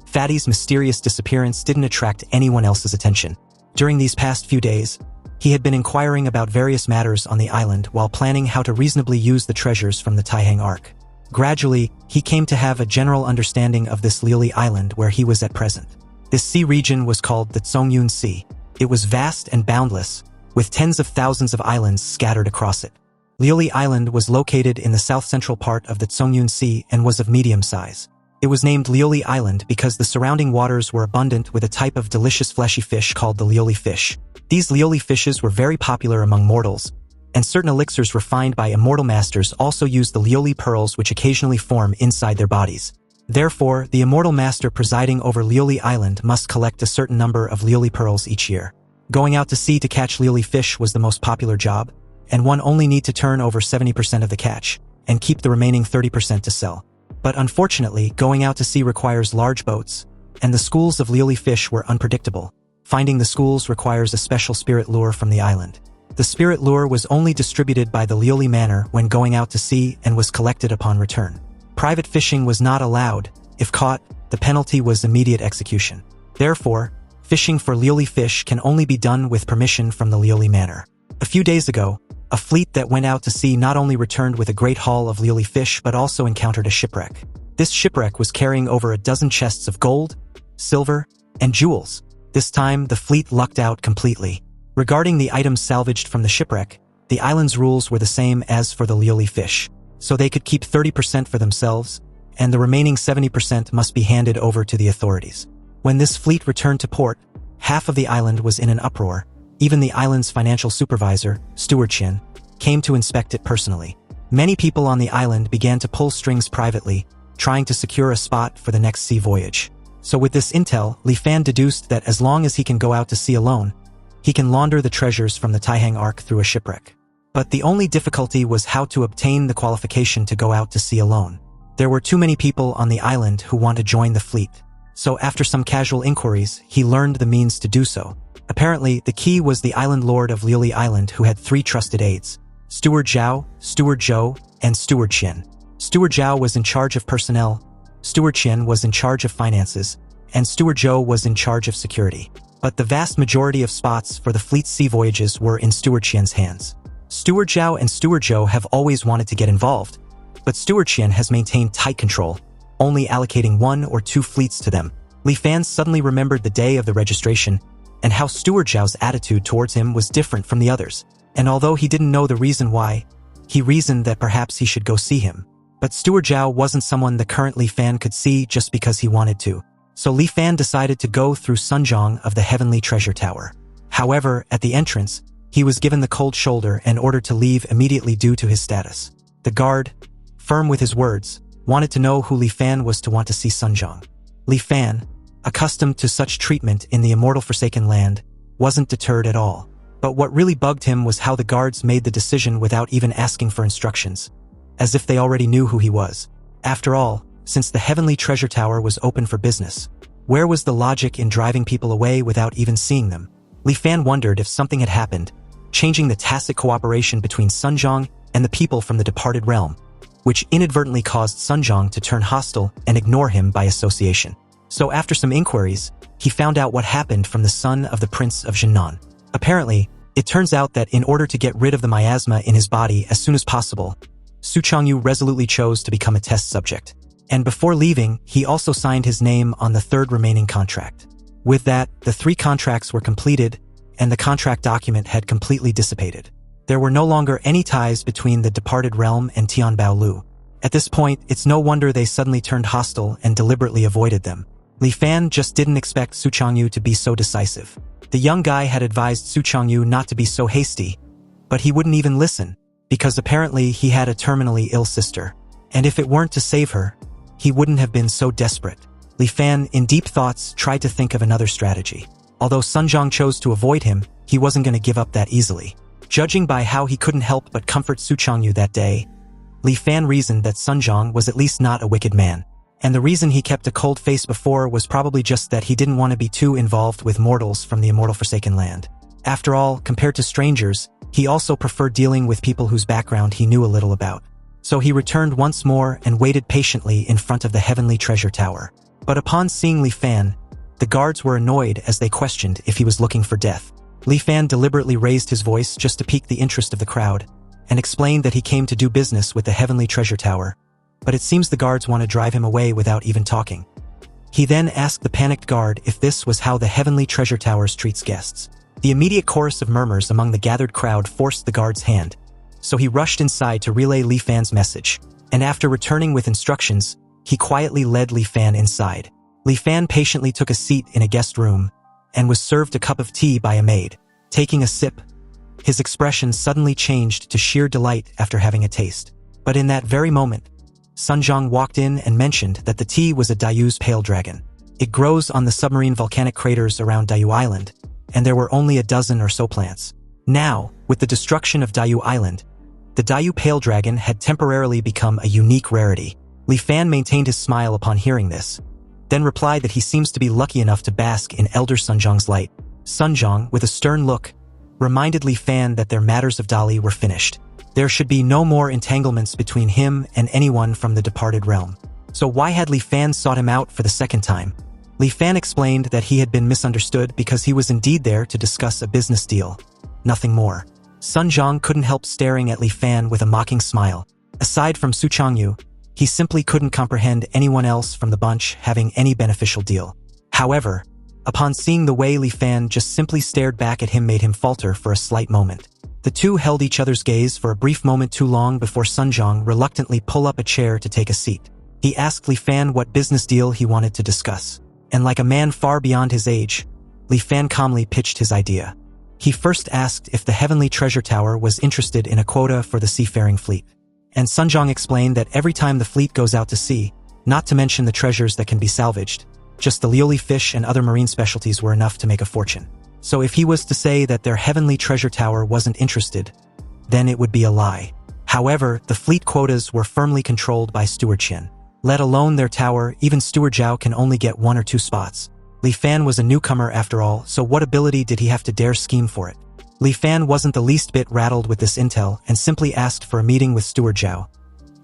Fatty's mysterious disappearance didn't attract anyone else's attention. During these past few days, he had been inquiring about various matters on the island while planning how to reasonably use the treasures from the Taihang Arc. Gradually, he came to have a general understanding of this Lioli Island where he was at present. This sea region was called the Zongyun Sea. It was vast and boundless, with tens of thousands of islands scattered across it. Lioli Island was located in the south-central part of the Zongyun Sea and was of medium size. It was named Lioli Island because the surrounding waters were abundant with a type of delicious fleshy fish called the Lioli fish. These Lioli fishes were very popular among mortals, and certain elixirs refined by immortal masters also used the Lioli pearls which occasionally form inside their bodies. Therefore, the immortal master presiding over Lioli Island must collect a certain number of Lioli pearls each year. Going out to sea to catch Lioli fish was the most popular job, and one only need to turn over 70% of the catch, and keep the remaining 30% to sell. But unfortunately, going out to sea requires large boats, and the schools of Lioli fish were unpredictable. Finding the schools requires a special spirit lure from the island. The spirit lure was only distributed by the Lioli Manor when going out to sea and was collected upon return. Private fishing was not allowed. If caught, the penalty was immediate execution. Therefore, Fishing for lioli fish can only be done with permission from the lioli manor. A few days ago, a fleet that went out to sea not only returned with a great haul of lioli fish but also encountered a shipwreck. This shipwreck was carrying over a dozen chests of gold, silver, and jewels. This time, the fleet lucked out completely. Regarding the items salvaged from the shipwreck, the island's rules were the same as for the lioli fish, so they could keep 30% for themselves, and the remaining 70% must be handed over to the authorities. When this fleet returned to port, half of the island was in an uproar. Even the island's financial supervisor, Steward Chin, came to inspect it personally. Many people on the island began to pull strings privately, trying to secure a spot for the next sea voyage. So with this intel, Li Fan deduced that as long as he can go out to sea alone, he can launder the treasures from the Taihang Ark through a shipwreck. But the only difficulty was how to obtain the qualification to go out to sea alone. There were too many people on the island who want to join the fleet. So after some casual inquiries, he learned the means to do so. Apparently, the key was the island lord of Lioli Island who had 3 trusted aides: Steward Zhao, Steward Zhou, and Steward Qin. Steward Zhao was in charge of personnel, Steward Qin was in charge of finances, and Steward Zhou was in charge of security. But the vast majority of spots for the fleet's sea voyages were in Steward Qin's hands. Steward Zhao and Steward Zhou have always wanted to get involved, but Steward Qin has maintained tight control, only allocating 1 or 2 fleets to them. Li Fan suddenly remembered the day of the registration and how Steward Zhao's attitude towards him was different from the others. And although he didn't know the reason why, he reasoned that perhaps he should go see him. But Steward Zhao wasn't someone the current Li Fan could see just because he wanted to. So Li Fan decided to go through Sunjong of the Heavenly Treasure Tower. However, at the entrance, he was given the cold shoulder and ordered to leave immediately due to his status. The guard, firm with his words, wanted to know who Li Fan was to want to see Sunjong. Li Fan, accustomed to such treatment in the immortal Forsaken Land, wasn't deterred at all. But what really bugged him was how the guards made the decision without even asking for instructions, as if they already knew who he was. After all, since the Heavenly Treasure Tower was open for business, where was the logic in driving people away without even seeing them? Li Fan wondered if something had happened, changing the tacit cooperation between Sunjong and the people from the departed realm, which inadvertently caused Sunjong to turn hostile and ignore him by association. So after some inquiries, he found out what happened from the son of the Prince of Jinnan. Apparently, it turns out that in order to get rid of the miasma in his body as soon as possible, Su Changyu resolutely chose to become a test subject. And before leaving, he also signed his name on the 3rd remaining contract. With that, the 3 contracts were completed, and the contract document had completely dissipated. There were no longer any ties between the departed realm and Tianbao Lu. At this point, it's no wonder they suddenly turned hostile and deliberately avoided them. Li Fan just didn't expect Su Changyu to be so decisive. The young guy had advised Su Changyu not to be so hasty, but he wouldn't even listen, because apparently he had a terminally ill sister. And if it weren't to save her, he wouldn't have been so desperate. Li Fan, in deep thoughts, tried to think of another strategy. Although Sunjong chose to avoid him, he wasn't going to give up that easily. Judging by how he couldn't help but comfort Su Changyu that day, Li Fan reasoned that Sunjong was at least not a wicked man. And the reason he kept a cold face before was probably just that he didn't want to be too involved with mortals from the immortal Forsaken Land. After all, compared to strangers, he also preferred dealing with people whose background he knew a little about. So he returned once more and waited patiently in front of the Heavenly Treasure Tower. But upon seeing Li Fan, the guards were annoyed as they questioned if he was looking for death. Li Fan deliberately raised his voice just to pique the interest of the crowd, and explained that he came to do business with the Heavenly Treasure Tower, but it seems the guards want to drive him away without even talking. He then asked the panicked guard if this was how the Heavenly Treasure Towers treats guests. The immediate chorus of murmurs among the gathered crowd forced the guard's hand, so he rushed inside to relay Li Fan's message, and after returning with instructions, he quietly led Li Fan inside. Li Fan patiently took a seat in a guest room, and was served a cup of tea by a maid. Taking a sip, his expression suddenly changed to sheer delight after having a taste. But in that very moment, Sunjong walked in and mentioned that the tea was a Dayu's pale dragon. It grows on the submarine volcanic craters around Dayu Island, and there were only a dozen or so plants. Now, with the destruction of Dayu Island, the Dayu pale dragon had temporarily become a unique rarity. Li Fan maintained his smile upon hearing this, then replied that he seems to be lucky enough to bask in Elder Sunjong's light. Sunjong, with a stern look, reminded Li Fan that their matters of Dali were finished. There should be no more entanglements between him and anyone from the departed realm. So why had Li Fan sought him out for the second time? Li Fan explained that he had been misunderstood because he was indeed there to discuss a business deal. Nothing more. Sun Zhang couldn't help staring at Li Fan with a mocking smile. Aside from Su Changyu, he simply couldn't comprehend anyone else from the bunch having any beneficial deal. However, upon seeing the way Li Fan just simply stared back at him made him falter for a slight moment. The two held each other's gaze for a brief moment too long before Sun Zhang reluctantly pulled up a chair to take a seat. He asked Li Fan what business deal he wanted to discuss. And like a man far beyond his age, Li Fan calmly pitched his idea. He first asked if the Heavenly Treasure Tower was interested in a quota for the seafaring fleet. And Sun Zhang explained that every time the fleet goes out to sea, not to mention the treasures that can be salvaged, just the lioli fish and other marine specialties were enough to make a fortune. So if he was to say that their Heavenly Treasure Tower wasn't interested, then it would be a lie. However, the fleet quotas were firmly controlled by Steward Qian. Let alone their tower, even Steward Zhao can only get 1 or 2 spots. Li Fan was a newcomer after all, so what ability did he have to dare scheme for it? Li Fan wasn't the least bit rattled with this intel and simply asked for a meeting with Steward Zhao.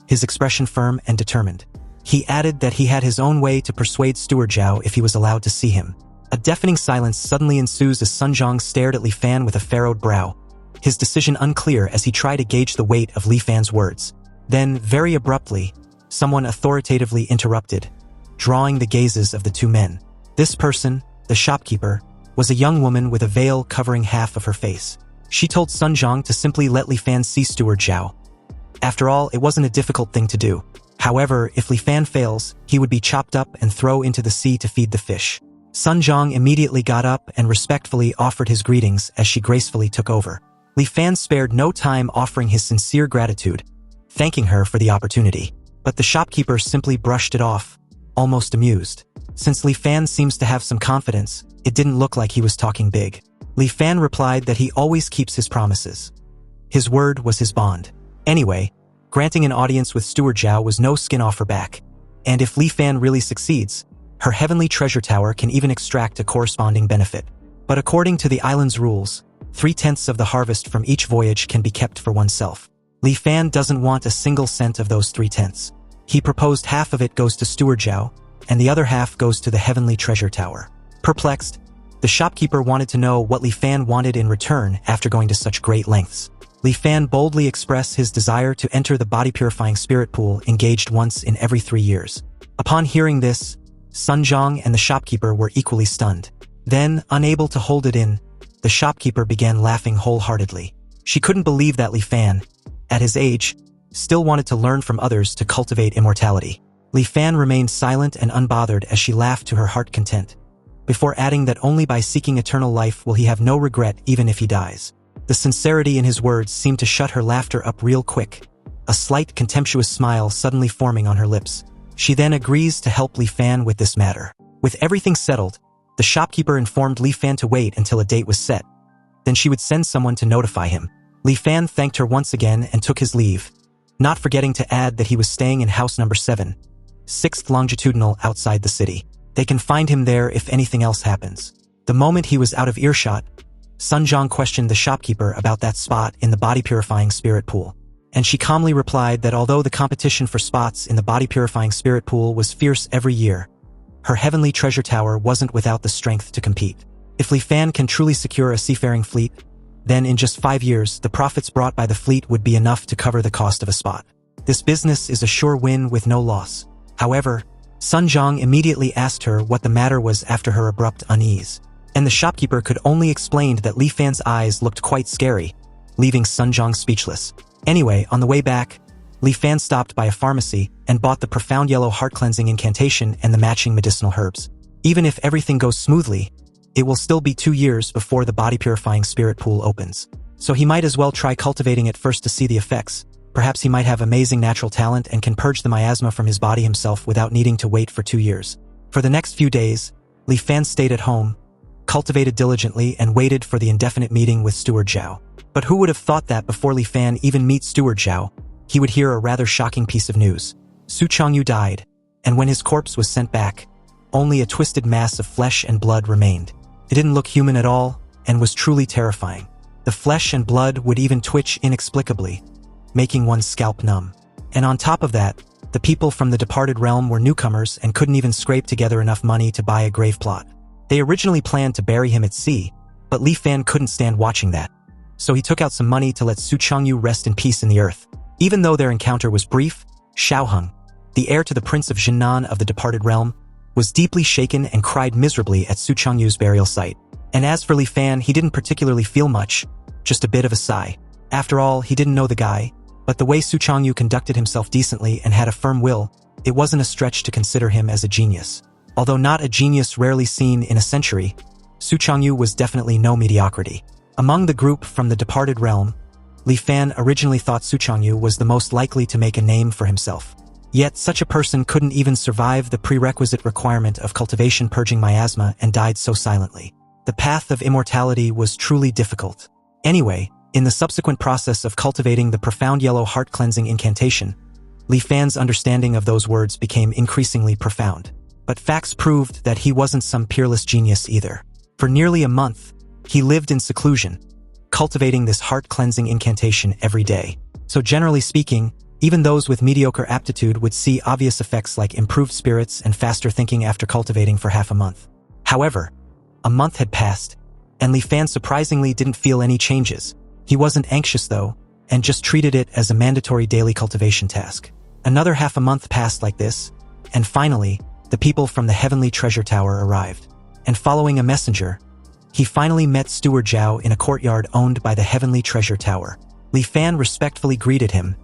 His expression firm and determined. He added that he had his own way to persuade Steward Zhao if he was allowed to see him. A deafening silence suddenly ensues as Sun Zhang stared at Li Fan with a furrowed brow, his decision unclear as he tried to gauge the weight of Li Fan's words. Then, very abruptly, someone authoritatively interrupted, drawing the gazes of the two men. This person, the shopkeeper, was a young woman with a veil covering half of her face. She told Sun Zhang to simply let Li Fan see Steward Zhao. After all, it wasn't a difficult thing to do. However, if Li Fan fails, he would be chopped up and thrown into the sea to feed the fish. Sun Zhang immediately got up and respectfully offered his greetings as she gracefully took over. Li Fan spared no time offering his sincere gratitude, thanking her for the opportunity. But the shopkeeper simply brushed it off, almost amused. Since Li Fan seems to have some confidence, it didn't look like he was talking big. Li Fan replied that he always keeps his promises. His word was his bond. Anyway, granting an audience with Steward Zhao was no skin off her back. And if Li Fan really succeeds, her Heavenly Treasure Tower can even extract a corresponding benefit. But according to the island's rules, 3/10 of the harvest from each voyage can be kept for oneself. Li Fan doesn't want a single cent of those 3/10. He proposed half of it goes to Steward Zhao, and the other half goes to the Heavenly Treasure Tower. Perplexed, the shopkeeper wanted to know what Li Fan wanted in return after going to such great lengths. Li Fan boldly expressed his desire to enter the body-purifying spirit pool engaged once in every 3 years. Upon hearing this, Sun Zhang and the shopkeeper were equally stunned. Then, unable to hold it in, the shopkeeper began laughing wholeheartedly. She couldn't believe that Li Fan, at his age, still wanted to learn from others to cultivate immortality. Li Fan remained silent and unbothered as she laughed to her heart content, before adding that only by seeking eternal life will he have no regret even if he dies. The sincerity in his words seemed to shut her laughter up real quick, a slight contemptuous smile suddenly forming on her lips. She then agrees to help Li Fan with this matter. With everything settled, the shopkeeper informed Li Fan to wait until a date was set. Then she would send someone to notify him. Li Fan thanked her once again and took his leave, not forgetting to add that he was staying in house number 7, 6th longitudinal outside the city. They can find him there if anything else happens. The moment he was out of earshot, Sun Zhang questioned the shopkeeper about that spot in the body-purifying spirit pool. And she calmly replied that although the competition for spots in the body-purifying spirit pool was fierce every year, her Heavenly Treasure Tower wasn't without the strength to compete. If Li Fan can truly secure a seafaring fleet, then in just 5 years, the profits brought by the fleet would be enough to cover the cost of a spot. This business is a sure win with no loss. However, Sun Zhang immediately asked her what the matter was after her abrupt unease. And the shopkeeper could only explain that Li Fan's eyes looked quite scary, leaving Sun Zhang speechless. Anyway, on the way back, Li Fan stopped by a pharmacy and bought the profound yellow heart-cleansing incantation and the matching medicinal herbs. Even if everything goes smoothly, it will still be 2 years before the body-purifying spirit pool opens. So he might as well try cultivating it first to see the effects. Perhaps he might have amazing natural talent and can purge the miasma from his body himself without needing to wait for 2 years. For the next few days, Li Fan stayed at home, cultivated diligently, and waited for the indefinite meeting with Steward Zhao. But who would have thought that before Li Fan even meets Steward Zhao, he would hear a rather shocking piece of news. Su Changyu died, and when his corpse was sent back, only a twisted mass of flesh and blood remained. It didn't look human at all, and was truly terrifying. The flesh and blood would even twitch inexplicably, making one's scalp numb. And on top of that, The people from the departed realm were newcomers and couldn't even scrape together enough money to buy a grave plot. They originally planned to bury him at sea, but Li Fan couldn't stand watching that. So he took out some money to let Su Changyu rest in peace in the earth. Even though their encounter was brief, Xiaoheng, the heir to the Prince of Jinnan of the departed realm, was deeply shaken and cried miserably at Su Changyu's burial site. And as for Li Fan, he didn't particularly feel much, just a bit of a sigh. After all, he didn't know the guy, but the way Su Changyu conducted himself decently and had a firm will, it wasn't a stretch to consider him as a genius. Although not a genius rarely seen in a century, Su Changyu was definitely no mediocrity. Among the group from the departed realm, Li Fan originally thought Su Changyu was the most likely to make a name for himself. Yet such a person couldn't even survive the prerequisite requirement of cultivation purging miasma and died so silently. The path of immortality was truly difficult. Anyway, in the subsequent process of cultivating the profound yellow heart-cleansing incantation, Li Fan's understanding of those words became increasingly profound. But facts proved that he wasn't some peerless genius either. For nearly a month, he lived in seclusion, cultivating this heart-cleansing incantation every day. So generally speaking, even those with mediocre aptitude would see obvious effects like improved spirits and faster thinking after cultivating for half a month. However, a month had passed, and Li Fan surprisingly didn't feel any changes. He wasn't anxious though, and just treated it as a mandatory daily cultivation task. Another half a month passed like this, and finally, the people from the Heavenly Treasure Tower arrived. And following a messenger, he finally met Steward Zhao in a courtyard owned by the Heavenly Treasure Tower. Li Fan respectfully greeted him,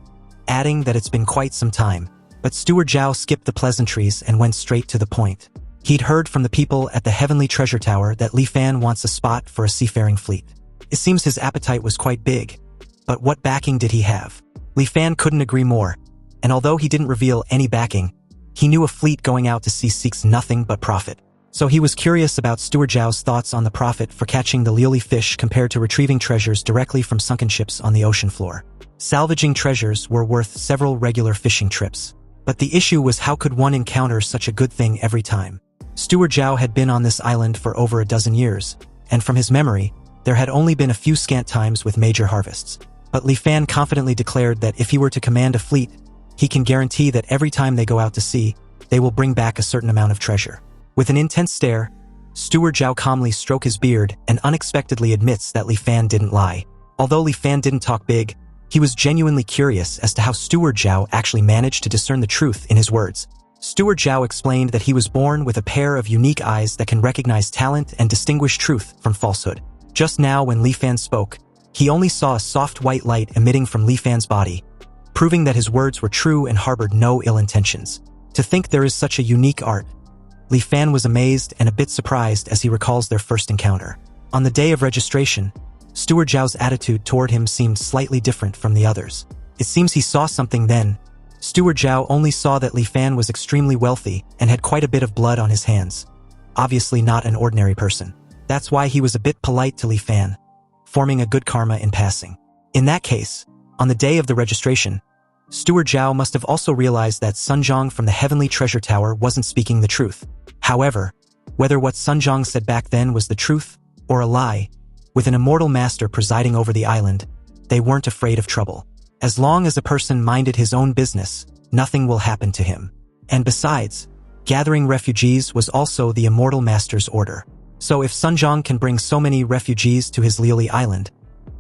adding that it's been quite some time, but Steward Zhao skipped the pleasantries and went straight to the point. He'd heard from the people at the Heavenly Treasure Tower that Li Fan wants a spot for a seafaring fleet. It seems his appetite was quite big, but what backing did he have? Li Fan couldn't agree more, and although he didn't reveal any backing, he knew a fleet going out to sea seeks nothing but profit. So he was curious about Steward Zhao's thoughts on the profit for catching the lily fish compared to retrieving treasures directly from sunken ships on the ocean floor. Salvaging treasures were worth several regular fishing trips. But the issue was how could one encounter such a good thing every time? Steward Zhao had been on this island for over a dozen years, and from his memory, there had only been a few scant times with major harvests. But Li Fan confidently declared that if he were to command a fleet, he can guarantee that every time they go out to sea, they will bring back a certain amount of treasure. With an intense stare, Steward Zhao calmly strokes his beard and unexpectedly admits that Li Fan didn't lie. Although Li Fan didn't talk big, he was genuinely curious as to how Steward Zhao actually managed to discern the truth in his words. Steward Zhao explained that he was born with a pair of unique eyes that can recognize talent and distinguish truth from falsehood. Just now when Li Fan spoke, he only saw a soft white light emitting from Li Fan's body, proving that his words were true and harbored no ill intentions. To think there is such a unique art. Li Fan was amazed and a bit surprised as he recalls their first encounter. On the day of registration, Steward Zhao's attitude toward him seemed slightly different from the others. It seems he saw something then. Steward Zhao only saw that Li Fan was extremely wealthy and had quite a bit of blood on his hands. Obviously not an ordinary person. That's why he was a bit polite to Li Fan, forming a good karma in passing. In that case, on the day of the registration, Steward Zhao must have also realized that Sunjong from the Heavenly Treasure Tower wasn't speaking the truth. However, whether what Sunjong said back then was the truth or a lie, with an immortal master presiding over the island, they weren't afraid of trouble. As long as a person minded his own business, nothing will happen to him. And besides, gathering refugees was also the immortal master's order. So if Sunjong can bring so many refugees to his Liuli island,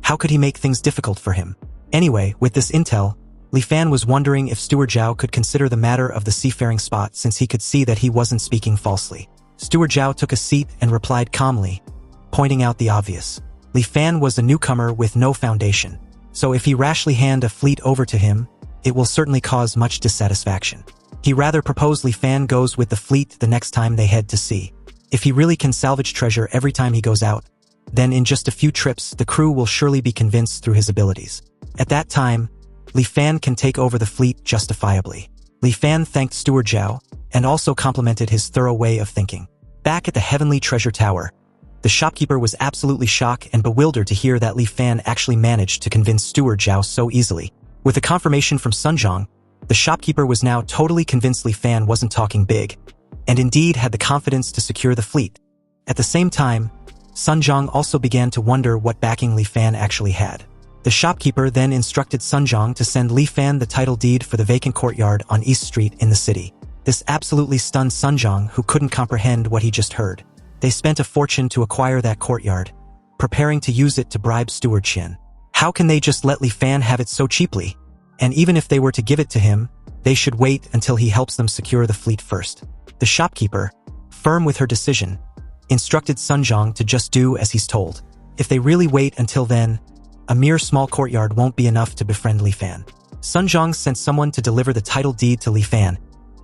how could he make things difficult for him? Anyway, with this intel, Li Fan was wondering if Steward Zhao could consider the matter of the seafaring spot since he could see that he wasn't speaking falsely. Steward Zhao took a seat and replied calmly, pointing out the obvious. Li Fan was a newcomer with no foundation, so if he rashly hand a fleet over to him, it will certainly cause much dissatisfaction. He rather proposed Li Fan goes with the fleet the next time they head to sea. If he really can salvage treasure every time he goes out, then in just a few trips the crew will surely be convinced through his abilities. At that time, Li Fan can take over the fleet justifiably. Li Fan thanked Steward Zhao, and also complimented his thorough way of thinking. Back at the Heavenly Treasure Tower, the shopkeeper was absolutely shocked and bewildered to hear that Li Fan actually managed to convince Steward Zhao so easily. With a confirmation from Sunjong, the shopkeeper was now totally convinced Li Fan wasn't talking big, and indeed had the confidence to secure the fleet. At the same time, Sunjong also began to wonder what backing Li Fan actually had. The shopkeeper then instructed Sunjong to send Li Fan the title deed for the vacant courtyard on East Street in the city. This absolutely stunned Sunjong, who couldn't comprehend what he just heard. They spent a fortune to acquire that courtyard, preparing to use it to bribe Steward Shin. How can they just let Li Fan have it so cheaply? And even if they were to give it to him, they should wait until he helps them secure the fleet first. The shopkeeper, firm with her decision, instructed Sunjong to just do as he's told. If they really wait until then, a mere small courtyard won't be enough to befriend Li Fan. Sunjong sent someone to deliver the title deed to Li Fan,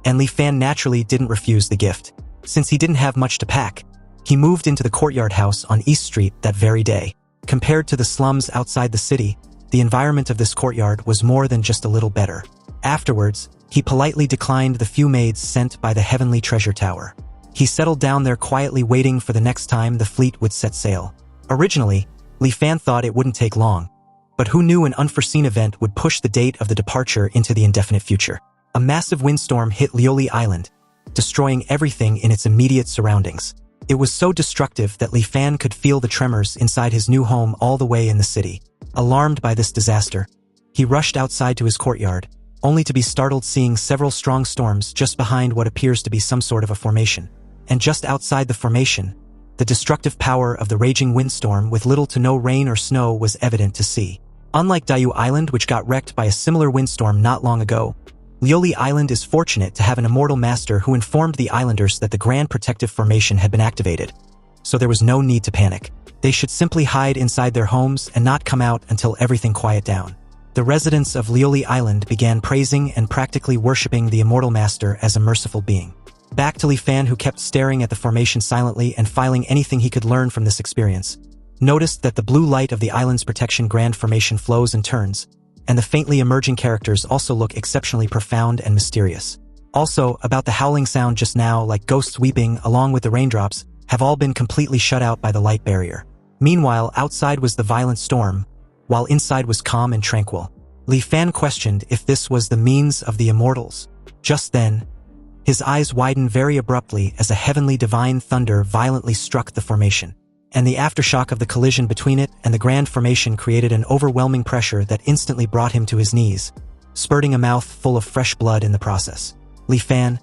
and Li Fan naturally didn't refuse the gift. Since he didn't have much to pack, he moved into the courtyard house on East Street that very day. Compared to the slums outside the city, the environment of this courtyard was more than just a little better. Afterwards, he politely declined the few maids sent by the Heavenly Treasure Tower. He settled down there quietly, waiting for the next time the fleet would set sail. Originally, Li Fan thought it wouldn't take long, but who knew an unforeseen event would push the date of the departure into the indefinite future. A massive windstorm hit Lioli Island, destroying everything in its immediate surroundings. It was so destructive that Li Fan could feel the tremors inside his new home all the way in the city. Alarmed by this disaster, he rushed outside to his courtyard, only to be startled seeing several strong storms just behind what appears to be some sort of a formation. And just outside the formation, the destructive power of the raging windstorm with little to no rain or snow was evident to see. Unlike Dayu Island, which got wrecked by a similar windstorm not long ago, Lioli Island is fortunate to have an immortal master who informed the islanders that the Grand Protective Formation had been activated, so there was no need to panic. They should simply hide inside their homes and not come out until everything quieted down. The residents of Lioli Island began praising and practically worshipping the immortal master as a merciful being. Back to Li Fan, who kept staring at the formation silently and filing anything he could learn from this experience, noticed that the blue light of the island's protection Grand Formation flows and turns, and the faintly emerging characters also look exceptionally profound and mysterious. Also, about the howling sound just now, like ghosts weeping along with the raindrops, have all been completely shut out by the light barrier. Meanwhile, outside was the violent storm, while inside was calm and tranquil. Li Fan questioned if this was the means of the immortals. Just then, his eyes widened very abruptly as a heavenly divine thunder violently struck the formation, and the aftershock of the collision between it and the Grand Formation created an overwhelming pressure that instantly brought him to his knees, spurting a mouth full of fresh blood in the process. Li Fan,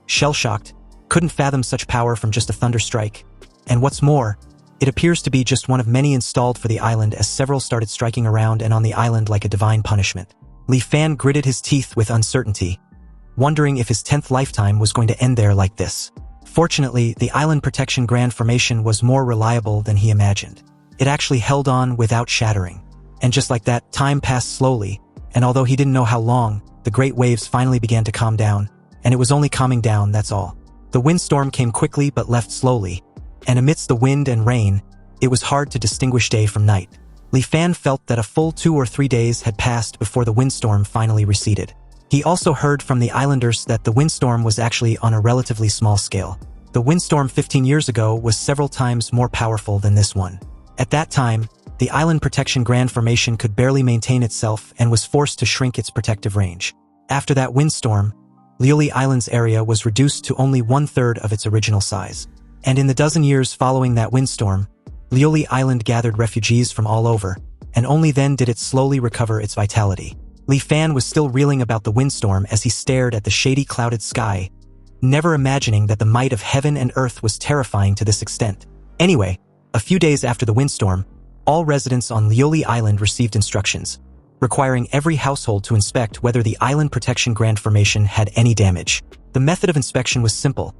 shell-shocked, couldn't fathom such power from just a thunder strike, and what's more, it appears to be just one of many installed for the island, as several started striking around and on the island like a divine punishment. Li Fan gritted his teeth with uncertainty, wondering if his 10th lifetime was going to end there like this. Fortunately, the Island Protection Grand Formation was more reliable than he imagined. It actually held on without shattering. And just like that, time passed slowly, and although he didn't know how long, the great waves finally began to calm down, and it was only calming down, that's all. The windstorm came quickly but left slowly, and amidst the wind and rain, it was hard to distinguish day from night. Li Fan felt that a full 2 or 3 days had passed before the windstorm finally receded. He also heard from the islanders that the windstorm was actually on a relatively small scale. The windstorm 15 years ago was several times more powerful than this one. At that time, the Island Protection Grand Formation could barely maintain itself and was forced to shrink its protective range. After that windstorm, Lioli Island's area was reduced to only 1/3 of its original size. And in the dozen years following that windstorm, Lioli Island gathered refugees from all over, and only then did it slowly recover its vitality. Li Fan was still reeling about the windstorm as he stared at the shady clouded sky, never imagining that the might of heaven and earth was terrifying to this extent. Anyway, a few days after the windstorm, all residents on Lioli Island received instructions, requiring every household to inspect whether the Island Protection Grand Formation had any damage. The method of inspection was simple.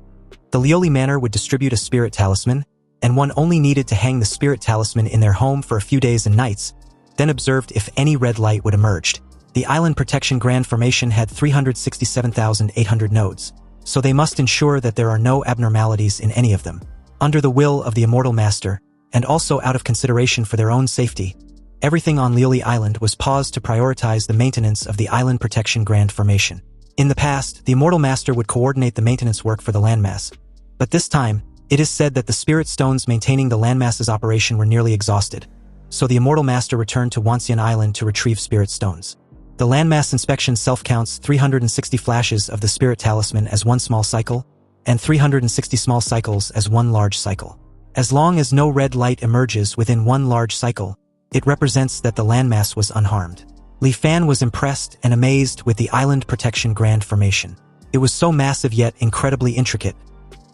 The Lioli Manor would distribute a spirit talisman, and one only needed to hang the spirit talisman in their home for a few days and nights, then observed if any red light would emerge. The Island Protection Grand Formation had 367,800 nodes, so they must ensure that there are no abnormalities in any of them. Under the will of the Immortal Master, and also out of consideration for their own safety, everything on Lioli Island was paused to prioritize the maintenance of the Island Protection Grand Formation. In the past, the Immortal Master would coordinate the maintenance work for the landmass, but this time, it is said that the spirit stones maintaining the landmass's operation were nearly exhausted, so the Immortal Master returned to Wanxian Island to retrieve spirit stones. The landmass inspection self-counts 360 flashes of the spirit talisman as one small cycle, and 360 small cycles as one large cycle. As long as no red light emerges within one large cycle, It represents that the landmass was unharmed. Li Fan was impressed and amazed with the Island Protection Grand Formation. It was so massive yet incredibly intricate,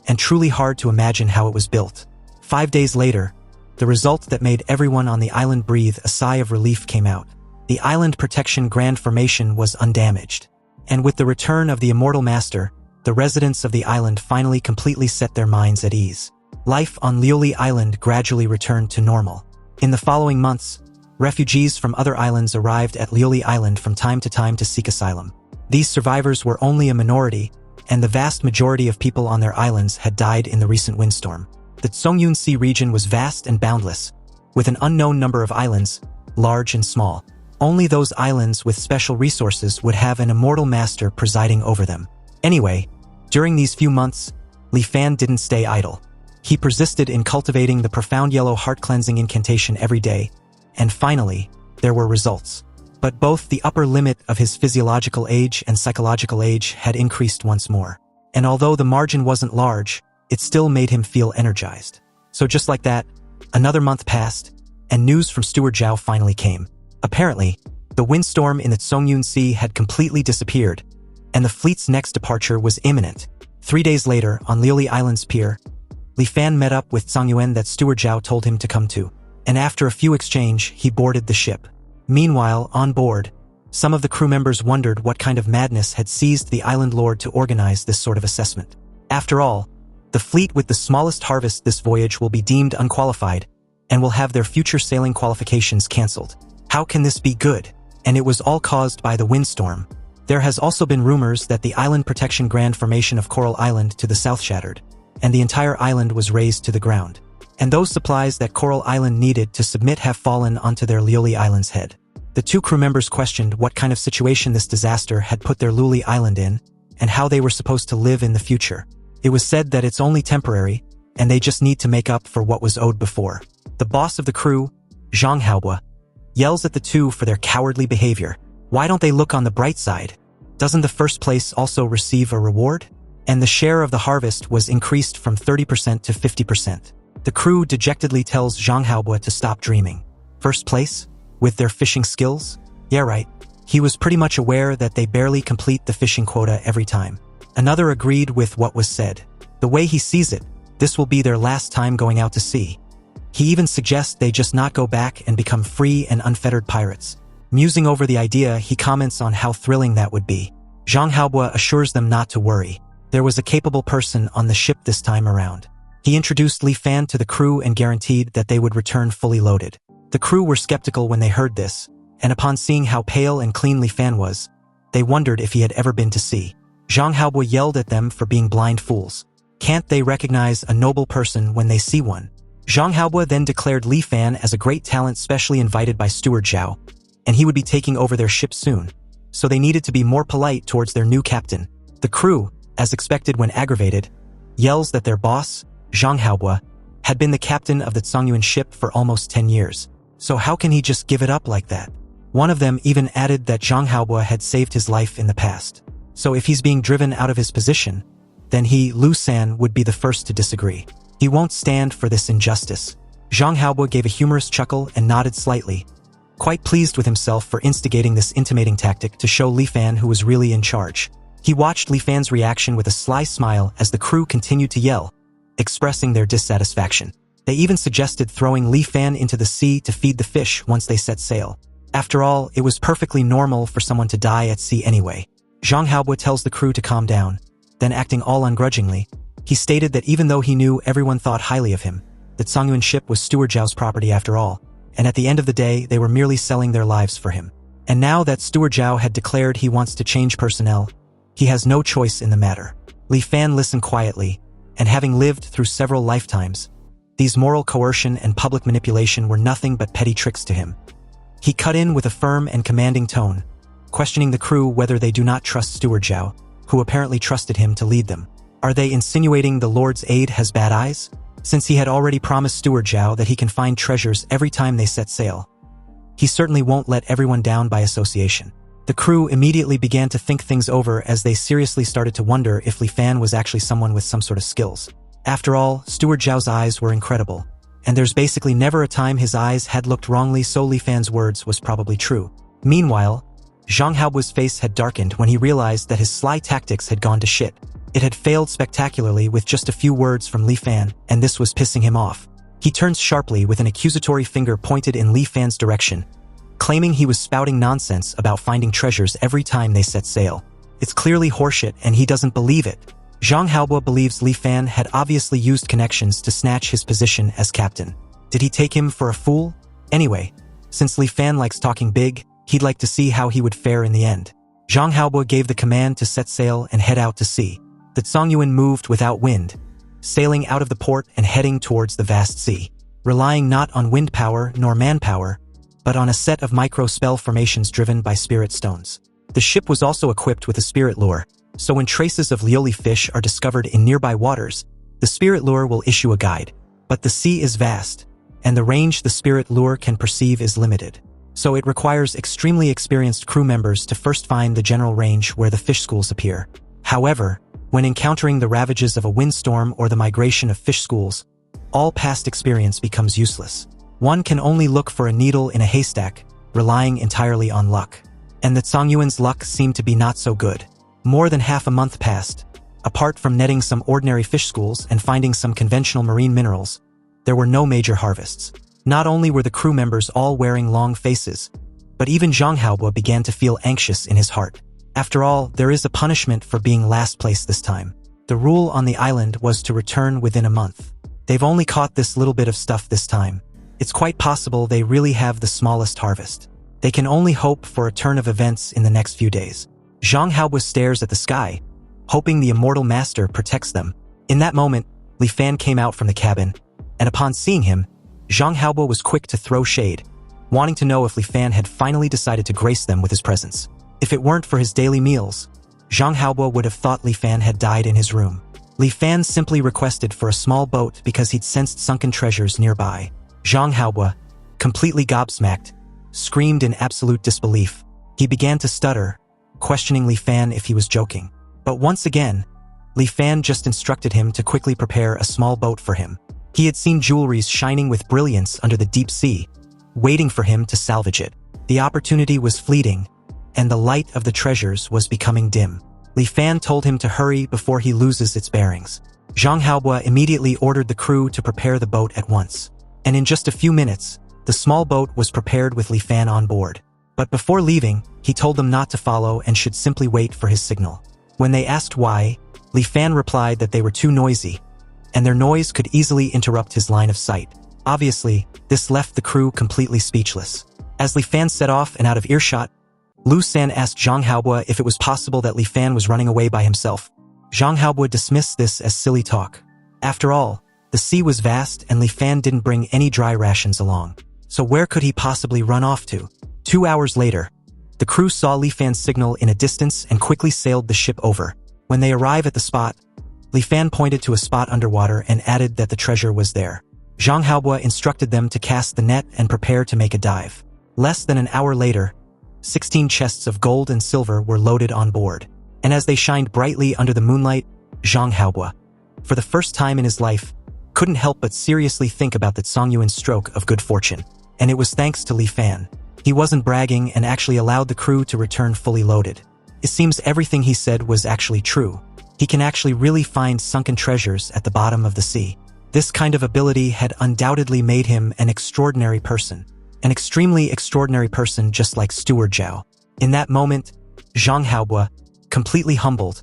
and truly hard to imagine how it was built. 5 days later, the result that made everyone on the island breathe a sigh of relief came out. The Island Protection Grand Formation was undamaged. And with the return of the Immortal Master, the residents of the island finally completely set their minds at ease. Life on Lioli Island gradually returned to normal. In the following months, refugees from other islands arrived at Lioli Island from time to time to seek asylum. These survivors were only a minority, and the vast majority of people on their islands had died in the recent windstorm. The Tseongyun Sea region was vast and boundless, with an unknown number of islands, large and small. Only those islands with special resources would have an immortal master presiding over them. Anyway, during these few months, Li Fan didn't stay idle. He persisted in cultivating the profound yellow heart-cleansing incantation every day, and finally, there were results. But both the upper limit of his physiological age and psychological age had increased once more. And although the margin wasn't large, it still made him feel energized. So just like that, another month passed, and news from Steward Zhao finally came. Apparently, the windstorm in the Tseongyun Sea had completely disappeared, and the fleet's next departure was imminent. 3 days later, on Lioli Island's pier, Li Fan met up with Tseongyun that Steward Zhao told him to come to, and after a few exchange, he boarded the ship. Meanwhile, on board, some of the crew members wondered what kind of madness had seized the island lord to organize this sort of assessment. After all, the fleet with the smallest harvest this voyage will be deemed unqualified, and will have their future sailing qualifications cancelled. How can this be good? And it was all caused by the windstorm. There has also been rumors that the Island Protection Grand Formation of Coral Island to the south shattered, and the entire island was razed to the ground. And those supplies that Coral Island needed to submit have fallen onto their Lioli Island's head. The two crew members questioned what kind of situation this disaster had put their Lioli Island in, and how they were supposed to live in the future. It was said that it's only temporary, and they just need to make up for what was owed before. The boss of the crew, Zhang Haobo, yells at the two for their cowardly behavior. Why don't they look on the bright side? Doesn't the first place also receive a reward? And the share of the harvest was increased from 30% to 50%. The crew dejectedly tells Zhang Haobo to stop dreaming. First place? With their fishing skills? Yeah, right. He was pretty much aware that they barely complete the fishing quota every time. Another agreed with what was said. The way he sees it, this will be their last time going out to sea. He even suggests they just not go back and become free and unfettered pirates. Musing over the idea, he comments on how thrilling that would be. Zhang Haobo assures them not to worry. There was a capable person on the ship this time around. He introduced Li Fan to the crew and guaranteed that they would return fully loaded. The crew were skeptical when they heard this, and upon seeing how pale and clean Li Fan was, they wondered if he had ever been to sea. Zhang Haobo yelled at them for being blind fools. Can't they recognize a noble person when they see one? Zhang Haobo then declared Li Fan as a great talent specially invited by Steward Zhao, and he would be taking over their ship soon, so they needed to be more polite towards their new captain. The crew, as expected when aggravated, yells that their boss, Zhang Haobo, had been the captain of the Tseongyun ship for almost 10 years. So how can he just give it up like that? One of them even added that Zhang Haobo had saved his life in the past. So if he's being driven out of his position, then he, Lu San, would be the first to disagree. He won't stand for this injustice. Zhang Haobo gave a humorous chuckle and nodded slightly, quite pleased with himself for instigating this intimating tactic to show Li Fan who was really in charge. He watched Li Fan's reaction with a sly smile as the crew continued to yell, expressing their dissatisfaction. They even suggested throwing Li Fan into the sea to feed the fish once they set sail. After all, it was perfectly normal for someone to die at sea anyway. Zhang Haobo tells the crew to calm down, then acting all ungrudgingly, he stated that even though he knew everyone thought highly of him, the Tseongyun ship was Steward Zhao's property after all, and at the end of the day they were merely selling their lives for him. And now that Steward Zhao had declared he wants to change personnel, he has no choice in the matter. Li Fan listened quietly, and having lived through several lifetimes, these moral coercion and public manipulation were nothing but petty tricks to him. He cut in with a firm and commanding tone, questioning the crew whether they do not trust Steward Zhao, who apparently trusted him to lead them. Are they insinuating the Lord's aid has bad eyes? Since he had already promised Steward Zhao that he can find treasures every time they set sail, he certainly won't let everyone down by association. The crew immediately began to think things over as they seriously started to wonder if Li Fan was actually someone with some sort of skills. After all, Steward Zhao's eyes were incredible. and there's basically never a time his eyes had looked wrongly, so Li Fan's words was probably true. Meanwhile, Zhang Haobu's face had darkened when he realized that his sly tactics had gone to shit. It had failed spectacularly with just a few words from Li Fan, and this was pissing him off. He turned sharply with an accusatory finger pointed in Li Fan's direction, claiming he was spouting nonsense about finding treasures every time they set sail. It's clearly horseshit and he doesn't believe it. Zhang Haobu believes Li Fan had obviously used connections to snatch his position as captain. Did he take him for a fool? Anyway, since Li Fan likes talking big, he'd like to see how he would fare in the end. Zhang Haobu gave the command to set sail and head out to sea. The Songyuan moved without wind, sailing out of the port and heading towards the vast sea, relying not on wind power nor manpower, but on a set of micro-spell formations driven by spirit stones. The ship was also equipped with a spirit lure, so when traces of Lioli fish are discovered in nearby waters, the spirit lure will issue a guide. But the sea is vast, and the range the spirit lure can perceive is limited. So it requires extremely experienced crew members to first find the general range where the fish schools appear. However, when encountering the ravages of a windstorm or the migration of fish schools, all past experience becomes useless. One can only look for a needle in a haystack, relying entirely on luck. And the Songyuan's luck seemed to be not so good. More than half a month passed. Apart from netting some ordinary fish schools and finding some conventional marine minerals, there were no major harvests. Not only were the crew members all wearing long faces, but even Zhang Haobu began to feel anxious in his heart. After all, there is a punishment for being last place this time. The rule on the island was to return within a month. They've only caught this little bit of stuff this time. It's quite possible they really have the smallest harvest. They can only hope for a turn of events in the next few days. Zhang Haobu stares at the sky, hoping the immortal master protects them. In that moment, Li Fan came out from the cabin, and upon seeing him, Zhang Haobu was quick to throw shade, wanting to know if Li Fan had finally decided to grace them with his presence. If it weren't for his daily meals, Zhang Haobu would have thought Li Fan had died in his room. Li Fan simply requested for a small boat because he'd sensed sunken treasures nearby. Zhang Haobu, completely gobsmacked, screamed in absolute disbelief. He began to stutter, questioning Li Fan if he was joking. But once again, Li Fan just instructed him to quickly prepare a small boat for him. He had seen jewelries shining with brilliance under the deep sea, waiting for him to salvage it. The opportunity was fleeting, and the light of the treasures was becoming dim. Li Fan told him to hurry before he loses its bearings. Zhang Haobu immediately ordered the crew to prepare the boat at once. And in just a few minutes, the small boat was prepared with Li Fan on board. But before leaving, he told them not to follow and should simply wait for his signal. When they asked why, Li Fan replied that they were too noisy, and their noise could easily interrupt his line of sight. Obviously, this left the crew completely speechless. As Li Fan set off and out of earshot, Lu San asked Zhang Haobu if it was possible that Li Fan was running away by himself. Zhang Haobu dismissed this as silly talk. After all, the sea was vast and Li Fan didn't bring any dry rations along. So where could he possibly run off to? 2 hours later, the crew saw Li Fan's signal in a distance and quickly sailed the ship over. When they arrived at the spot, Li Fan pointed to a spot underwater and added that the treasure was there. Zhang Haobu instructed them to cast the net and prepare to make a dive. Less than an hour later, 16 chests of gold and silver were loaded on board. And as they shined brightly under the moonlight, Zhang Haobu, for the first time in his life, couldn't help but seriously think about that Songyuan's stroke of good fortune. And it was thanks to Li Fan. He wasn't bragging and actually allowed the crew to return fully loaded. It seems everything he said was actually true. He can actually really find sunken treasures at the bottom of the sea. This kind of ability had undoubtedly made him an extraordinary person. An extremely extraordinary person just like Steward Zhao. In that moment, Zhang Haobu, completely humbled,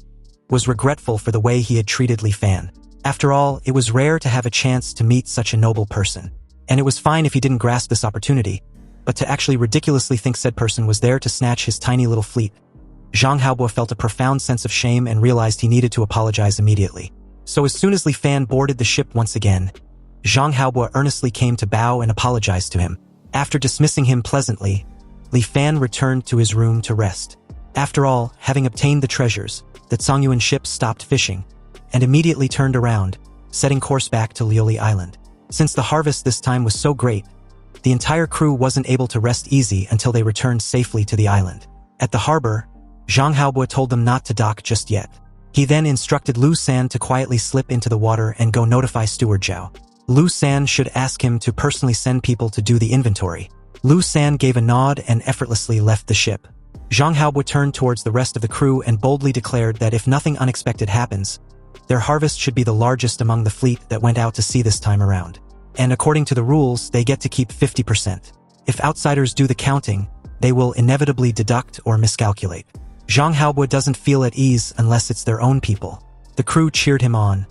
was regretful for the way he had treated Li Fan. After all, it was rare to have a chance to meet such a noble person. And it was fine if he didn't grasp this opportunity, but to actually ridiculously think said person was there to snatch his tiny little fleet. Zhang Haobu felt a profound sense of shame and realized he needed to apologize immediately. So as soon as Li Fan boarded the ship once again, Zhang Haobu earnestly came to bow and apologize to him. After dismissing him pleasantly, Li Fan returned to his room to rest. After all, having obtained the treasures, the Songyuan ship stopped fishing, and immediately turned around, setting course back to Lioli Island. Since the harvest this time was so great, the entire crew wasn't able to rest easy until they returned safely to the island. At the harbor, Zhang Haobu told them not to dock just yet. He then instructed Lu San to quietly slip into the water and go notify Steward Zhao. Lu San should ask him to personally send people to do the inventory. Lu San gave a nod and effortlessly left the ship. Zhang Haobo turned towards the rest of the crew and boldly declared that if nothing unexpected happens, their harvest should be the largest among the fleet that went out to sea this time around. And according to the rules, they get to keep 50%. If outsiders do the counting, they will inevitably deduct or miscalculate. Zhang Haobo doesn't feel at ease unless it's their own people. The crew cheered him on,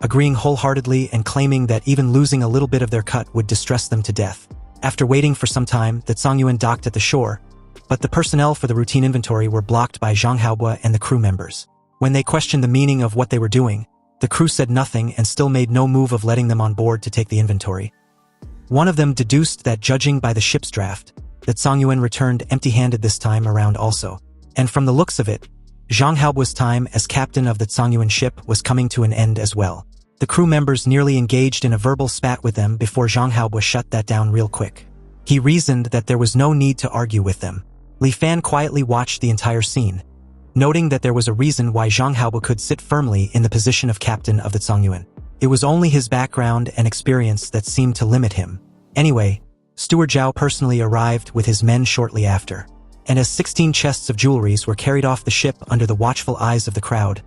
agreeing wholeheartedly and claiming that even losing a little bit of their cut would distress them to death. After waiting for some time, the Zhongyuan docked at the shore, but the personnel for the routine inventory were blocked by Zhang Haobo and the crew members. When they questioned the meaning of what they were doing, the crew said nothing and still made no move of letting them on board to take the inventory. One of them deduced that judging by the ship's draft, that Zhongyuan returned empty-handed this time around also. And from the looks of it, Zhang Haobo's time as captain of the Zhongyuan ship was coming to an end as well. The crew members nearly engaged in a verbal spat with them before Zhang Haobo shut that down real quick. He reasoned that there was no need to argue with them. Li Fan quietly watched the entire scene, noting that there was a reason why Zhang Haobo could sit firmly in the position of captain of the Zhongyuan. It was only his background and experience that seemed to limit him. Anyway, Steward Zhao personally arrived with his men shortly after. And as 16 chests of jewelries were carried off the ship under the watchful eyes of the crowd,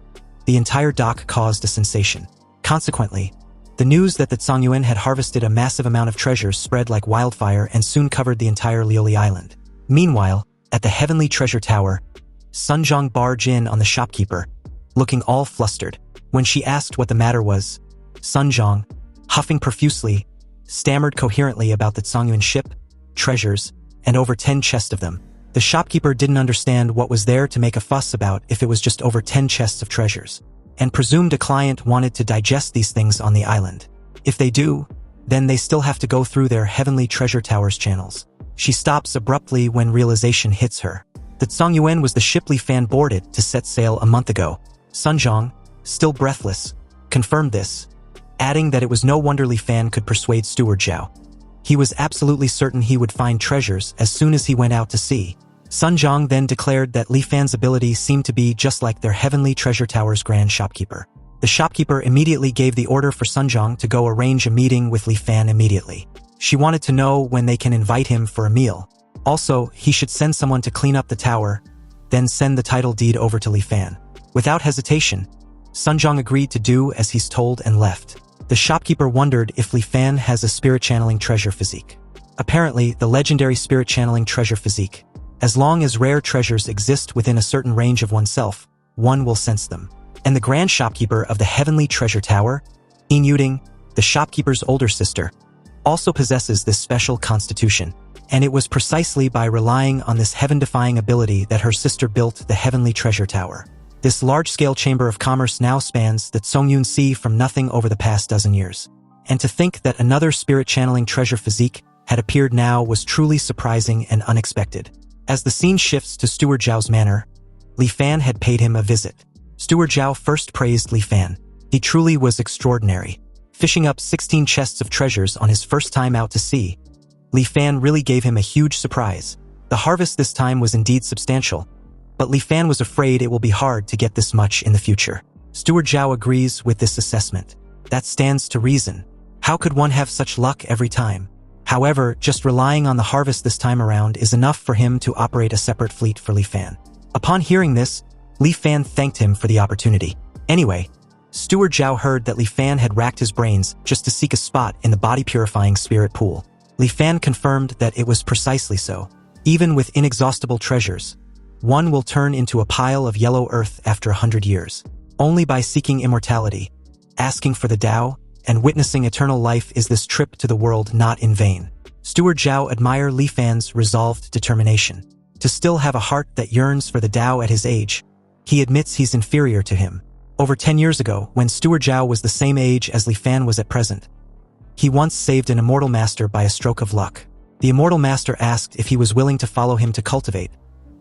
the entire dock caused a sensation. Consequently, the news that the Zhongyuan had harvested a massive amount of treasures spread like wildfire and soon covered the entire Liuli Island. Meanwhile, at the Heavenly Treasure Tower, Sun Zhang barged in on the shopkeeper, looking all flustered. When she asked what the matter was, Sun Zhang, huffing profusely, stammered coherently about the Zhongyuan ship, treasures, and over 10 chests of them. The shopkeeper didn't understand what was there to make a fuss about if it was just over 10 chests of treasures, and presumed a client wanted to digest these things on the island. If they do, then they still have to go through their Heavenly Treasure Tower's channels. She stops abruptly when realization hits her. The Zhongyuan was the ship Li Fan boarded to set sail a month ago. Sun Zhang, still breathless, confirmed this, adding that it was no wonder Li Fan could persuade Steward Zhao. He was absolutely certain he would find treasures as soon as he went out to sea. Sun Zhang then declared that Li Fan's ability seemed to be just like their Heavenly Treasure Tower's grand shopkeeper. The shopkeeper immediately gave the order for Sun Zhang to go arrange a meeting with Li Fan immediately. She wanted to know when they can invite him for a meal. Also, he should send someone to clean up the tower, then send the title deed over to Li Fan. Without hesitation, Sun Zhang agreed to do as he's told and left. The shopkeeper wondered if Li Fan has a spirit-channeling treasure physique. Apparently, the legendary spirit-channeling treasure physique. As long as rare treasures exist within a certain range of oneself, one will sense them. And the grand shopkeeper of the Heavenly Treasure Tower, Yin Yuding, the shopkeeper's older sister, also possesses this special constitution. And it was precisely by relying on this heaven-defying ability that her sister built the Heavenly Treasure Tower. This large-scale chamber of commerce now spans the Zhongyuan Sea from nothing over the past dozen years. And to think that another spirit-channeling treasure physique had appeared now was truly surprising and unexpected. As the scene shifts to Steward Zhao's manor, Li Fan had paid him a visit. Steward Zhao first praised Li Fan. He truly was extraordinary. Fishing up 16 chests of treasures on his first time out to sea, Li Fan really gave him a huge surprise. The harvest this time was indeed substantial, but Li Fan was afraid it will be hard to get this much in the future. Steward Zhao agrees with this assessment. That stands to reason. How could one have such luck every time? However, just relying on the harvest this time around is enough for him to operate a separate fleet for Li Fan. Upon hearing this, Li Fan thanked him for the opportunity. Anyway, Steward Zhao heard that Li Fan had racked his brains just to seek a spot in the body-purifying spirit pool. Li Fan confirmed that it was precisely so. Even with inexhaustible treasures, one will turn into a pile of yellow earth after 100 years. Only by seeking immortality, asking for the Tao, and witnessing eternal life is this trip to the world not in vain. Steward Zhao admired Li Fan's resolved determination. To still have a heart that yearns for the Tao at his age, he admits he's inferior to him. Over 10 years ago, when Steward Zhao was the same age as Li Fan was at present, he once saved an immortal master by a stroke of luck. The immortal master asked if he was willing to follow him to cultivate,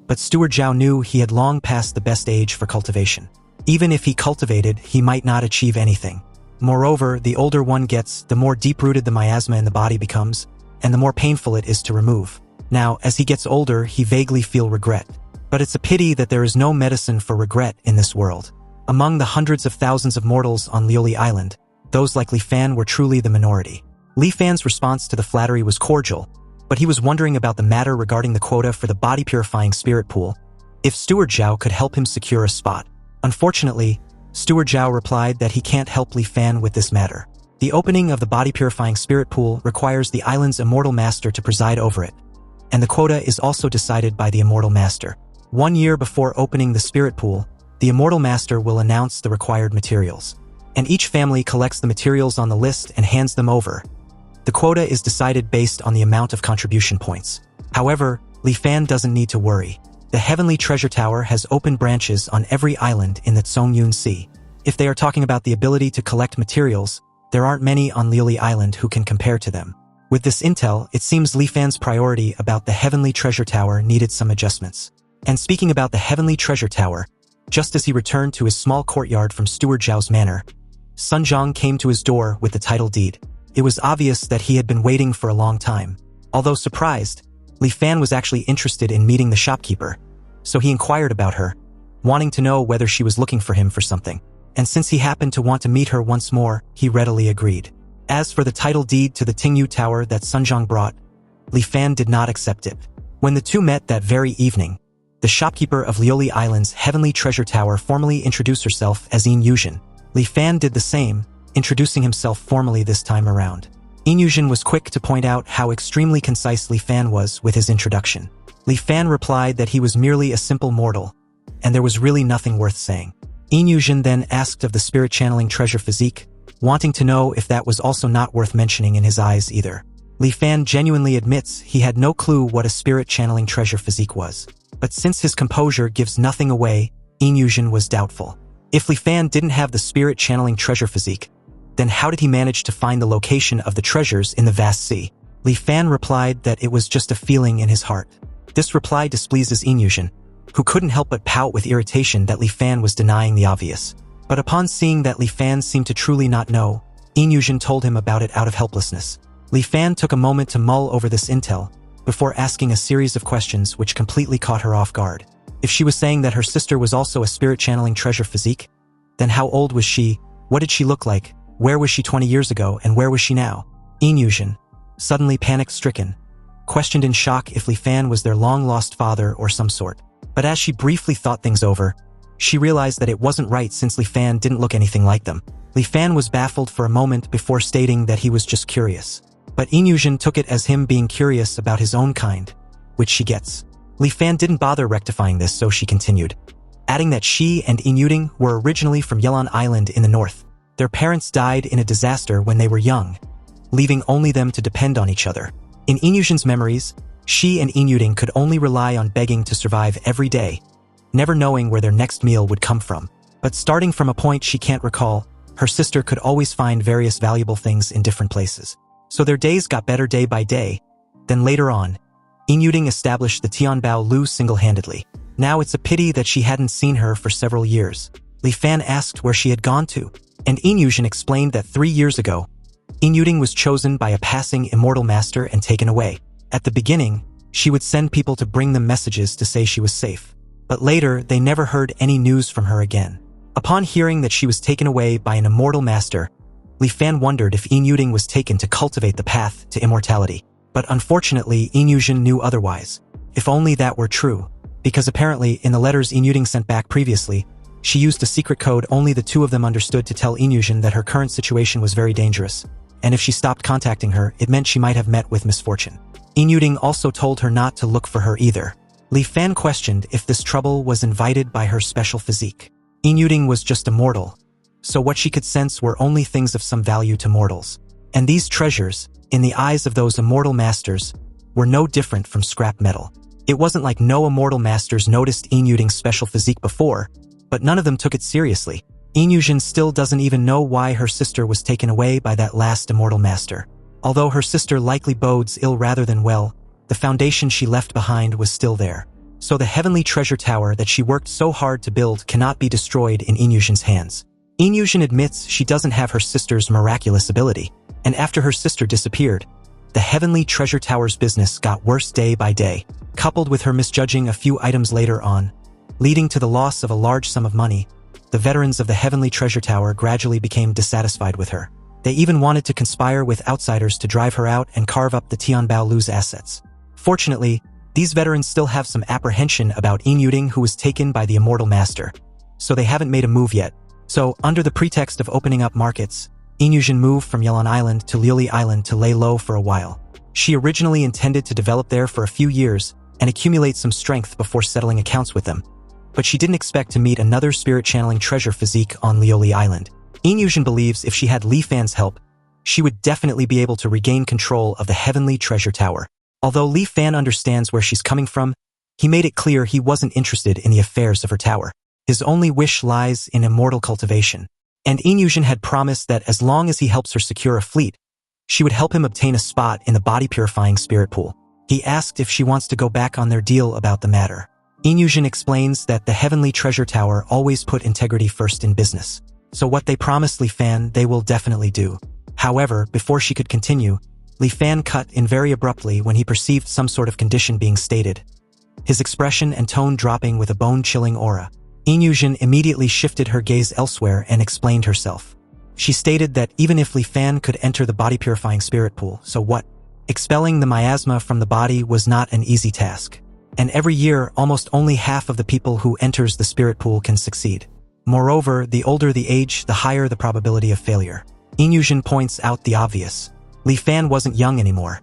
but Steward Zhao knew he had long passed the best age for cultivation. Even if he cultivated, he might not achieve anything. Moreover, the older one gets, the more deep-rooted the miasma in the body becomes, and the more painful it is to remove. Now, as he gets older, he vaguely feels regret. But it's a pity that there is no medicine for regret in this world. Among the hundreds of thousands of mortals on Liuli Island, those like Li Fan were truly the minority. Li Fan's response to the flattery was cordial, but he was wondering about the matter regarding the quota for the body-purifying spirit pool, if Steward Zhao could help him secure a spot. Unfortunately, Steward Zhao replied that he can't help Li Fan with this matter. The opening of the body-purifying spirit pool requires the island's immortal master to preside over it, and the quota is also decided by the immortal master. 1 year before opening the spirit pool, the immortal master will announce the required materials, and each family collects the materials on the list and hands them over. The quota is decided based on the amount of contribution points. However, Li Fan doesn't need to worry. The Heavenly Treasure Tower has open branches on every island in the Zhongyun Sea. If they are talking about the ability to collect materials, there aren't many on Liuli Island who can compare to them. With this intel, it seems Li Fan's priority about the Heavenly Treasure Tower needed some adjustments. And speaking about the Heavenly Treasure Tower, just as he returned to his small courtyard from Steward Zhao's manor, Sun Zhang came to his door with the title deed. It was obvious that he had been waiting for a long time. Although surprised, Li Fan was actually interested in meeting the shopkeeper, so he inquired about her, wanting to know whether she was looking for him for something. And since he happened to want to meet her once more, he readily agreed. As for the title deed to the Tingyu Tower that Sun Zhang brought, Li Fan did not accept it. When the two met that very evening, the shopkeeper of Liuli Island's Heavenly Treasure Tower formally introduced herself as Yin Yuzhen. Li Fan did the same, introducing himself formally this time around. Yin Yuzhen was quick to point out how extremely concise Li Fan was with his introduction. Li Fan replied that he was merely a simple mortal, and there was really nothing worth saying. Yin Yuzhen then asked of the spirit channeling treasure physique, wanting to know if that was also not worth mentioning in his eyes either. Li Fan genuinely admits he had no clue what a spirit channeling treasure physique was. But since his composure gives nothing away, Yin Yuzhen was doubtful. If Li Fan didn't have the spirit channeling treasure physique, then how did he manage to find the location of the treasures in the vast sea? Li Fan replied that it was just a feeling in his heart. This reply displeases Yin Yuzhen, who couldn't help but pout with irritation that Li Fan was denying the obvious. But upon seeing that Li Fan seemed to truly not know, Yin Yuzhen told him about it out of helplessness. Li Fan took a moment to mull over this intel, before asking a series of questions which completely caught her off guard. If she was saying that her sister was also a spirit channeling treasure physique, then how old was she, what did she look like, where was she 20 years ago, and where was she now? Yin Yuzhen, suddenly panic-stricken, questioned in shock if Li Fan was their long-lost father or some sort. But as she briefly thought things over, she realized that it wasn't right since Li Fan didn't look anything like them. Li Fan was baffled for a moment before stating that he was just curious. But Yin Yuzhen took it as him being curious about his own kind, which she gets. Li Fan didn't bother rectifying this, so she continued, adding that she and Yin Yuzhen were originally from Yelan Island in the north. Their parents died in a disaster when they were young, leaving only them to depend on each other. In Yin Yuzhen's memories, she and Yin Yuzhen could only rely on begging to survive every day, never knowing where their next meal would come from. But starting from a point she can't recall, her sister could always find various valuable things in different places. So their days got better day by day. Then later on, Yin Yuzhen established the Tianbao Lu single-handedly. Now it's a pity that she hadn't seen her for several years. Li Fan asked where she had gone to, and Yin Yuzhen explained that 3 years ago, Yin Yuzhen was chosen by a passing immortal master and taken away. At the beginning, she would send people to bring them messages to say she was safe. But later, they never heard any news from her again. Upon hearing that she was taken away by an immortal master, Li Fan wondered if Yin Yuzhen was taken to cultivate the path to immortality. But unfortunately, Yin Yuzhen knew otherwise. If only that were true, because apparently in the letters Yin Yuzhen sent back previously, she used a secret code only the two of them understood to tell Yin Yuzhen that her current situation was very dangerous, and if she stopped contacting her, it meant she might have met with misfortune. Yin Yuzhen also told her not to look for her either. Li Fan questioned if this trouble was invited by her special physique. Yin Yuzhen was just a mortal, so what she could sense were only things of some value to mortals. And these treasures, in the eyes of those immortal masters, were no different from scrap metal. It wasn't like no immortal masters noticed Yin Yuzhen's special physique before, but none of them took it seriously. Yin Yuzhen still doesn't even know why her sister was taken away by that last immortal master. Although her sister likely bodes ill rather than well, the foundation she left behind was still there. So the Heavenly Treasure Tower that she worked so hard to build cannot be destroyed in Yin Yuzhen's hands. Yin Yuzhen admits she doesn't have her sister's miraculous ability, and after her sister disappeared, the Heavenly Treasure Tower's business got worse day by day, coupled with her misjudging a few items later on, leading to the loss of a large sum of money. The veterans of the Heavenly Treasure Tower gradually became dissatisfied with her. They even wanted to conspire with outsiders to drive her out and carve up the Tianbao Lu's assets. Fortunately, these veterans still have some apprehension about Inyuding, who was taken by the immortal master, so they haven't made a move yet. So, under the pretext of opening up markets, Inyushin moved from Yelan Island to Liuli Island to lay low for a while. She originally intended to develop there for a few years and accumulate some strength before settling accounts with them, but she didn't expect to meet another spirit-channeling treasure physique on Liuli Island. Inyushin believes if she had Li Fan's help, she would definitely be able to regain control of the Heavenly Treasure Tower. Although Li Fan understands where she's coming from, he made it clear he wasn't interested in the affairs of her tower. His only wish lies in immortal cultivation. And Inyushin had promised that as long as he helps her secure a fleet, she would help him obtain a spot in the body-purifying spirit pool. He asked if she wants to go back on their deal about the matter. Inyushin explains that the Heavenly Treasure Tower always put integrity first in business. So what they promised Li Fan, they will definitely do. However, before she could continue, Li Fan cut in very abruptly when he perceived some sort of condition being stated, his expression and tone dropping with a bone-chilling aura. Inyushin immediately shifted her gaze elsewhere and explained herself. She stated that even if Li Fan could enter the body-purifying spirit pool, so what? Expelling the miasma from the body was not an easy task. And every year, almost only half of the people who enters the spirit pool can succeed. Moreover, the older the age, the higher the probability of failure. Inyushin points out the obvious. Li Fan wasn't young anymore.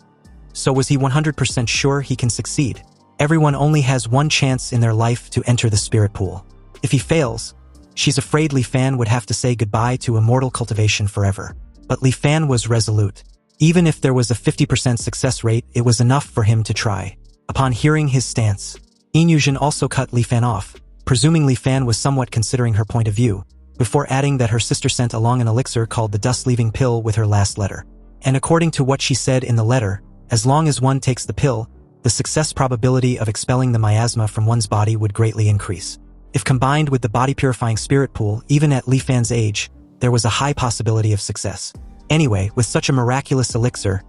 So was he 100% sure he can succeed? Everyone only has one chance in their life to enter the spirit pool. If he fails, she's afraid Li Fan would have to say goodbye to immortal cultivation forever. But Li Fan was resolute. Even if there was a 50% success rate, it was enough for him to try. Upon hearing his stance, Inyushin also cut Li Fan off, presuming Li Fan was somewhat considering her point of view, before adding that her sister sent along an elixir called the dust-leaving pill with her last letter. And according to what she said in the letter, as long as one takes the pill, the success probability of expelling the miasma from one's body would greatly increase. If combined with the body-purifying spirit pool, even at Li Fan's age, there was a high possibility of success. Anyway, with such a miraculous elixir,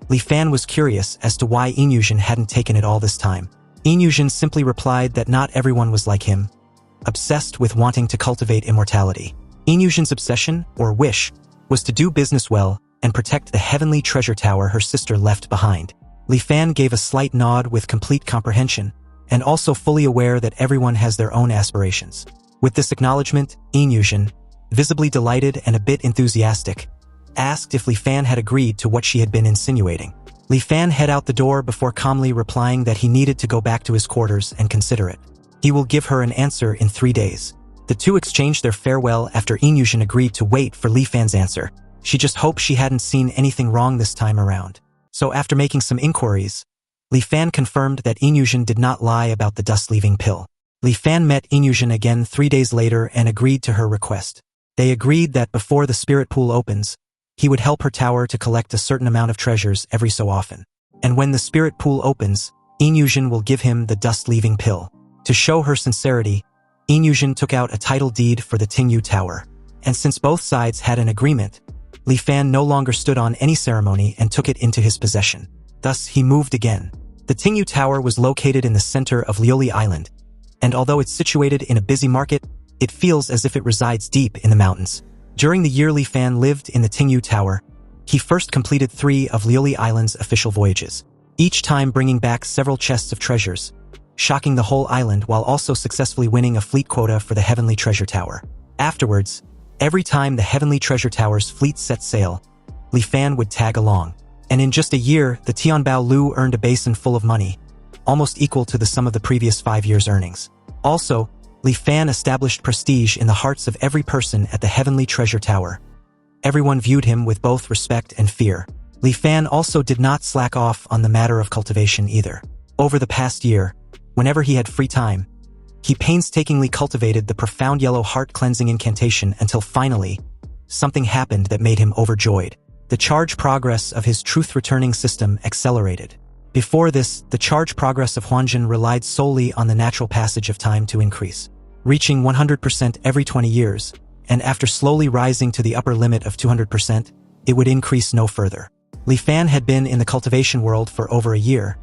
Li Fan was curious as to why Inyushin hadn't taken it all this time. Inyushin simply replied that not everyone was like him, obsessed with wanting to cultivate immortality. Inyushin's obsession, or wish, was to do business well and protect the Heavenly Treasure Tower her sister left behind. Li Fan gave a slight nod with complete comprehension, and also fully aware that everyone has their own aspirations. With this acknowledgement, Inyushin, visibly delighted and a bit enthusiastic, asked if Li Fan had agreed to what she had been insinuating. Li Fan headed out the door before calmly replying that he needed to go back to his quarters and consider it. He will give her an answer in 3 days. The two exchanged their farewell after Inyushin agreed to wait for Li Fan's answer. She just hoped she hadn't seen anything wrong this time around. So after making some inquiries, Li Fan confirmed that Inyushin did not lie about the dust-leaving pill. Li Fan met Inyushin again 3 days later and agreed to her request. They agreed that before the spirit pool opens, he would help her tower to collect a certain amount of treasures every so often. And when the spirit pool opens, Inyushin will give him the dust-leaving pill. To show her sincerity, Inyushin took out a title deed for the Tingyu Tower. And since both sides had an agreement, Li Fan no longer stood on any ceremony and took it into his possession. Thus, he moved again. The Tingyu Tower was located in the center of Liuli Island, and although it's situated in a busy market, it feels as if it resides deep in the mountains. During the year Li Fan lived in the Tingyu Tower, he first completed 3 of Liuli Island's official voyages, each time bringing back several chests of treasures, shocking the whole island while also successfully winning a fleet quota for the Heavenly Treasure Tower. Afterwards, every time the Heavenly Treasure Tower's fleet set sail, Li Fan would tag along. And in just a year, the Tianbao Lu earned a basin full of money, almost equal to the sum of the previous 5 years' earnings. Also, Li Fan established prestige in the hearts of every person at the Heavenly Treasure Tower. Everyone viewed him with both respect and fear. Li Fan also did not slack off on the matter of cultivation either. Over the past year, whenever he had free time, he painstakingly cultivated the profound yellow heart-cleansing incantation until finally, something happened that made him overjoyed. The charge progress of his truth-returning system accelerated. Before this, the charge progress of Huanjin relied solely on the natural passage of time to increase, reaching 100% every 20 years, and after slowly rising to the upper limit of 200%, it would increase no further. Li Fan had been in the cultivation world for over a year,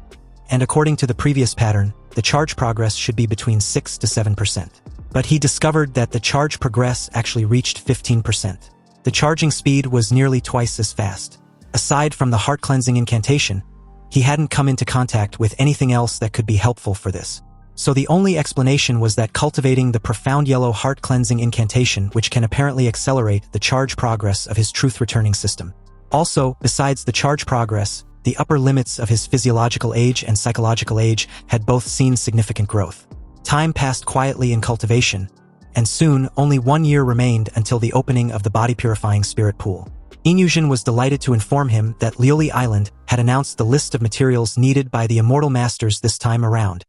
and according to the previous pattern, the charge progress should be between 6 to 7%. But he discovered that the charge progress actually reached 15%. The charging speed was nearly twice as fast. Aside from the heart-cleansing incantation, he hadn't come into contact with anything else that could be helpful for this. So the only explanation was that cultivating the profound yellow heart-cleansing incantation, which can apparently accelerate the charge progress of his truth-returning system. Also, besides the charge progress, the upper limits of his physiological age and psychological age had both seen significant growth. Time passed quietly in cultivation, and soon only 1 year remained until the opening of the body-purifying spirit pool. Inyushin was delighted to inform him that Lioli Island had announced the list of materials needed by the immortal masters this time around.